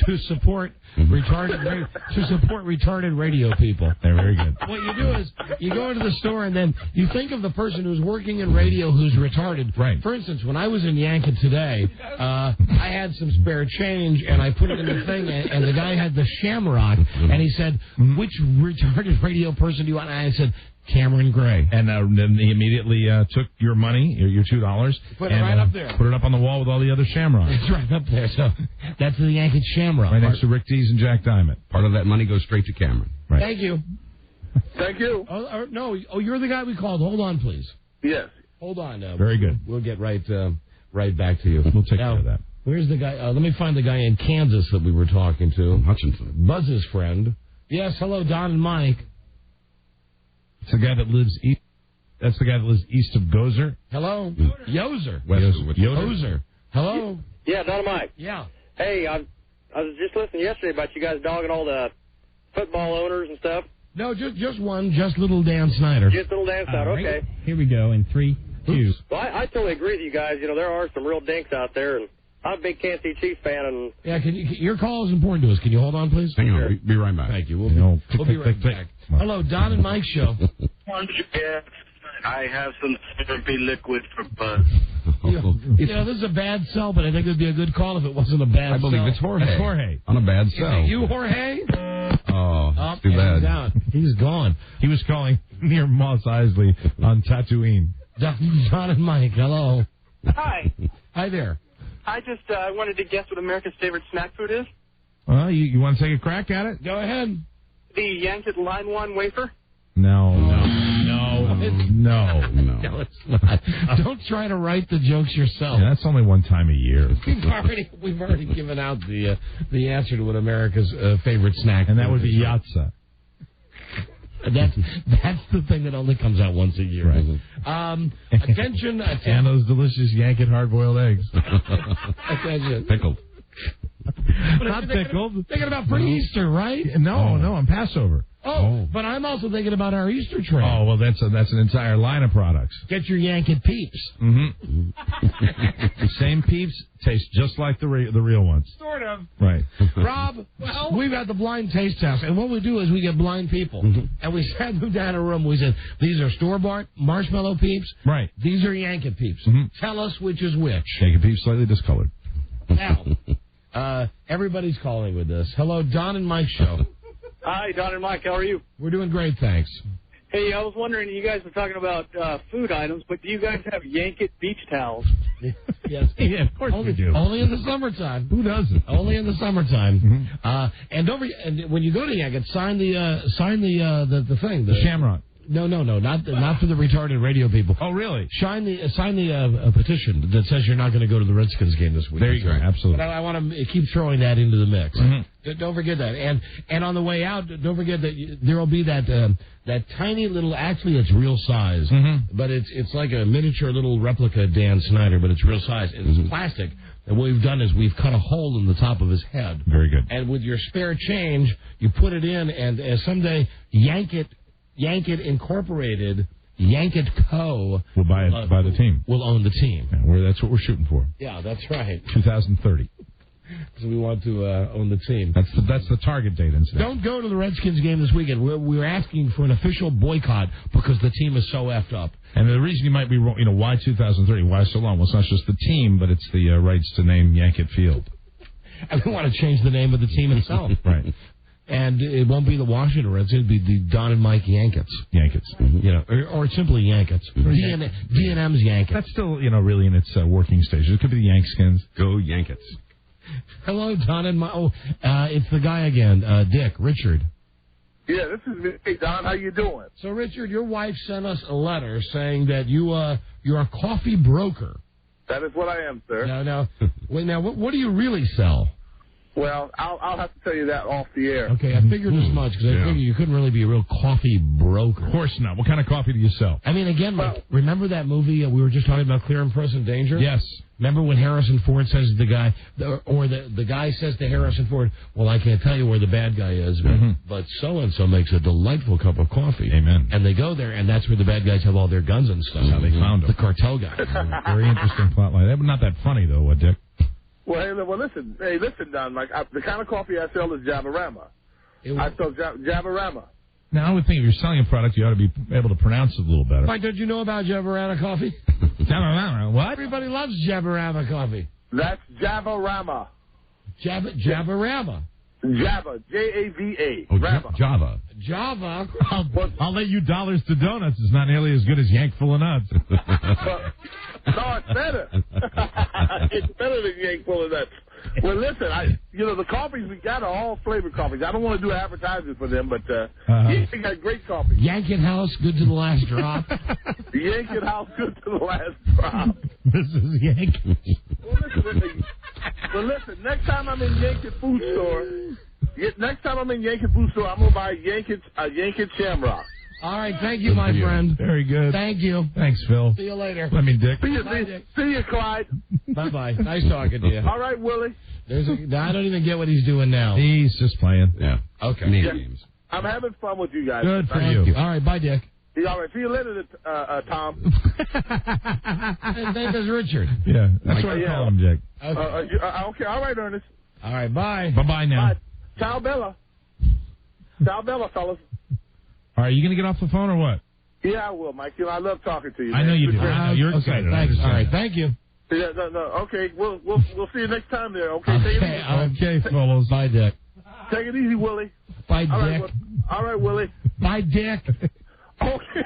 to support retarded radio people. They're very good. What you do is you go into the store and then you think of the person who's working in radio who's retarded. Right. For instance, when I was in Yankee today, I had some spare change and I put it in the thing and the guy had the Shamrock and he said, "Which retarded radio person do you want?" And I said, Cameron Gray. And then he immediately took your money, your $2, put it right up there. Put it up on the wall with all the other Shamrocks. It's right up there. So that's the Yankee Shamrock. Right next to Rick Dees and Jack Diamond. Part of that money goes straight to Cameron. Right. Thank you. Thank you. No, you're the guy we called. Hold on, please. Yes. Hold on. Very good. We'll get right back to you. We'll take care of that. Where's the guy? Let me find the guy in Kansas that we were talking to. Hutchinson. Buzz's friend. Yes, hello, Don and Mike. It's the guy that lives east. That's the guy that lives east of Gozer. Hello, Yoser. Yoser. Hello. Yeah, Dynamite. Yeah. Hey, I was just listening yesterday about you guys dogging all the football owners and stuff. No, just one. Just little Dan Snyder. Just little Dan Snyder. Okay. Here we go in 3, 2. Well, I totally agree with you guys. You know, there are some real dinks out there, and I'm a big Kansas City Chiefs fan. And yeah, your call is important to us. Can you hold on, please? Hang on. Be right back. Thank you. We'll be right back. Hello, Don and Mike Show. I have some therapy liquid for Buzz. This is a bad sell, but I think it would be a good call if it wasn't a bad sell. I believe it's Jorge. It's Jorge. On a bad sell. Is it you, Jorge? Oh, too bad. He's gone. He was calling near Moss Isley on Tatooine. Don and Mike, hello. Hi. Hi there. I just wanted to guess what America's favorite snack food is. Well, you want to take a crack at it? Go ahead. The Yankee Line 1 wafer? No, it's not. Don't try to write the jokes yourself. Yeah, that's only one time a year. We've already given out the answer to what America's favorite snack, and that would be Yatza. That's the thing that only comes out once a year. Right. Attention. And those delicious Yankee hard-boiled eggs. Attention. Pickled. Not pickled. Thinking about pre-Easter, right? No, I'm Passover. Oh, but I'm also thinking about our Easter trade. Oh, well, that's an entire line of products. Get your Yankee Peeps. Mm-hmm. The same Peeps taste just like the real ones. Sort of. Right. Rob, we've got the blind taste test, and what we do is we get blind people, and we sat them down in a room. We said, these are store-bought marshmallow Peeps. Right. These are Yankee Peeps. Tell us which is which. Yankee Peeps slightly discolored. Now, Everybody's calling with this. Hello, Don and Mike show. Hi, Don and Mike. How are you? We're doing great, thanks. Hey, I was wondering, you guys were talking about food items, but do you guys have Yankit beach towels? Yes. Yeah, of course we do. Only in the summertime. Who doesn't? Only in the summertime. And don't forget, and when you go to Yankit, sign the thing. The Shamrock. No, not for the retarded radio people. Oh, really? Sign the petition that says you're not going to go to the Redskins game this week. There you go. Absolutely. But I want to keep throwing that into the mix. Mm-hmm. Don't forget that. And on the way out, don't forget that there will be that tiny little. Actually, it's real size, but it's like a miniature little replica Dan Snyder, but it's real size. It's plastic. And what we've done is we've cut a hole in the top of his head. Very good. And with your spare change, you put it in, and someday Yankit Incorporated, Yankit Co. will buy the team. Will own the team. Yeah, that's what we're shooting for. Yeah, that's right. 2030. So we want to own the team. That's the target date, incident. Don't go to the Redskins game this weekend. We're asking for an official boycott because the team is so effed up. And the reason you might be wrong, why 2030? Why so long? Well, it's not just the team, but it's the rights to name Yankit Field. And we want to change the name of the team itself. Right. And it won't be the Washington Reds. It'll be the Don and Mike Yankits. Or simply Yankits. D&M's Yankits. That's still, really in its working stage. It could be the Yankskins. Go Yankits. Hello, Don and Mike. It's the guy again, Dick, Richard. Yeah, this is me. Hey, Don, how you doing? So, Richard, your wife sent us a letter saying that you're a coffee broker. That is what I am, sir. No. Wait, now, what do you really sell? Well, I'll have to tell you that off the air. Okay, I figured as much, because I figured you couldn't really be a real coffee broker. Of course not. What kind of coffee do you sell? I mean, again, remember that movie we were just talking about, Clear and Present Danger? Yes. Remember when Harrison Ford says to the guy, or the guy says to Harrison Ford, well, I can't tell you where the bad guy is, but so-and-so makes a delightful cup of coffee. Amen. And they go there, and that's where the bad guys have all their guns and stuff. That's how they found them. The cartel guys. Very interesting plot line. Not that funny, though, Dick. Well, listen, Don, Mike. The kind of coffee I sell is Javarama. I sell Javarama. Now, I would think if you're selling a product, you ought to be able to pronounce it a little better. Mike, don't you know about Javarama coffee? Javarama, what? Everybody loves Javarama coffee. That's Javarama. Javarama. Java, Java. Oh, Java. Java. I'll let you dollars to donuts. It's not nearly as good as Yank full of nuts. No, it's better. It's better than Yank full of nuts. Well, listen, the coffees we got are all flavored coffees. I don't want to do advertising for them, but Yankit got great coffee. Yankit House, good to the last drop. Yankit House, good to the last drop. This is Yankit. Well, listen, next time I'm in Yankit Food Store, I'm going to buy a Yankit Shamrock. All right, thank you, my friend. Very good. Thank you. Thanks, Phil. See you later. Let me, Dick. See you, Clyde. Bye-bye. Nice talking to you. All right, Willie. I don't even get what he's doing now. He's just playing. Yeah. Okay. Games. I'm having fun with you guys. Good for you. All right, bye, Dick. All right, see you later, Tom. His name is Richard. Yeah, that's what I call him, Dick. Okay, all right, Ernest. All right, bye. Bye-bye now. Bye. Ciao, Bella. Ciao, Bella, fellas. All right, you going to get off the phone or what? Yeah, I will, Mike. I love talking to you. I know you do. You're excited. Thanks. All right, thank you. Yeah, no. Okay, we'll see you next time there. Okay, take it easy. Okay, fellas. Bye, Dick. Take it easy, Willie. Bye, Dick. All right, Willie. Bye, Dick. Okay.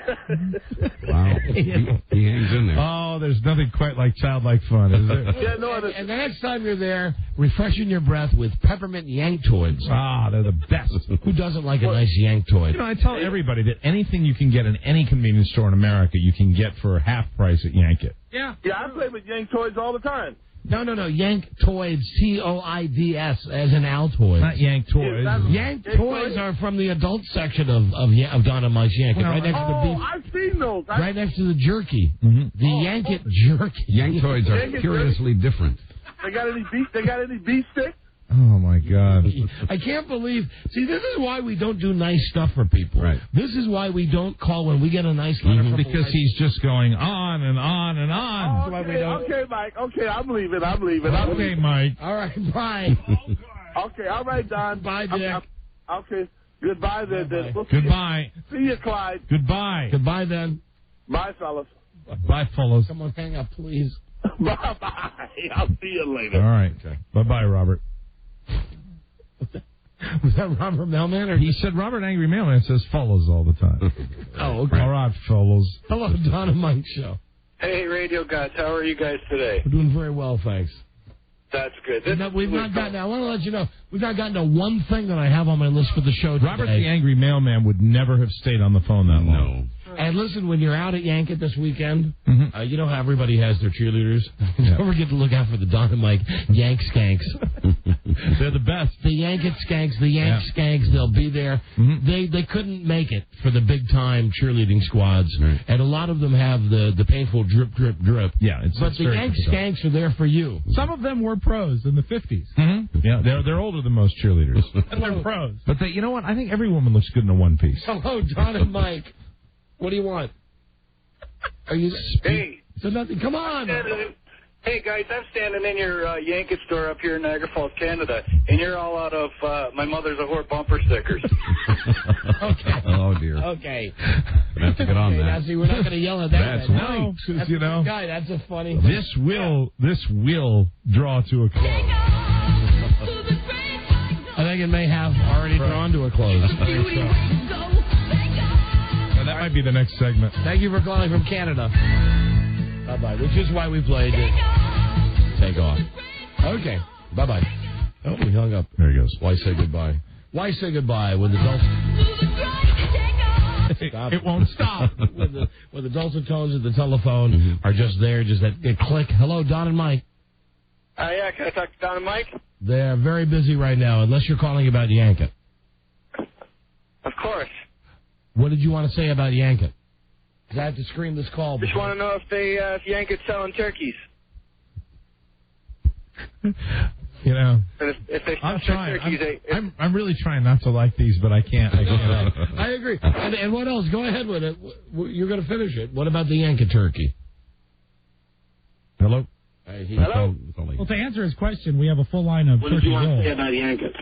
Wow. He hangs in there. Oh, there's nothing quite like childlike fun, is there? Yeah, no. And the next time you're there, refreshing your breath with peppermint Yanktoids. Ah, they're the best. Who doesn't like a nice Yanktoid? I tell everybody that anything you can get in any convenience store in America, you can get for half price at Yankit. Yeah, I play with Yank toys all the time. No. Yanktoids, Toids, as in Altoids. Not Yank Toys. Yank Toys are from the adult section of Don and Mike's Yankit. Right next to the beef. I've seen those. Right next to the jerky. The Yankit jerky. Yanktoids are curiously different. They got any beef sticks? Oh, my God. I can't believe. See, this is why we don't do nice stuff for people. Right. This is why we don't call when we get a nice letter from because he's just going on and on and on. Okay, Mike. Okay, I'm leaving. Okay, Mike. All right, bye. Okay, all right, Don. Bye, Dick. Okay, goodbye then. Goodbye. See you, Clyde. Goodbye. Goodbye, then. Bye, fellas. Bye, fellas. Come on, hang up, please. Bye-bye. I'll see you later. All right. Okay. Bye-bye, Robert. Was that Robert Mailman? Or he said Robert Angry Mailman says fellas all the time. Oh, okay. All right, fellas. Hello, Don and Mike Show. Hey, radio guys, how are you guys today? We're doing very well, thanks. That's good. We've not gotten. I want to let you know we've not gotten to one thing that I have on my list for the show today. Robert the Angry Mailman would never have stayed on the phone that long. And listen, when you're out at Yankett this weekend, you know how everybody has their cheerleaders. Don't forget to look out for the Don and Mike Yank Skanks. They're the best. The Yankett Skanks, the Yank Skanks, they'll be there. They couldn't make it for the big time cheerleading squads, and a lot of them have the painful drip, drip, drip. Yeah, but the Yank Skanks are there for you. Some of them were pros in the 50s. Yeah, they're older than most cheerleaders. And they're pros. But you know what? I think every woman looks good in a one piece. Hello, Don and Mike. What do you want? Are you? Hey. So nothing. Come on. Hey, guys, I'm standing in your Yankee store up here in Niagara Falls, Canada, and you're all out of My Mother's a Whore bumper stickers. Okay. Oh, dear. Okay. I have to get on that. Now, see, we're not going to yell at that. That's right. No, That's you know, guy, that's a funny. This will draw to a close. I think it may have already drawn to a close. That might be the next segment. Thank you for calling from Canada. Bye-bye. Which is why we played it. Take off. Okay. Bye-bye. Oh, we hung up. There he goes. Why say goodbye? Why say goodbye when the It won't stop. when the dulcet tones of the telephone are just there, just that click. Hello, Don and Mike. Yeah, can I talk to Don and Mike? They're very busy right now, unless you're calling about Yankett. Of course. What did you want to say about Yankett? Because I have to screen this call. Just want to know if Yankett's selling turkeys. You know, And if they sell I'm trying. turkeys, I'm really trying not to like these, but I can't. I agree. And what else? Go ahead with it. You're going to finish it. What about the Yankett turkey? Hello? Hello? Well, to answer his question, we have a full line of turkey rolls. about Yankett?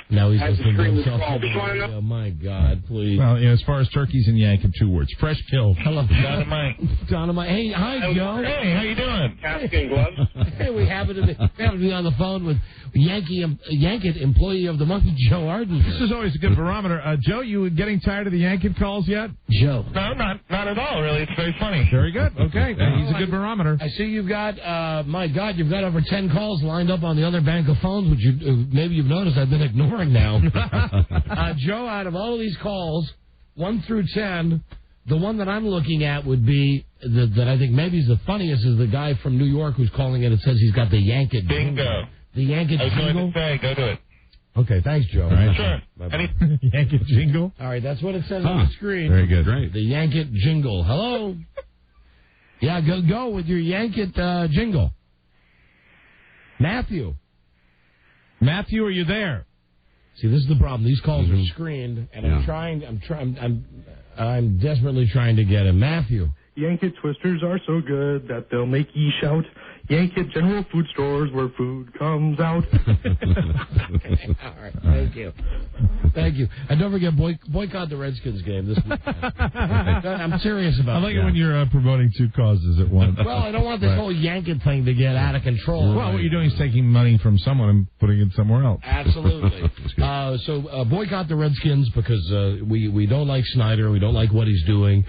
Now he's listening to screen this himself. call. Just wanna know- Oh, my God, please. Well, as far as turkeys and Yankee, 2 words. Fresh kill. Hello, Dynamite. Dynamite. Hey, hi, Joe. Hey, how you doing? Casket gloves. Hey, we happen to be on the phone with Yankett employee of the month, Joe Arden. This is always a good barometer. Joe, you getting tired of the Yankee calls yet? Joe. No, not at all, really. It's very funny. Very good. Okay. He's a good barometer. I see you've got, my God, you've got over 10 calls lined up on the other bank of phones, which maybe you've noticed I've been ignoring now. Joe, out of all of these calls, 1 through 10, the one that I'm looking at would be, that I think maybe is the funniest, is the guy from New York who's calling it and says he's got the Yankett Bingo. The Yankett jingle? I was going to say, go do it. Okay, thanks, Joe. All right. Sure. Yankee jingle? All right, that's what it says on the screen. Very good. Great. The Yankett jingle. Hello? Yeah, go with your Yankett jingle. Matthew, are you there? See, this is the problem. These calls are screened, and I'm desperately trying to get him. Matthew. Yankett twisters are so good that they'll make ye shout. Yankett General Food Stores where food comes out. Okay, all right, thank you. And don't forget, boycott the Redskins game this weekend. I'm serious about it. I like it when you're promoting 2 causes at once. Well, I don't want this whole Yankett thing to get out of control. Well, what you're doing is taking money from someone and putting it somewhere else. Absolutely. So boycott the Redskins because we don't like Snyder. We don't like what he's doing.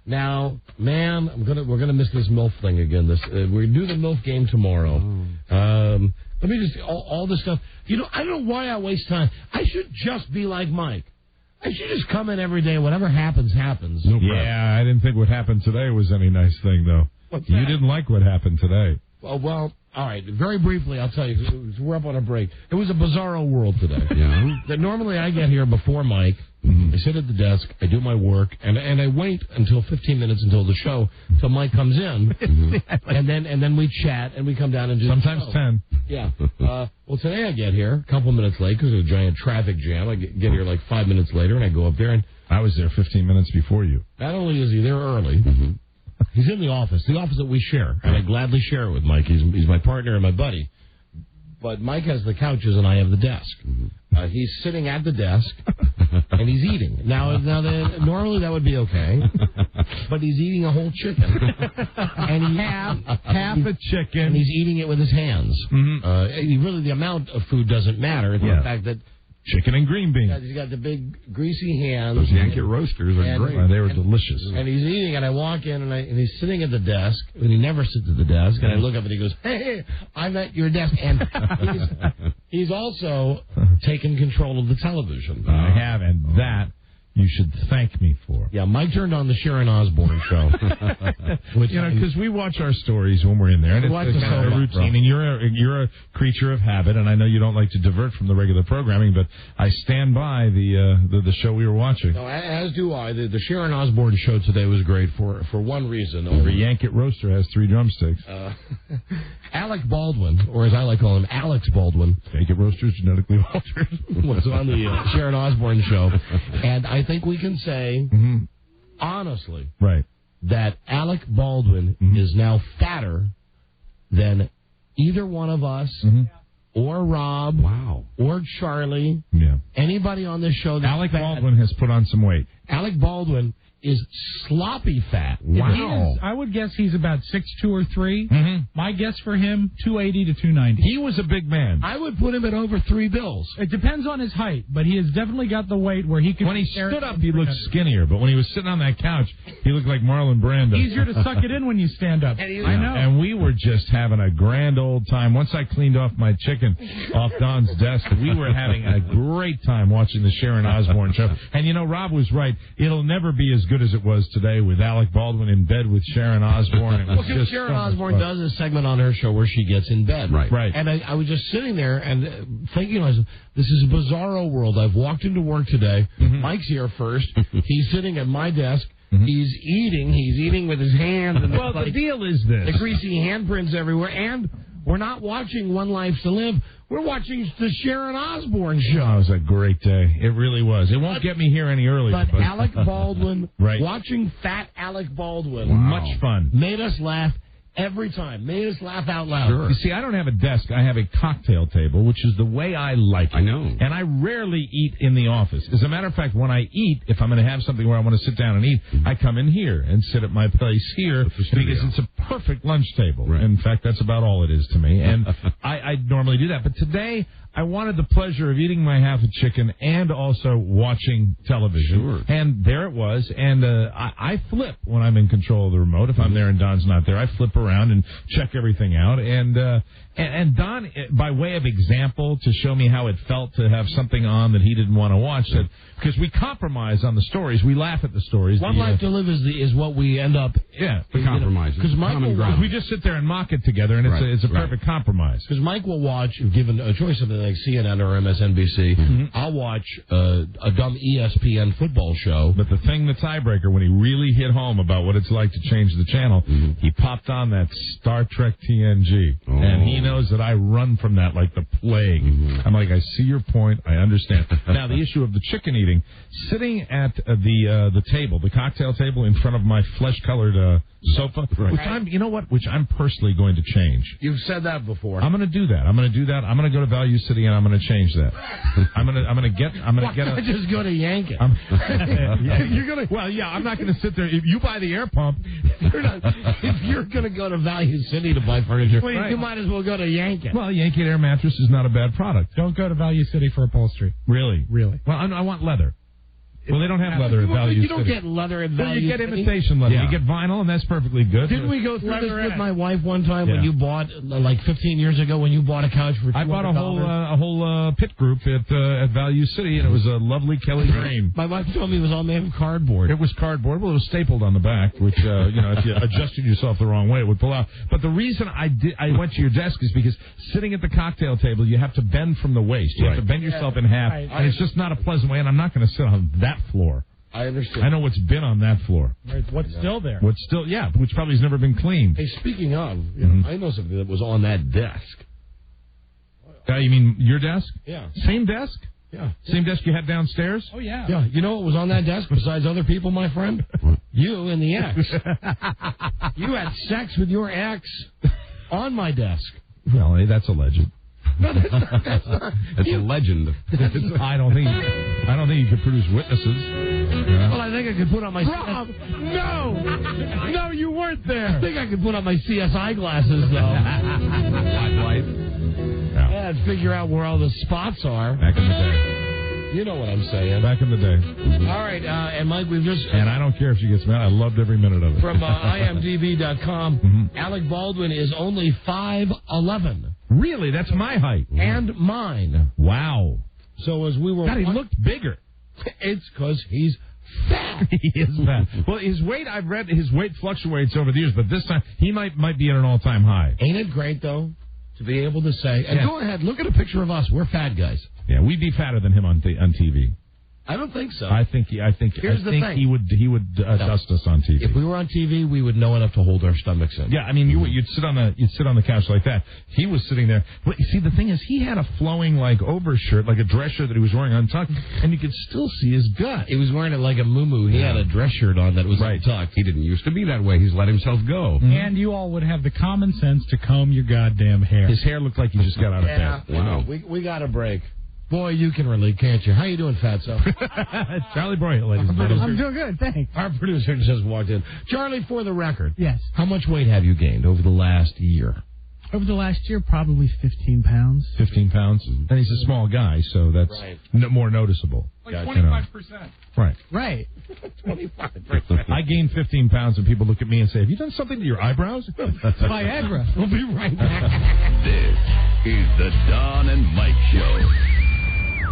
Now, man, we're gonna miss this MILF thing again. We do the MILF game tomorrow. Let me just all this stuff. You know, I don't know why I waste time. I should just be like Mike. I should just come in every day. Whatever happens, happens. Yeah, I didn't think what happened today was any nice thing, though. What's You that? didn't like what happened today. Well, all right. Very briefly, I'll tell you. 'Cause we're up on a break. It was a bizarro world today. Yeah. That normally I get here before Mike. I sit at the desk, I do my work, and I wait until 15 minutes until the show, till Mike comes in, and then we chat, and we come down and do Sometimes the show. 10. Yeah. Well, today I get here a couple minutes late because of a giant traffic jam. I get here like 5 minutes later, and I go up there, and I was there 15 minutes before you. not only is he there early, he's in the office that we share, and I gladly share it with Mike. He's my partner and my buddy. But Mike has the couches, and I have the desk. He's sitting at the desk, and he's eating. Now normally that would be okay. but he's eating a whole chicken. And half a chicken. And he's eating it with his hands. Mm-hmm. Really, the amount of food doesn't matter. It's the fact that chicken and green beans. He's got the big greasy hands. Those Yankee roasters are great. They were delicious. And he's eating, and I walk in, and he's sitting at the desk, and he never sits at the desk, and I look up, and he goes, hey, I'm at your desk. And he's also taken control of the television. I have, and that you should thank me for. Yeah, Mike turned on the Sharon Osbourne show. Which, because we watch our stories when we're in there, and it's kind of a routine, and you're a creature of habit, and I know you don't like to divert from the regular programming, but I stand by the show we were watching. No, as do I. The Sharon Osbourne show today was great for one reason. Every Yankee roaster has 3 drumsticks. Alec Baldwin, or as I like to call him, Alex Baldwin. Yankee roasters genetically altered. Was on the Sharon Osbourne show, and I think we can say, honestly, that Alec Baldwin is now fatter than either one of us, or Rob, or Charlie, anybody on this show. Alec Baldwin has put on some weight. Alec Baldwin is sloppy fat. Wow. I would guess he's about 6'2" or 3. My guess for him, 280 to 290. He was a big man. I would put him at over $3. It depends on his height, but he has definitely got the weight where he can. When he stood up, he looked skinnier, but when he was sitting on that couch, he looked like Marlon Brando. Easier to suck it in when you stand up. I know. And we were just having a grand old time. Once I cleaned off my chicken off Don's desk, we were having a great time watching the Sharon Osbourne show. And Rob was right. It'll never be as good as it was today with Alec Baldwin in bed with Sharon Osbourne. It was just Sharon Osbourne does a segment on her show where she gets in bed. Right. And I was just sitting there and thinking, this is a bizarro world. I've walked into work today. Mike's here first. He's sitting at my desk. He's eating with his hands. And well, the deal is this. The greasy handprints everywhere. And we're not watching One Life to Live. We're watching the Sharon Osbourne show. Oh, it was a great day. It really was. It won't get me here any earlier. But Alec Baldwin, watching fat Alec Baldwin. Much fun. Made us laugh every time. Made us laugh out loud. Sure. You see, I don't have a desk. I have a cocktail table, which is the way I like it. I know. And I rarely eat in the office. As a matter of fact, when I eat, if I'm going to have something where I want to sit down and eat, I come in here and sit at my place here because it's a perfect lunch table. In fact, that's about all it is to me. And I normally do that. But today, I wanted the pleasure of eating my half a chicken and also watching television. Sure. And there it was. And I flip when I'm in control of the remote. If I'm there and Don's not there, I flip around and check everything out. And Don, by way of example, to show me how it felt to have something on that he didn't want to watch, said, because we compromise on the stories, we laugh at the stories. One Life to Live is what we end up. The compromise. Because we just sit there and mock it together, and it's a perfect compromise. Because Mike will watch, given a choice of like CNN or MSNBC, I'll watch a dumb ESPN football show. But the tiebreaker, when he really hit home about what it's like to change the channel, he popped on that Star Trek TNG, and he knows that I run from that like the plague. I'm like, I see your point, I understand. Now, the issue of the chicken eating, sitting at the table, the cocktail table in front of my flesh-colored sofa, which I'm personally going to change. You've said that before. I'm going to do that. I'm going to go to Value City and I'm going to change that. I'm going to get just go to Yank it. You're going to. Well, yeah, I'm not going to sit there. If you buy the air pump, if you're going to go to Value City to buy furniture, you might as well go to Yank it. Well, Yankee Air mattress is not a bad product. Don't go to Value City for upholstery. Really? Well, I want leather. Well, they don't have leather at Value City. You don't get leather at Value City. You get imitation leather. You get vinyl, and that's perfectly good. Didn't we go through this with my wife one time when you bought, like 15 years ago, when you bought a couch for $200? I bought a whole pit group at Value City, and it was a lovely Kelly green. My wife told me it was all made of cardboard. It was cardboard. Well, it was stapled on the back, which, if you adjusted yourself the wrong way, it would pull out. But the reason I went to your desk is because sitting at the cocktail table, you have to bend from the waist. You have to bend yourself in half, and it's just not a pleasant way, and I'm not going to sit on that floor. I understand. I know what's been on that floor. What's still there? Which probably has never been cleaned. Hey, speaking of, I know something that was on that desk. You mean your desk? Yeah. Same desk? Yeah. Same desk you had downstairs? Oh, yeah. Yeah. You know what was on that desk besides other people, my friend? You and the ex. You had sex with your ex on my desk. Well, hey, that's a legend. No, that's not. It's a legend. I don't think you could produce witnesses. Well, I think I could put on my... Rob, no! No, you weren't there. I think I could put on my CSI glasses, though. Light. Yeah, and figure out where all the spots are. Back in the day. You know what I'm saying. Back in the day. All right, and Mike, we've just... And I don't care if she gets mad. I loved every minute of it. From IMDb.com, Alec Baldwin is only 5'11". Really? That's my height. And mine. Wow. So as we were... God, he looked bigger. It's because he's fat. He is fat. Well, his weight, I've read his weight fluctuates over the years, but this time he might be at an all-time high. Ain't it great, though, to be able to say... And go ahead, look at a picture of us. We're fat guys. Yeah, we'd be fatter than him on TV. I don't think so. I think he would dust us on TV. If we were on TV, we would know enough to hold our stomachs in. Yeah, I mean, you'd sit on the couch like that. He was sitting there. But you see, the thing is, he had a flowing like overshirt, like a dress shirt that he was wearing untucked, and you could still see his gut. He was wearing it like a muumuu. He had a dress shirt on that was untucked. He didn't used to be that way. He's let himself go. Mm-hmm. And you all would have the common sense to comb your goddamn hair. His hair looked like he just got out of bed. Wow. We got a break. Boy, you can relate, can't you? How you doing, Fatso? Charlie Broyhill, ladies and gentlemen. I'm doing good, thanks. Our producer just walked in. Charlie, for the record. Yes. How much weight have you gained over the last year? Over the last year, probably 15 pounds. 15 pounds? And he's a small guy, so that's more noticeable. Like 25%. Right. Right. 25%. I gained 15 pounds, and people look at me and say, have you done something to your eyebrows? Viagra. We'll be right back. This is the Don and Mike Show.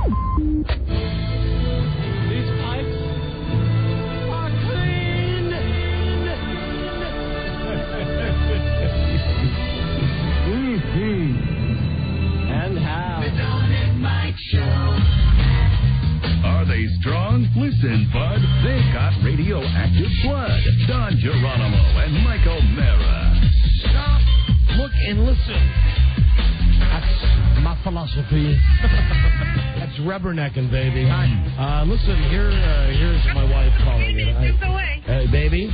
These pipes are clean. And how? The Don and Mike Show. Are they strong? Listen, bud. They've got radioactive blood. Don Geronimo and Mike O'Mara. Stop, look, and listen. That's my philosophy. That's rubbernecking, baby. Hi. Listen, here's my wife calling in. Hey, baby.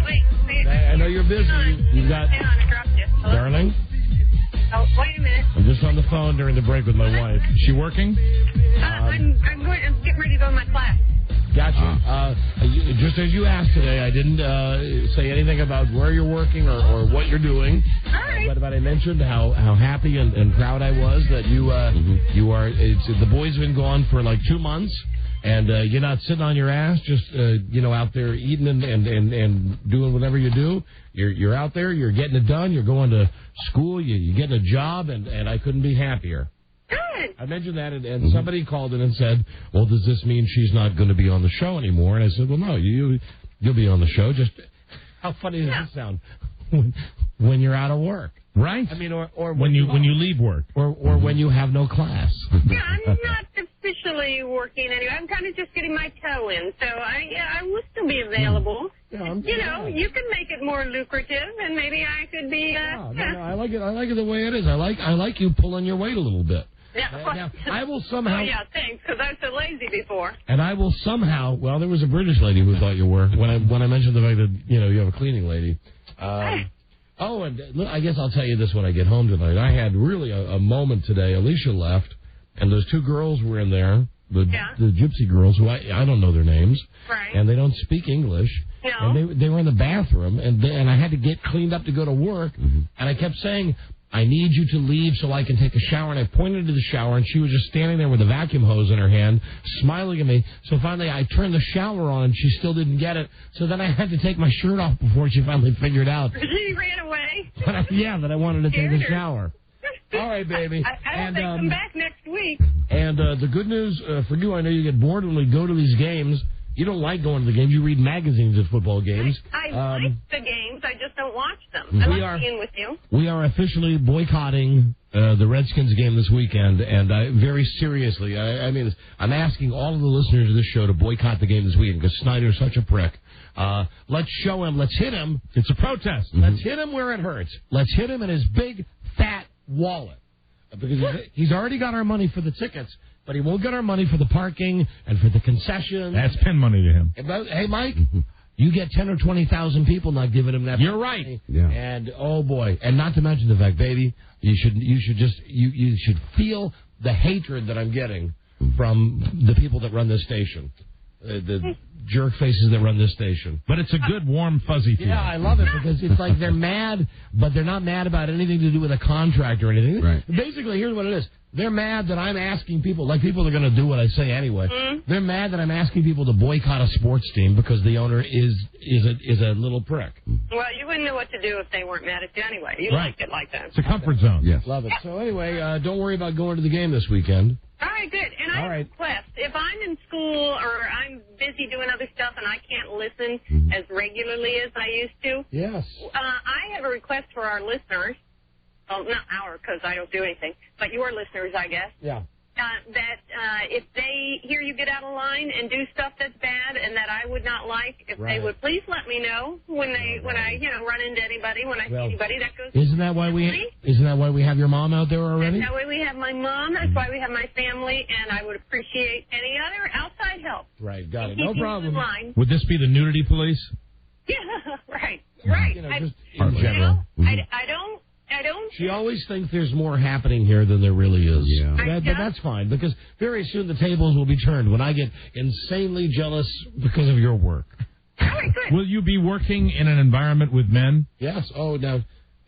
Wait. I know you're busy. You've got... Hang on, I dropped you. Hello? Darling? Oh, wait a minute. I'm just on the phone during the break with my wife. Is she working? I'm getting ready to go to my class. Gotcha. Just as you asked today, I didn't say anything about where you're working or what you're doing. All right. But I mentioned how happy and proud I was that you are. The boys have been gone for like 2 months, and you're not sitting on your ass, just out there eating and doing whatever you do. You're out there. You're getting it done. You're going to school. You're getting a job, and I couldn't be happier. Good. I mentioned that, and somebody called in and said, well, does this mean she's not going to be on the show anymore? And I said, well, no, you'll be on the show. Just how funny does this sound when you're out of work? Right? I mean, or when you leave work. Or when you have no class. Yeah, I'm not officially working anyway. I'm kind of just getting my toe in, so I will still be available. Yeah, you can make it more lucrative, and maybe I could be. No, I like it. I like it the way it is. I like you pulling your weight a little bit. Yeah. Now, I will somehow. Oh, yeah, thanks, because I was so lazy before. And I will somehow. Well, there was a British lady who thought you were when I mentioned the fact that you have a cleaning lady. Oh, and look, I guess I'll tell you this when I get home tonight. I had really a moment today. Alicia left, and those 2 girls were in there, the gypsy girls, who I don't know their names, right? And they don't speak English. No. And they were in the bathroom, and I had to get cleaned up to go to work, and I kept saying, I need you to leave so I can take a shower. And I pointed to the shower, and she was just standing there with a vacuum hose in her hand, smiling at me. So finally, I turned the shower on, and she still didn't get it. So then I had to take my shirt off before she finally figured out. She ran away. That I wanted to take a shower. All right, baby. I hope they come back next week. And the good news for you, I know you get bored when we go to these games. You don't like going to the games. You read magazines at football games. I like the games. I just don't watch them. I like being with you. We are officially boycotting the Redskins game this weekend, and very seriously, I mean, I'm asking all of the listeners of this show to boycott the game this weekend because Snyder's such a prick. Let's show him. Let's hit him. It's a protest. Let's hit him where it hurts. Let's hit him in his big, fat wallet. Because he's already got our money for the tickets, but he won't get our money for the parking and for the concessions. That's pen money to him. Hey, Mike, you get 10 or 20,000 people not giving him that. You're right. Money. Yeah. And oh boy, and not to mention the fact, baby, you should feel the hatred that I'm getting from the people that run this station. the jerk faces that run this station. But it's a good, warm, fuzzy feeling. Yeah, I love it because it's like they're mad, but they're not mad about anything to do with a contract or anything. Right. Basically, here's what it is. They're mad that I'm asking people, like people are going to do what I say anyway. Mm-hmm. They're mad that I'm asking people to boycott a sports team because the owner is a little prick. Well, you wouldn't know what to do if they weren't mad at you anyway. You Right. like it like that. It's a comfort zone. Yes. Love it. So anyway, don't worry about going to the game this weekend. All right, good. And I All have right. a request. If I'm in school or I'm busy doing other stuff and I can't listen as regularly as I used to, Yes. I have a request for our listeners. Well, not our, because I don't do anything, but your listeners, I guess. Yeah. That if they hear you get out of line and do stuff that's bad and that I would not like, if they would please let me know when I run into anybody, when I see anybody that goes. Isn't that why we have your mom out there already? That's why we have my mom. That's why we have my family, and I would appreciate any other outside help. Right, got it. Keep No you problem. in line. Would this be the nudity police? Yeah, right. You know, just in general. I don't. She always thinks there's more happening here than there really is. Yeah. But that's fine, because very soon the tables will be turned when I get insanely jealous because of your work. All right, good. Will you be working in an environment with men? Yes. Oh, now,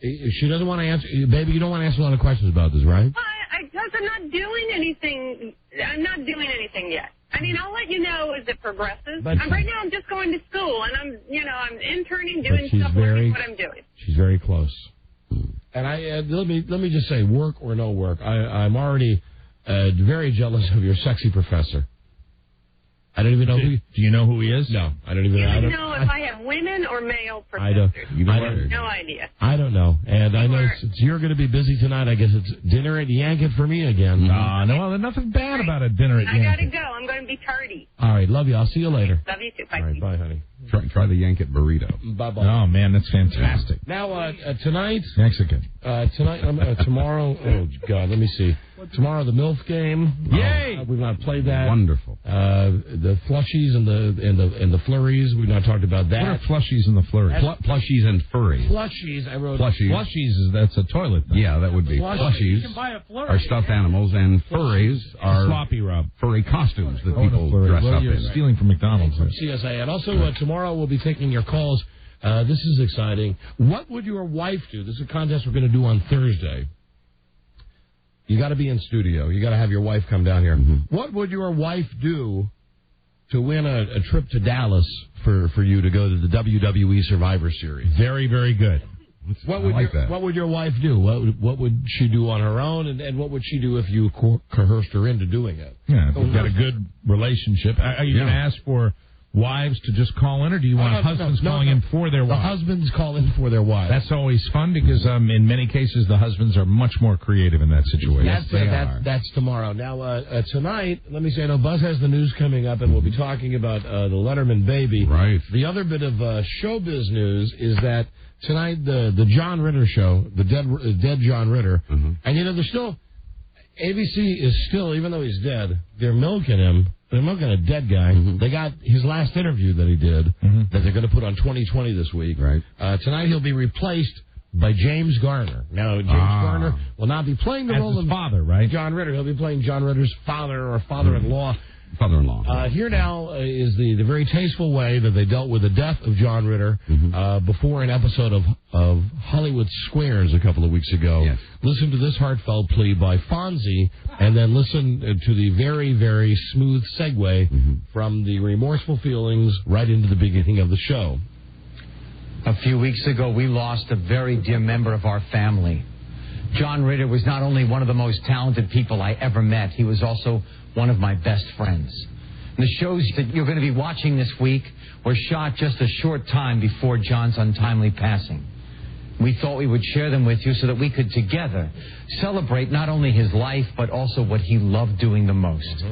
she doesn't want to answer. Baby, you don't want to answer a lot of questions about this, right? Because I'm not doing anything. I'm not doing anything yet. I mean, I'll let you know as it progresses. But right now, I'm just going to school, and I'm interning, doing stuff, learning what I'm doing. She's very close. And let me just say, work or no work, I'm already very jealous of your sexy professor. I don't even know who. Do you know who he is? No, I don't even. You I don't know if I have women or male I don't. professors. I I don't. have no idea. I don't know. And I know since you're going to be busy tonight, I guess it's dinner at Yankit for me again. No, well, there's nothing bad about a dinner at I gotta Yankee. go. I'm going to be tardy. All right, love you. I'll see you later. Love you too. Bye. All right, bye, honey. Try the Yankit burrito. Bye-bye. Oh, man, that's fantastic. Now, tonight... Mexican. Tomorrow... Oh, God, let me see. Tomorrow, the MILF game. Yay! We've not played that. Wonderful. The flushies and the flurries. We've not talked about that. What are flushies and the flurries? Plushies and furries. Flushies, I wrote... Flushies, that's a toilet thing. Yeah, that would be. Flushies. You can buy a flurry. Are stuffed animals, and furries are sloppy, Rob. furry costumes that people dress up in. Stealing from McDonald's. CSA. And also, tomorrow we'll be taking your calls. This is exciting. What would your wife do? This is a contest we're going to do on Thursday. You got to be in studio. You got to have your wife come down here. Mm-hmm. What would your wife do to win a trip to Dallas for you to go to the WWE Survivor Series? Very, very good. What would your wife do? What would she do on her own, and what would she do if you coerced her into doing it? Yeah, if you've got a good relationship. Are you going to ask for wives to just call in, or do you want husbands calling in for their wives? The husbands call in for their wives. That's always fun because in many cases the husbands are much more creative in that situation. That's tomorrow. Now, tonight, let me say, I know Buzz has the news coming up, and we'll be talking about the Letterman baby. Right. The other bit of showbiz news is that tonight, the John Ritter show, the dead John Ritter, and there's still, ABC is still, even though he's dead, they're milking him. They're milking a dead guy. They got his last interview that he did that they're going to put on 2020 this week. Right. Tonight he'll be replaced by James Garner. Now, James Garner will not be playing the role of father, right? John Ritter. He'll be playing John Ritter's father or father-in-law. Father-in-law. Here now is the very tasteful way that they dealt with the death of John Ritter before an episode of Hollywood Squares a couple of weeks ago. Yes. Listen to this heartfelt plea by Fonzie, and then listen to the very, very smooth segue from the remorseful feelings right into the beginning of the show. A few weeks ago, we lost a very dear member of our family. John Ritter was not only one of the most talented people I ever met, he was also one of my best friends. And the shows that you're going to be watching this week were shot just a short time before John's untimely passing. We thought we would share them with you so that we could together celebrate not only his life, but also what he loved doing the most,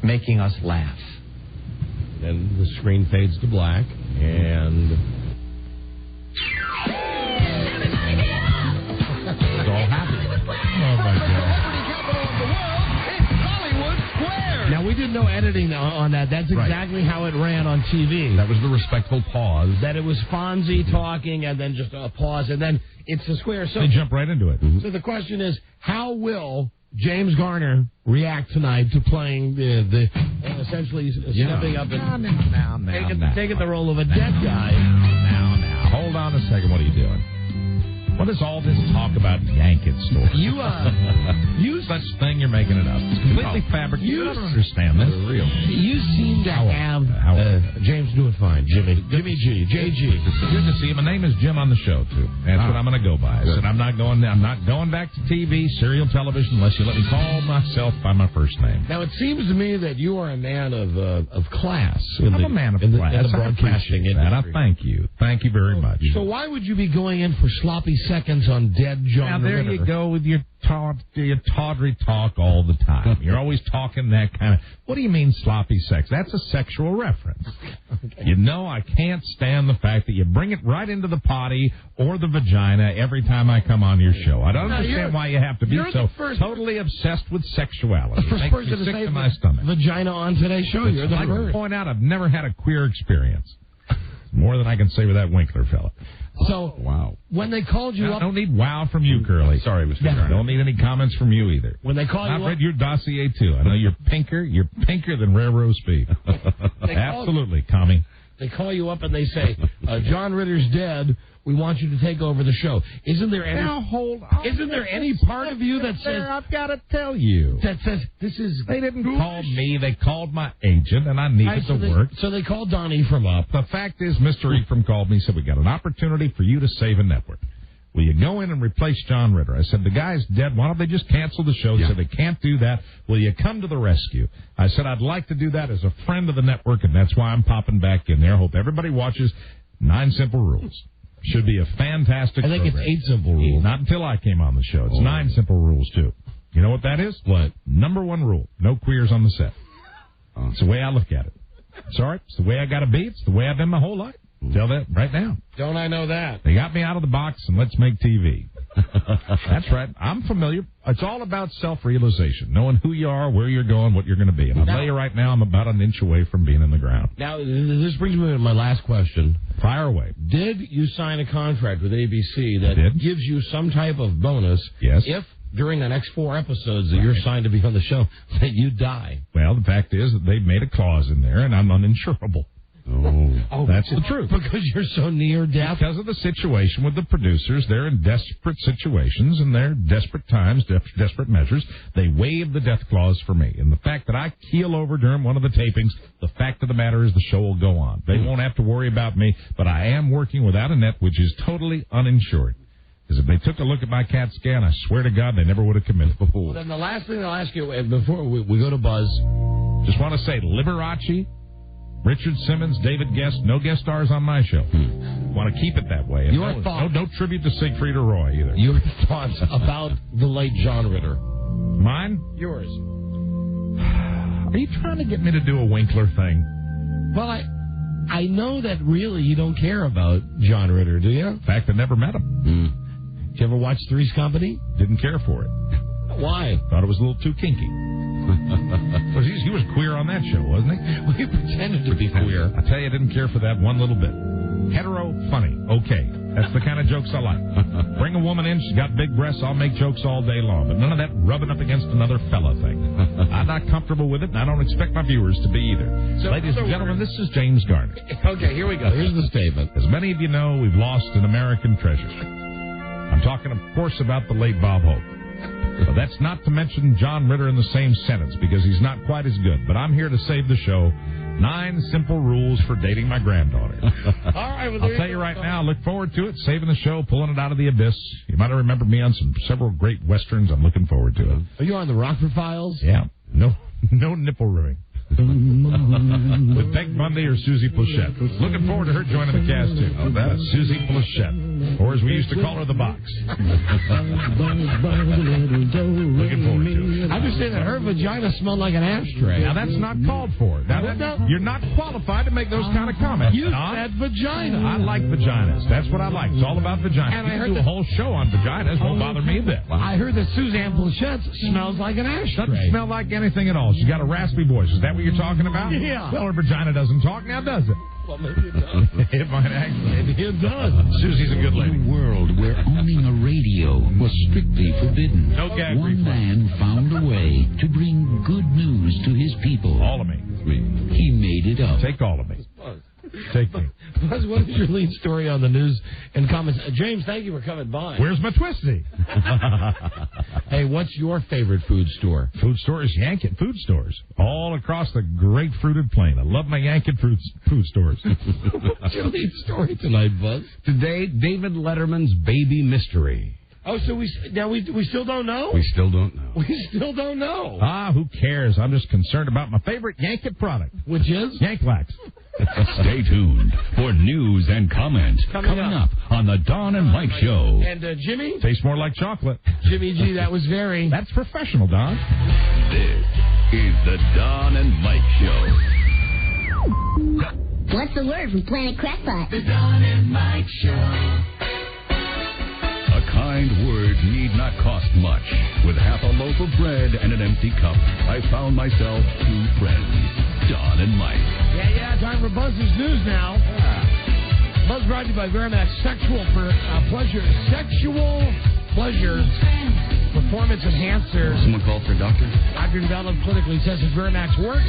making us laugh. And the screen fades to black, and it's all happy. Oh, my God. Now, we did no editing on that. That's exactly how it ran on TV. That was the respectful pause. That it was Fonzie talking, and then just a pause, and then it's a square. So they jump right into it. So the question is, how will James Garner react tonight to playing the essentially stepping up and taking the role of a dead guy? Now. Hold on a second. What are you doing? What is all this talk about Yankee stores? You such thing, you're making it up. It's completely fabricated. You don't understand this. Real. You seem to have James doing fine. Jimmy G. JG. Good to see you. My name is Jim on the show too. That's what I'm going to go by. I said I'm not going back to TV, serial television, unless you let me call myself by my first name. Now it seems to me that you are a man of class. I'm a man of class. In the broadcasting industry. I thank you. Thank you very much. So why would you be going in for sloppy seconds on dead John Ritter? Now there you go with your tawdry talk all the time. You're always talking that kind of... What do you mean sloppy sex? That's a sexual reference. Okay. You know I can't stand the fact that you bring it right into the potty or the vagina every time I come on your show. I don't understand why you have to be so totally obsessed with sexuality. The first person to say to my stomach. Vagina on today's show. You're the first. I can point out I've never had a queer experience. More than I can say with that Winkler fella. So, wow. When they called you up... I don't need wow from you, Curly. Sorry, Mr. Garner. I don't need any comments from you either. When they call you up... I've read your dossier, too. I know you're pinker than railroad speed. Absolutely, commie. They call you up and they say, John Ritter's dead. We want you to take over the show. Isn't there any... Now, hold on. Isn't there any part of you that says... I've got to tell you. That says, this is... They didn't call me. They called my agent, and I needed to work. So they called Don Ephraim up. The fact is, Mr. Ephraim called me and said, we got an opportunity for you to save a network. Will you go in and replace John Ritter? I said, the guy's dead. Why don't they just cancel the show? They said, they can't do that. Will you come to the rescue? I said, I'd like to do that as a friend of the network, and that's why I'm popping back in there. I hope everybody watches 9 Simple Rules. Should be a fantastic program. I think it's 8 Simple Rules. Not until I came on the show. It's 9 Simple Rules, too. You know what that is? What? Number 1 rule, no queers on the set. It's the way I look at it. Sorry, it's the way I got to be. It's the way I've been my whole life. Tell that right now. Don't I know that? They got me out of the box, and let's make TV. That's right. I'm familiar. It's all about self-realization, knowing who you are, where you're going, what you're going to be. And I'll tell you right now, I'm about an inch away from being in the ground. Now, this brings me to my last question. Fire away. Did you sign a contract with ABC that gives you some type of bonus if, during the next 4 episodes that you're signed to be on the show, that you die? Well, the fact is that they've made a clause in there, and I'm uninsurable. Oh, that's the truth. Because you're so near death? Because of the situation with the producers. They're in desperate situations, and they're desperate times, desperate measures. They waived the death clause for me. And the fact that I keel over during one of the tapings, the fact of the matter is the show will go on. They won't have to worry about me, but I am working without a net, which is totally uninsured. Because if they took a look at my CAT scan, I swear to God, they never would have committed before. Well, then the last thing I'll ask you, before we go to Buzz, just want to say, Liberace, Richard Simmons, David Guest, no guest stars on my show. Want to keep it that way. No tribute to Siegfried or Roy either. Your thoughts about the late John Ritter? Mine? Yours. Are you trying to get me to do a Winkler thing? Well, I know that really you don't care about John Ritter, do you? In fact, I never met him. Did you ever watch Three's Company? Didn't care for it. Why? Thought it was a little too kinky. He was queer on that show, wasn't he? Well, he pretended to be queer. I tell you, I didn't care for that one little bit. Hetero, funny, okay. That's the kind of jokes I like. Bring a woman in, she's got big breasts, I'll make jokes all day long. But none of that rubbing up against another fella thing. I'm not comfortable with it, and I don't expect my viewers to be either. So, ladies and gentlemen, this is James Garner. Okay, here we go. Here's the statement. As many of you know, we've lost an American treasure. I'm talking, of course, about the late Bob Hope. But that's not to mention John Ritter in the same sentence, because he's not quite as good. But I'm here to save the show. 9 simple rules for dating my granddaughter. All right, well, I'll tell you right now, look forward to it, saving the show, pulling it out of the abyss. You might have remembered me on several great westerns. I'm looking forward to it. Are you on the Rockford Files? Yeah. No nipple ruining. With Peg Bundy or Susie Plachette. Looking forward to her joining the cast, too. Oh, that is Susie Plachette. Or as we used to call her, the Box. Looking forward to it. I'm just saying that her vagina smelled like an ashtray. Now, that's not called for. You're not qualified to make those kind of comments. You said vagina. I like vaginas. That's what I like. It's all about vaginas. And I heard a whole show on vaginas. Won't bother me a bit. I heard that Suzanne Plachette smells like an ashtray. Doesn't smell like anything at all. She's got a raspy voice. Is that what you're talking about? Yeah. Well, her vagina doesn't talk now, does it? Well, maybe it does. It might actually. Maybe it does. Susie's a good lady. In a world where owning a radio was strictly forbidden, No gag one reflex. man found a way to bring good news to his people. All of me. He made it up. Take all of me. Take me. Buzz, what is your lead story on the news and comments? James, thank you for coming by. Where's my twisty? Hey, what's your favorite food store? Food stores, Yankin food stores, all across the grapefruited plain. I love my Yankin food stores. What's your lead story tonight, Buzz? Today, David Letterman's baby mystery. Oh, so we still don't know? We still don't know. We still don't know. Who cares? I'm just concerned about my favorite Yankin product, which is Yanklax. Stay tuned for news and comment coming up on the Don and Mike Show. And Jimmy? Tastes more like chocolate. Jimmy G, that was very... That's professional, Don. This is the Don and Mike Show. What's the word from Planet Crackpot? The Don and Mike Show. A kind word need not cost much. With half a loaf of bread and an empty cup, I found myself two friends, Don and Mike. Yeah, time for Buzz's News now. Buzz brought to you by Verimax Sexual Pleasures Performance Enhancer. Someone called for a doctor? Doctor developed clinically tested Verimax works.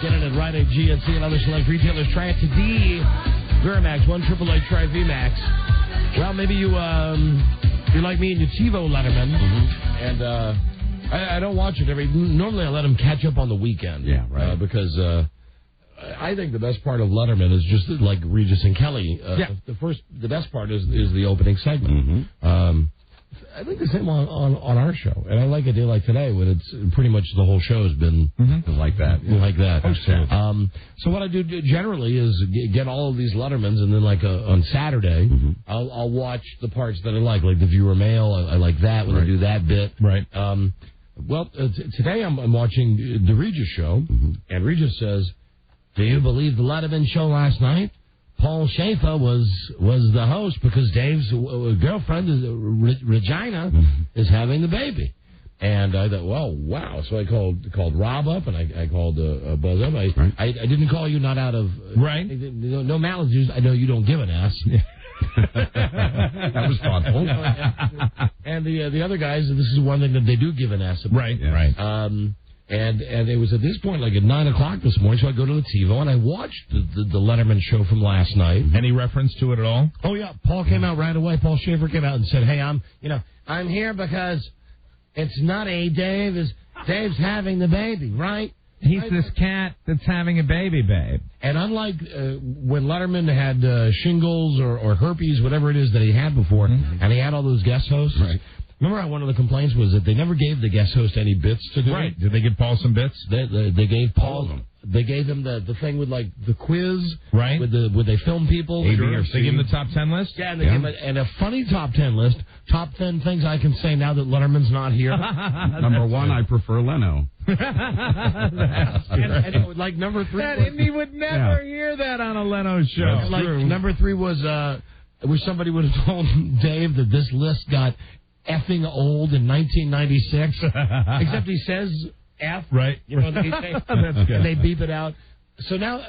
Get it at Rite Aid, GNC, and other select retailers. Try it today. Verimax, 1-888 try VMAX. Well, maybe you're like me and your TiVo Letterman, and I don't watch it normally I let him catch up on the weekend. Yeah, right. Because I think the best part of Letterman is just like Regis and Kelly. The best part is the opening segment. I think the same on our show, and I like a day like today when it's pretty much the whole show has been like that. Yeah. Like that. So what I do generally is get all of these Lettermans, and then on Saturday, I'll watch the parts that I like the viewer mail. I like that when they do that bit. Right. Today I'm watching the Regis show, and Regis says, "Do you believe the Letterman show last night? Paul Schaefer was the host because Dave's girlfriend, Regina, is having the baby." And I thought, well, wow. So I called Rob up, and I called Buzz up. I didn't call you not out of... Right. No malice. I know you don't give an ass. That was thoughtful. And the other guys, this is one thing that they do give an ass about. Right, right. And it was at this point, at 9 o'clock this morning, so I go to the TiVo, and I watched the Letterman show from last night. Any reference to it at all? Oh, yeah. Paul came out right away. Paul Schaefer came out and said, "Hey, I'm here because it's nutty. Dave's having the baby, right? He's this cat that's having a baby, babe." And unlike when Letterman had shingles or herpes, whatever it is that he had before, and he had all those guest hosts, remember how one of the complaints was that they never gave the guest host any bits to do? Right. Did they give Paul some bits? They gave Paul... They gave him the thing with the quiz, right? Would they film people? A, B, or C. They give him the top 10 list. Yeah, and they give him a funny top 10 list. Top 10 things I can say now that Letterman's not here. Number one, I prefer Leno. and number 3, Indy would never hear that on a Leno show. Number 3 was I wish somebody would have told Dave that this list got effing old in 1996. Except he says F. Right. That's good. And they beep it out. So now,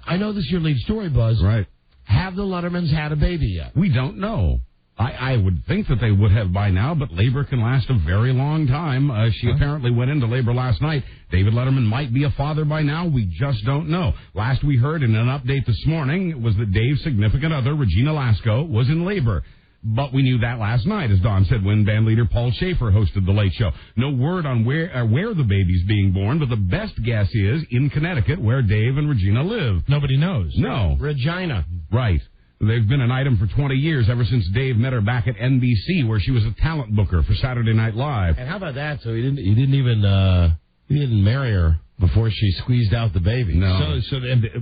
I know this is your lead story, Buzz. Right. Have the Lettermans had a baby yet? We don't know. I would think that they would have by now, but labor can last a very long time. She apparently went into labor last night. David Letterman might be a father by now. We just don't know. Last we heard in an update this morning was that Dave's significant other, Regina Lasco, was in labor. But we knew that last night, as Don said, when bandleader Paul Schaefer hosted The Late Show. No word on where the baby's being born, but the best guess is in Connecticut, where Dave and Regina live. Nobody knows. No. Regina. Right. They've been an item for 20 years, ever since Dave met her back at NBC, where she was a talent booker for Saturday Night Live. And how about that? So he didn't marry her before she squeezed out the baby. No.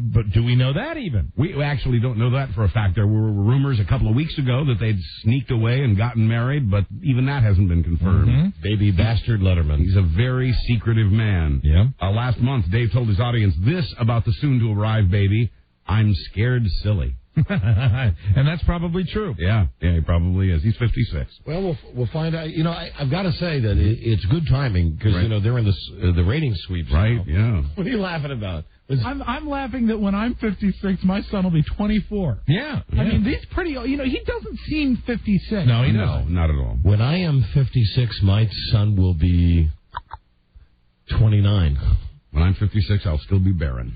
But do we know that even? We actually don't know that for a fact. There were rumors a couple of weeks ago that they'd sneaked away and gotten married, but even that hasn't been confirmed. Baby bastard Letterman. He's a very secretive man. Yeah. Last month, Dave told his audience this about the soon-to-arrive baby: "I'm scared silly." And that's probably true. Yeah, he probably is. He's 56. Well, we'll find out. I've got to say that it's good timing because they're in the rating sweeps. Right? Now. Yeah. What are you laughing about? I'm laughing that when I'm 56, my son will be 24. Yeah. I mean, he's pretty. He doesn't seem 56. No, he doesn't. Not at all. When I am 56, my son will be 29. When I'm 56, I'll still be barren.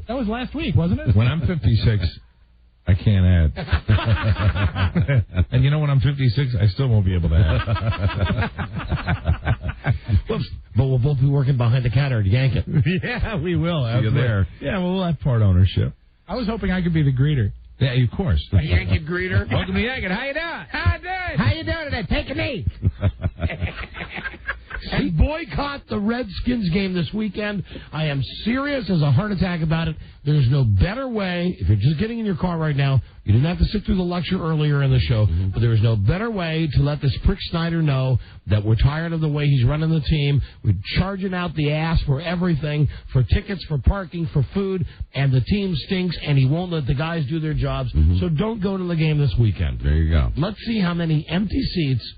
That was last week, wasn't it? When I'm 56, I can't add. And when I'm 56, I still won't be able to add. But we'll both be working behind the counter to yank it. Yeah, we will. See you there. Yeah, we'll have part ownership. I was hoping I could be the greeter. Yeah, of course. A Yankee greeter. Welcome to Yankee. How you doing? How doing? How you doing today? Take a knee. And boycott the Redskins game this weekend. I am serious as a heart attack about it. There's no better way. If you're just getting in your car right now, you didn't have to sit through the lecture earlier in the show, but there is no better way to let this prick Snyder know that we're tired of the way he's running the team. We're charging out the ass for everything, for tickets, for parking, for food, and the team stinks, and he won't let the guys do their jobs. So don't go to the game this weekend. There you go. Let's see how many empty seats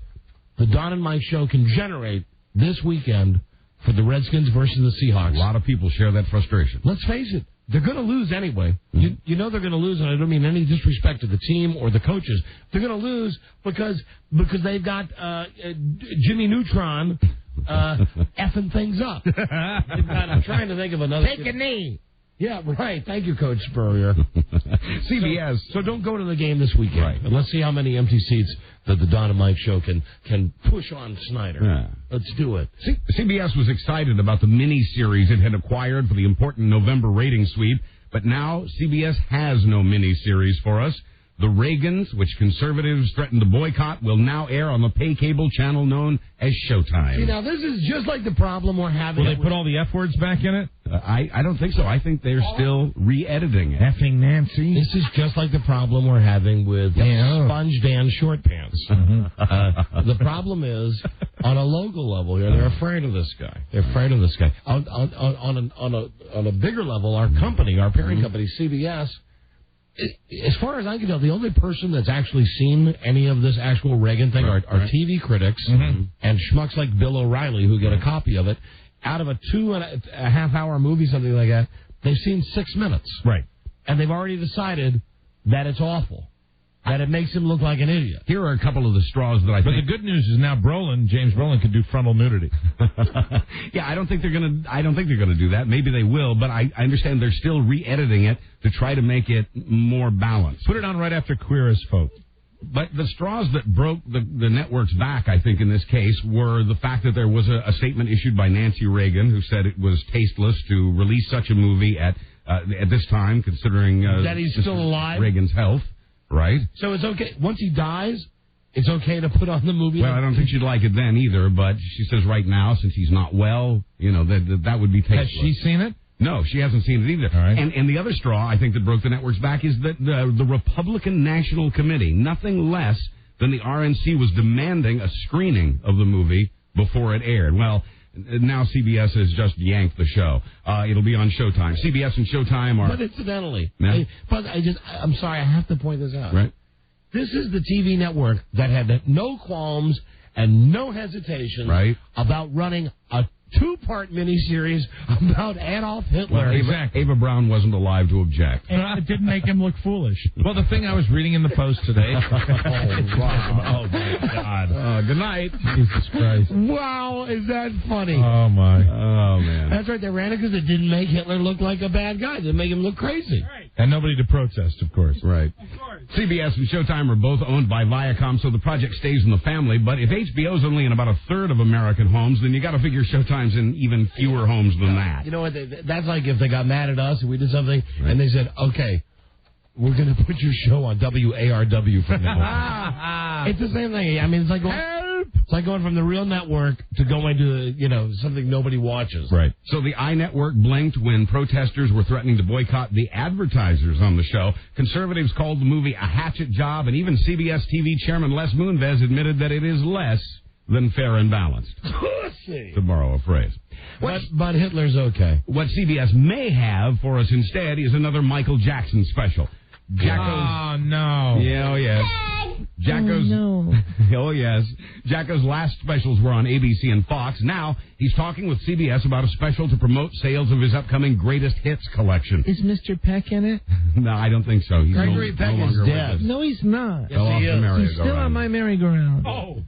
the Don and Mike show can generate this weekend for the Redskins versus the Seahawks. A lot of people share that frustration. Let's face it, they're going to lose anyway. You know they're going to lose, and I don't mean any disrespect to the team or the coaches. They're going to lose because they've got Jimmy Neutron effing things up. I'm trying to think of another. Take a knee. Yeah, right. Thank you, Coach Spurrier. CBS. So don't go to the game this weekend. Right. And let's see how many empty seats that the Don and Mike show can push on Snyder. Yeah. Let's do it. CBS was excited about the mini-series it had acquired for the important November rating sweep, but now CBS has no mini-series for us. The Reagans, which conservatives threatened to boycott, will now air on the pay cable channel known as Showtime. See, now this is just like the problem we're having. Will they put all the F words back in it? I don't think so. I think they're still re-editing it. Effing Nancy. This is just like the problem we're having with Sponge Dan Short Pants. The problem is, on a local level here, they're afraid of this guy. They're afraid of this guy. On a bigger level, our company, our parent company, CBS, as far as I can tell, the only person that's actually seen any of this actual Reagan thing are TV critics and schmucks like Bill O'Reilly who get a copy of it. Out of a 2.5 hour movie, something like that, they've seen 6 minutes. Right. And they've already decided that it's awful. That it makes him look like an idiot. Here are a couple of the straws that I think. But the good news is now James Brolin can do frontal nudity. Yeah, I don't think they're gonna do that. Maybe they will, but I understand they're still re-editing it to try to make it more balanced. Put it on right after Queer as Folk. But the straws that broke the network's back, I think, in this case, were the fact that there was a statement issued by Nancy Reagan, who said it was tasteless to release such a movie at this time, considering that he's still alive, Reagan's health. Right. So it's okay. Once he dies, it's okay to put on the movie. Well, I don't think she'd like it then either, but she says right now, since he's not well, that would be tasteless. Has she seen it? No, she hasn't seen it either. All right. And the other straw, I think, that broke the network's back is that the Republican National Committee, nothing less than the RNC, was demanding a screening of the movie before it aired. Well, now CBS has just yanked the show. It'll be on Showtime. CBS and Showtime are... But incidentally, yeah. I'm sorry, I have to point this out. Right. This is the TV network that had no qualms and no hesitation about running a 2-part miniseries about Adolf Hitler. Well, Ava Brown wasn't alive to object. And it didn't make him look foolish. Well, the thing I was reading in the Post today... wow. Oh, my God. Good night. Jesus Christ. Wow, is that funny? Oh, my. Oh, man. That's right, they ran it because it didn't make Hitler look like a bad guy. It didn't make him look crazy. Right. And nobody to protest, of course. Right. Of course. CBS and Showtime are both owned by Viacom, so the project stays in the family. But if HBO's only in about a third of American homes, then you got to figure Showtime's in even fewer homes than that. You know what? That's like if they got mad at us and we did something, and they said, okay, we're going to put your show on WARW from now on. It's the same thing. I mean, it's like going from the real network to going to, something nobody watches. Right. So the iNetwork blinked when protesters were threatening to boycott the advertisers on the show. Conservatives called the movie a hatchet job, and even CBS TV chairman Les Moonves admitted that it is less than fair and balanced. Pussy. To borrow a phrase. But Hitler's okay. What CBS may have for us instead is another Michael Jackson special. Jacko's... Oh, no. Yeah, oh, yes. Jacko's... Oh, no. Oh, yes. Jacko's last specials were on ABC and Fox. Now, he's talking with CBS about a special to promote sales of his upcoming Greatest Hits collection. Is Mr. Peck in it? No, I don't think so. He's Gregory no Peck is longer with dead. us. No, he's not. Fell off the merry-go-round. He's still on my merry-go-round. Oh.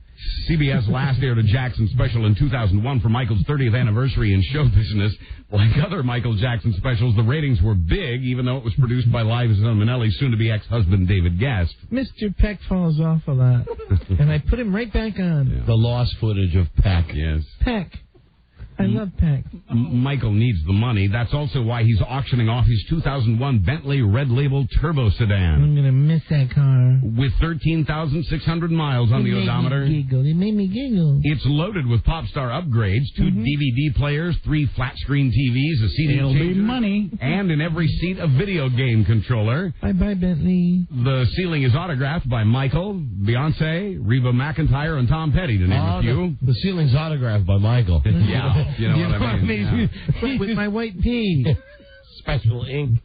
CBS last aired a Jackson special in 2001 for Michael's 30th anniversary in show business. Like other Michael Jackson specials, the ratings were big, even though it was produced by Liza Minnelli's soon-to-be ex-husband David Gast. Mr. Peck falls off a lot, and I put him right back on. Yeah. The lost footage of Peck. Yes. Peck. I love Peck. Michael needs the money. That's also why he's auctioning off his 2001 Bentley Red Label Turbo Sedan. I'm going to miss that car. With 13,600 miles on the odometer. It made me giggle. It's loaded with pop star upgrades, 2 DVD players, 3 flat-screen TVs, a CD It'll changer, be money. and in every seat a video game controller. Bye-bye, Bentley. The ceiling is autographed by Michael, Beyonce, Reba McEntire, and Tom Petty, to name a few. The ceiling's autographed by Michael. Yeah, you know what I mean. Yeah. With my white pea. Special ink.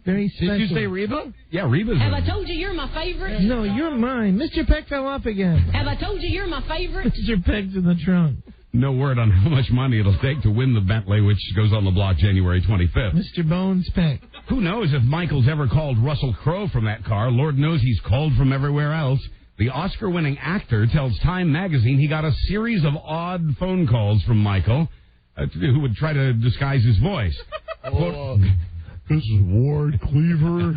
Very special. Did you say Reba? Yeah, Reba's Have I told you you're my favorite? No, you're mine. Mr. Peck fell off again. Have I told you you're my favorite? Mr. Peck's in the trunk. No word on how much money it'll take to win the Bentley, which goes on the block January 25th. Mr. Bones Peck. Who knows if Michael's ever called Russell Crowe from that car? Lord knows he's called from everywhere else. The Oscar-winning actor tells Time magazine he got a series of odd phone calls from Michael, who would try to disguise his voice. Quote, this is Ward Cleaver.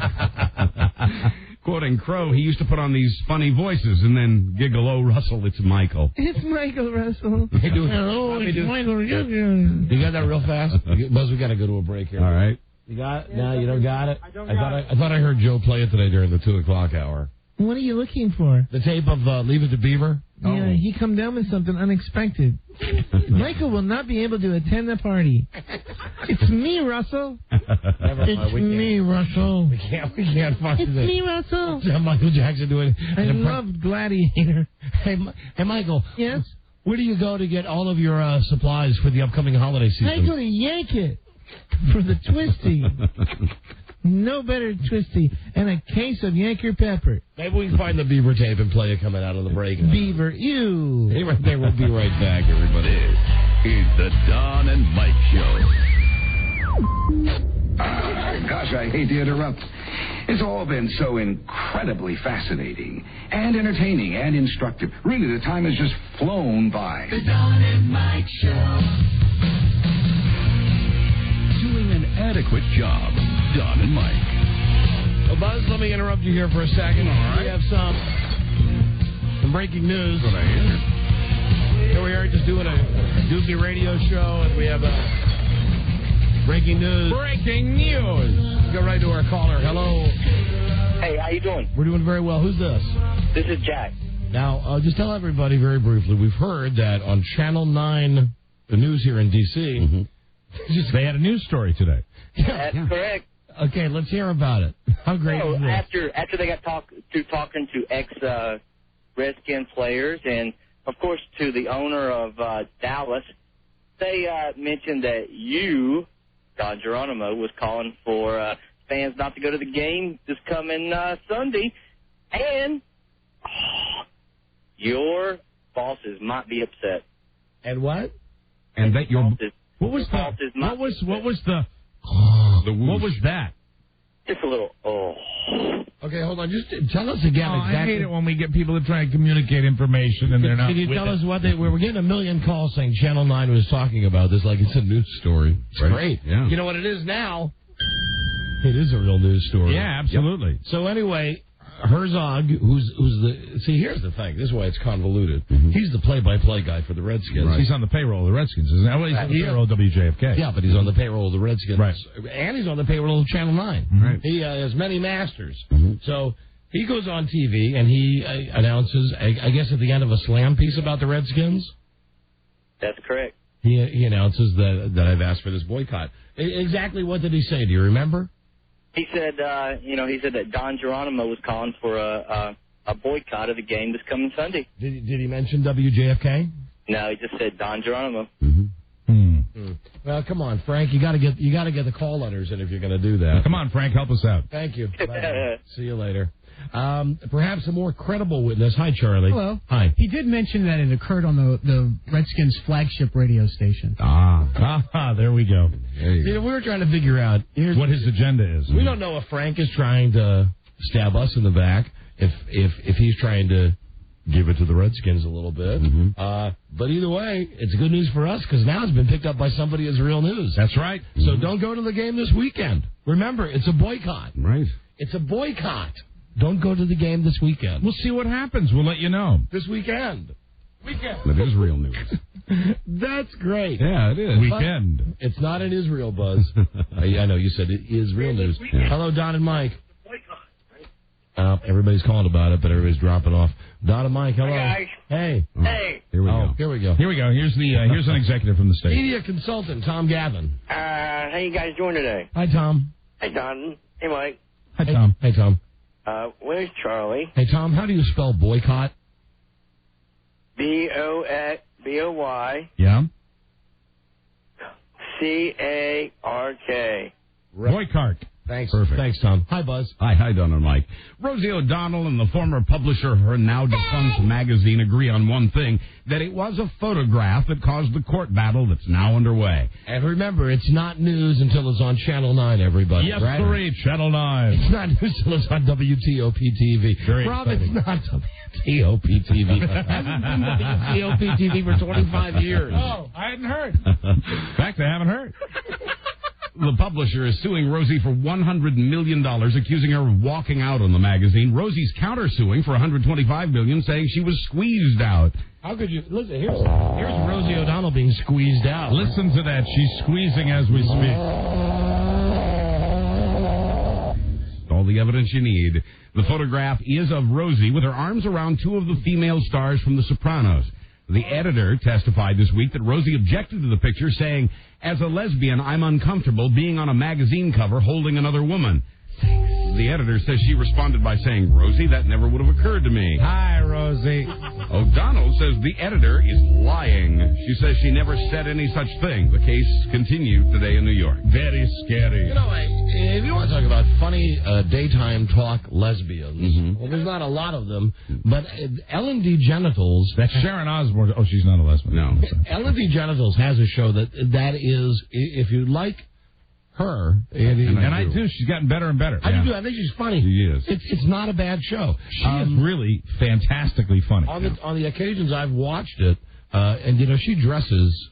Quoting Crowe, he used to put on these funny voices and then giggle, "Oh, Russell, it's Michael." It's Michael Russell. Hey, Hello, it's Michael. You got that real fast? Buzz, we got to go to a break here. All right. You got it? No, you don't got it? I thought I heard Joe play it today during the 2 o'clock hour. What are you looking for? The tape of Leave It to Beaver? Yeah, he come down with something unexpected. Michael will not be able to attend the party. It's me, Russell. It's me, Russell. We can't find It's me, Russell. Michael Jackson doing I loved Gladiator. Hey, Michael. Yes? Where do you go to get all of your supplies for the upcoming holiday season? I go to Yankit for the Twisty. No better Twisty. And a case of Yanker pepper. Maybe we can find the Beaver tape and play it coming out of the break. Beaver, ew. Hey, right there. We'll be right back, everybody. This is the Don and Mike Show. Gosh, I hate to interrupt. It's all been so incredibly fascinating and entertaining and instructive. Really, the time has just flown by. The Don and Mike Show. Doing an adequate job. Don and Mike. Well, Buzz, let me interrupt you here for a second. All right. We have some breaking news. What I hear. Here we are just doing a Doobie radio show, and we have breaking news. Breaking news. Let's go right to our caller. Hello. Hey, how you doing? We're doing very well. Who's this? This is Jack. Now, just tell everybody very briefly, we've heard that on Channel 9, the news here in D.C., they had a news story today. That's correct. Okay, let's hear about it. How great is this? After they got talking to ex-Redskin players and, of course, to the owner of Dallas, they mentioned that you, Don Geronimo, was calling for fans not to go to the game this coming Sunday, and your bosses might be upset. And what? And that your what was that? Just a little. Okay, hold on. Just tell us again exactly. I hate it when we get people to try and communicate information and they're not. Can you tell us what we were getting a million calls saying Channel 9 was talking about this like it's a news story. It's great. Yeah. You know what it is now? It is a real news story. Yeah, absolutely. Yep. So anyway, Herzog, who's the... See, here's the thing. This is why it's convoluted. He's the play-by-play guy for the Redskins. Right. He's on the payroll of the Redskins, isn't he? Well, he's on the payroll of WJFK. Yeah, but he's on the payroll of the Redskins. Right. And he's on the payroll of Channel 9. Right. He has many masters. So he goes on TV and he announces, I guess at the end of a slam piece about the Redskins. That's correct. He announces that I've asked for this boycott. Exactly what did he say? Do you remember? He said, he said that Don Geronimo was calling for a boycott of the game this coming Sunday. Did he mention WJFK? No, he just said Don Geronimo. Well, come on, Frank. You got to get the call letters in if you're going to do that. Come on, Frank, help us out. Thank you. Bye. See you later. Perhaps a more credible witness. Hi, Charlie. Hello. Hi. He did mention that it occurred on the Redskins' flagship radio station. There we go. See, we were trying to figure out what his agenda is. We don't know if Frank is trying to stab us in the back, if he's trying to give it to the Redskins a little bit. But either way, it's good news for us because now it's been picked up by somebody as real news. That's right. So don't go to the game this weekend. Remember, it's a boycott. Right. It's a boycott. Don't go to the game this weekend. We'll see what happens. We'll let you know. This weekend. That is real news. That's great. Yeah, it is. Weekend. But it's not in Israel, Buzz. I know you said it is real news. Yeah. Hello, Don and Mike. Everybody's calling about it, but everybody's dropping off. Don and Mike, hello. Hi, guys. Hey. Hey. Here we go. Here we go. Here we go. Here's an executive from the state. Media consultant, Tom Gavin. How you guys doing today? Hi, Tom. Hey, Don. Hey, Mike. Hi, Tom. Hey, Tom. Where's Charlie? Hey, Tom, how do you spell boycott? B-O-Y. Yeah. C-A-R-K. Boycott. Thanks. Perfect. Thanks, Tom. Hi, Buzz. Hi, Don and Mike. Rosie O'Donnell and the former publisher of her now defunct magazine agree on one thing, that it was a photograph that caused the court battle that's now underway. And remember, it's not news until it's on Channel 9, everybody. Yes, right? sir, Channel 9. It's not news until it's on WTOP-TV. Very Rob, exciting. it's not WTOP-TV. It hasn't been WTOP-TV for 25 years. Oh, I hadn't heard. In fact, I haven't heard. The publisher is suing Rosie for $100 million, accusing her of walking out on the magazine. Rosie's countersuing for $125 million, saying she was squeezed out. How could you... Listen, here's Rosie O'Donnell being squeezed out. Listen to that. She's squeezing as we speak. All the evidence you need. The photograph is of Rosie with her arms around two of the female stars from The Sopranos. The editor testified this week that Rosie objected to the picture, saying, "As a lesbian, I'm uncomfortable being on a magazine cover holding another woman." The editor says she responded by saying, "Rosie, that never would have occurred to me." Hi, Rosie. O'Donnell says the editor is lying. She says she never said any such thing. The case continued today in New York. Very scary. You know, if you want to talk about funny daytime talk lesbians, well, there's not a lot of them, but Ellen DeGenitals... That's Sharon Osbourne. Oh, she's not a lesbian. No. Ellen DeGenitals has a show that is, if you like her... And I do. She's gotten better and better. I do. I think she's funny. She is. It's not a bad show. She is really fantastically funny. On the occasions I've watched it, and, you know, she dresses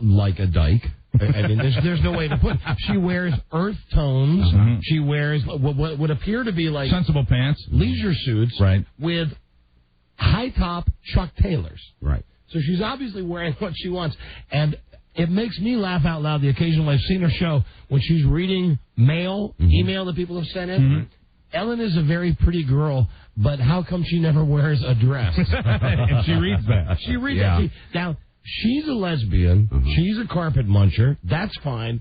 like a dyke. I mean, there's no way to put it. She wears earth tones. She wears what would appear to be like... sensible pants. Leisure suits. Right. With high-top Chuck Taylors. Right. So she's obviously wearing what she wants. And it makes me laugh out loud the occasional I've seen her show when she's reading mail, email that people have sent in. Ellen is a very pretty girl, but how come she never wears a dress? And she reads that. She reads that. Now, she's a lesbian. She's a carpet muncher. That's fine.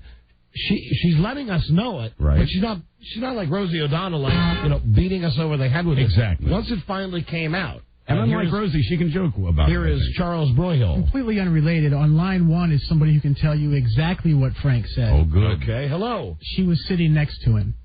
She's letting us know it, right. But she's not like Rosie O'Donnell, like, you know, beating us over the head with it. Exactly. Once it finally came out. And unlike Rosie, she can joke about it. Here is Charles Broyhill. Completely unrelated. On line one is somebody who can tell you exactly what Frank said. Oh, good. Okay, hello. She was sitting next to him.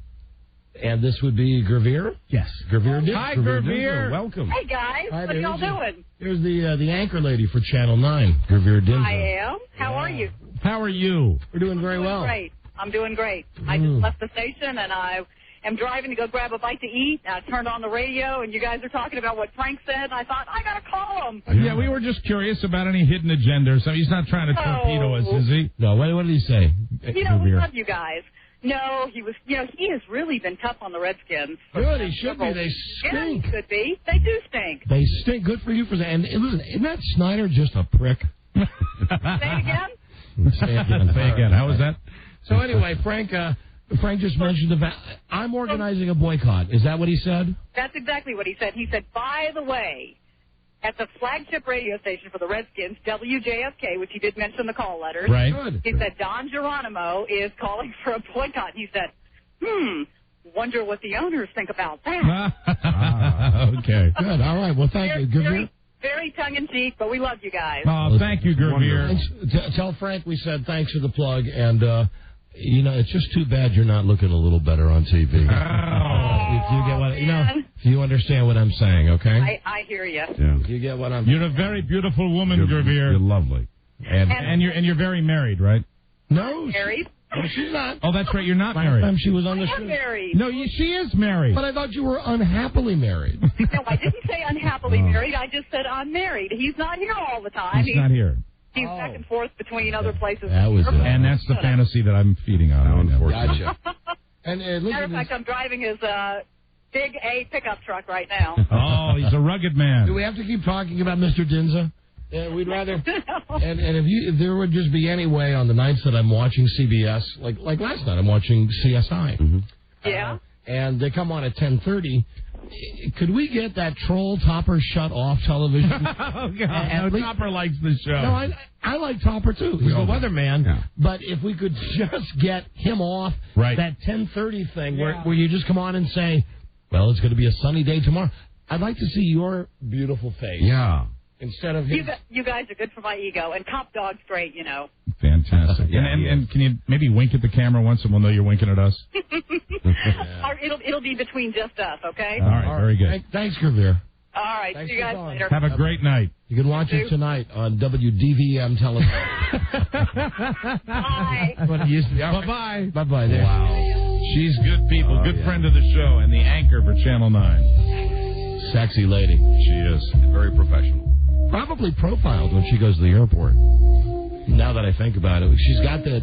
And this would be Gervier? Yes. Gervier. Hi, Gervier. Welcome. Hey, guys. Hi, what are y'all doing? Here's the anchor lady for Channel 9, Gervier Dinzo. I am. How are you? How are you? We're doing very well. Great. I'm doing great. I just left the station, and I am driving to go grab a bite to eat. I turned on the radio, and you guys are talking about what Frank said, and I thought, I got to call him. Yeah, we were just curious about any hidden agenda or something. He's not trying to torpedo us, is he? No, what did he say? You know, we love you guys. No, he was, you know, he has really been tough on the Redskins. Good, he should be. They stink. Yeah, he could be. They do stink. They stink. Good for you for that. And listen, isn't that Snyder just a prick? Say it again? Say again. How was that? So anyway, Frank just mentioned the fact, I'm organizing a boycott. Is that what he said? That's exactly what he said. He said, by the way, at the flagship radio station for the Redskins, WJFK, which he did mention in the call letters, right. He said Don Geronimo is calling for a boycott. He said, wonder what the owners think about that. Okay. Good. All right. Well, thank you. Very very tongue-in-cheek, but we love you guys. Oh, thank you, Gervier. Tell Frank we said thanks for the plug, and, it's just too bad you're not looking a little better on TV. If you get what, if you understand what I'm saying, okay? I hear you. Yeah. If you get what I'm You're a very beautiful woman, Gervier. You're lovely. And you're very married, right? No. Married? No, she's not. Oh, that's right. You're not married. She was on the show. I'm married. No, she is married. But I thought you were unhappily married. No, I didn't say unhappily married. I just said I'm married. He's not here all the time. He's not here. He's back and forth between other places. That was it. And that's the fantasy that I'm feeding on. Unfortunately. Gotcha. Matter of fact, I'm driving his big A pickup truck right now. Oh, he's a rugged man. Do we have to keep talking about Mr. Dinza? We'd rather. And if there would just be any way on the nights that I'm watching CBS, like last night, I'm watching CSI. Mm-hmm. Yeah. And they come on at 10:30. Could we get that troll Topper shut off television? Oh, God. Topper likes the show. No, I like Topper, too. He's the weatherman. Yeah. But if we could just get him off that 10:30 thing where you just come on and say, well, it's going to be a sunny day tomorrow. I'd like to see your beautiful face. Yeah. Instead of his... You guys are good for my ego. And Top Dog's great, Fantastic. And can you maybe wink at the camera once and we'll know you're winking at us? Or it'll be between just us, okay? All right, very good. Thanks, Gervier. All right, see you guys later. Have a great night. You can watch it tonight on WDVM television. Bye. Bye-bye. Bye-bye. There. Wow. She's good people. Good friend of the show and the anchor for Channel 9. Sexy lady. She is. Very professional. Probably profiled when she goes to the airport. Now that I think about it, she's got that.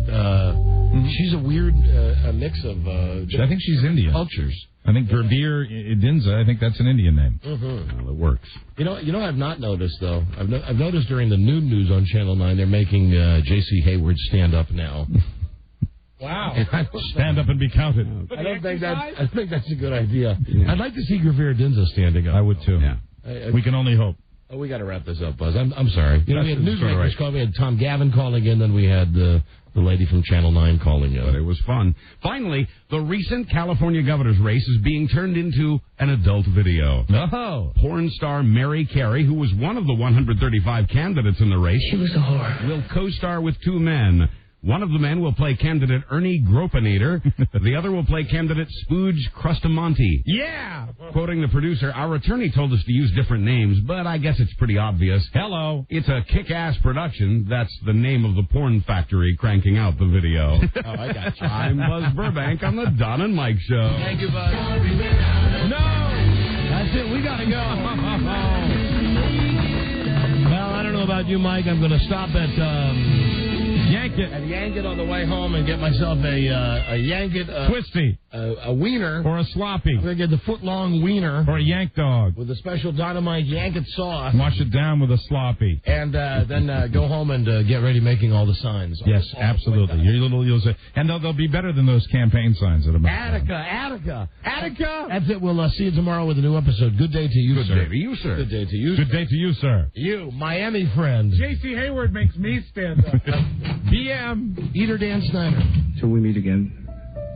She's a weird mix of. I think she's Indian. Cultures. I think Gervier Dinza. I think that's an Indian name. Mm-hmm. Well, it works. You know, I've not noticed though. I've noticed during the noon news on Channel 9, they're making J.C. Hayward stand up now. Wow. Stand up and be counted. I think that's a good idea. Yeah. I'd like to see Gervier Dinza standing up. I would too. Yeah. We can only hope. Oh, we got to wrap this up, Buzz. I'm sorry. We had newsmakers call. We had Tom Gavin calling in, then we had the lady from Channel 9 calling in. But it was fun. Finally, the recent California governor's race is being turned into an adult video. Oh. Porn star Mary Carey, who was one of the 135 candidates in the race, she was a whore, will co-star with two men. One of the men will play candidate Ernie Gropinator. The other will play candidate Spooge Crustamonte. Yeah! Quoting the producer, our attorney told us to use different names, but I guess it's pretty obvious. Hello. It's a kick-ass production. That's the name of the porn factory cranking out the video. Oh, I got you. I'm Buzz Burbank on the Don and Mike Show. Thank you, Buzz. No! That's it. We got to go. Well, I don't know about you, Mike. I'm going to stop at... Yank it on the way home and get myself a Yank it. Twisty. A wiener. Or a sloppy. I'm going to get the foot-long wiener. Or a yank dog. With a special Dynamite Yank It sauce. Wash it down with a sloppy. And then go home and get ready making all the signs. Yes, absolutely. You'll say, and they'll be better than those campaign signs that are Attica. That's it. We'll see you tomorrow with a new episode. Good day to you, sir. Good day to you, sir. Good day to you, Good day to you, sir. You, Miami friend. J.C. Hayward makes me stand up. BM. Eater Dan Snyder. Till we meet again,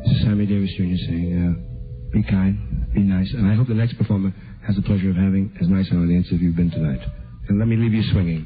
this is Sammy Davis Jr. saying, be kind, be nice, and I hope the next performer has the pleasure of having as nice an audience as you've been tonight. And let me leave you swinging.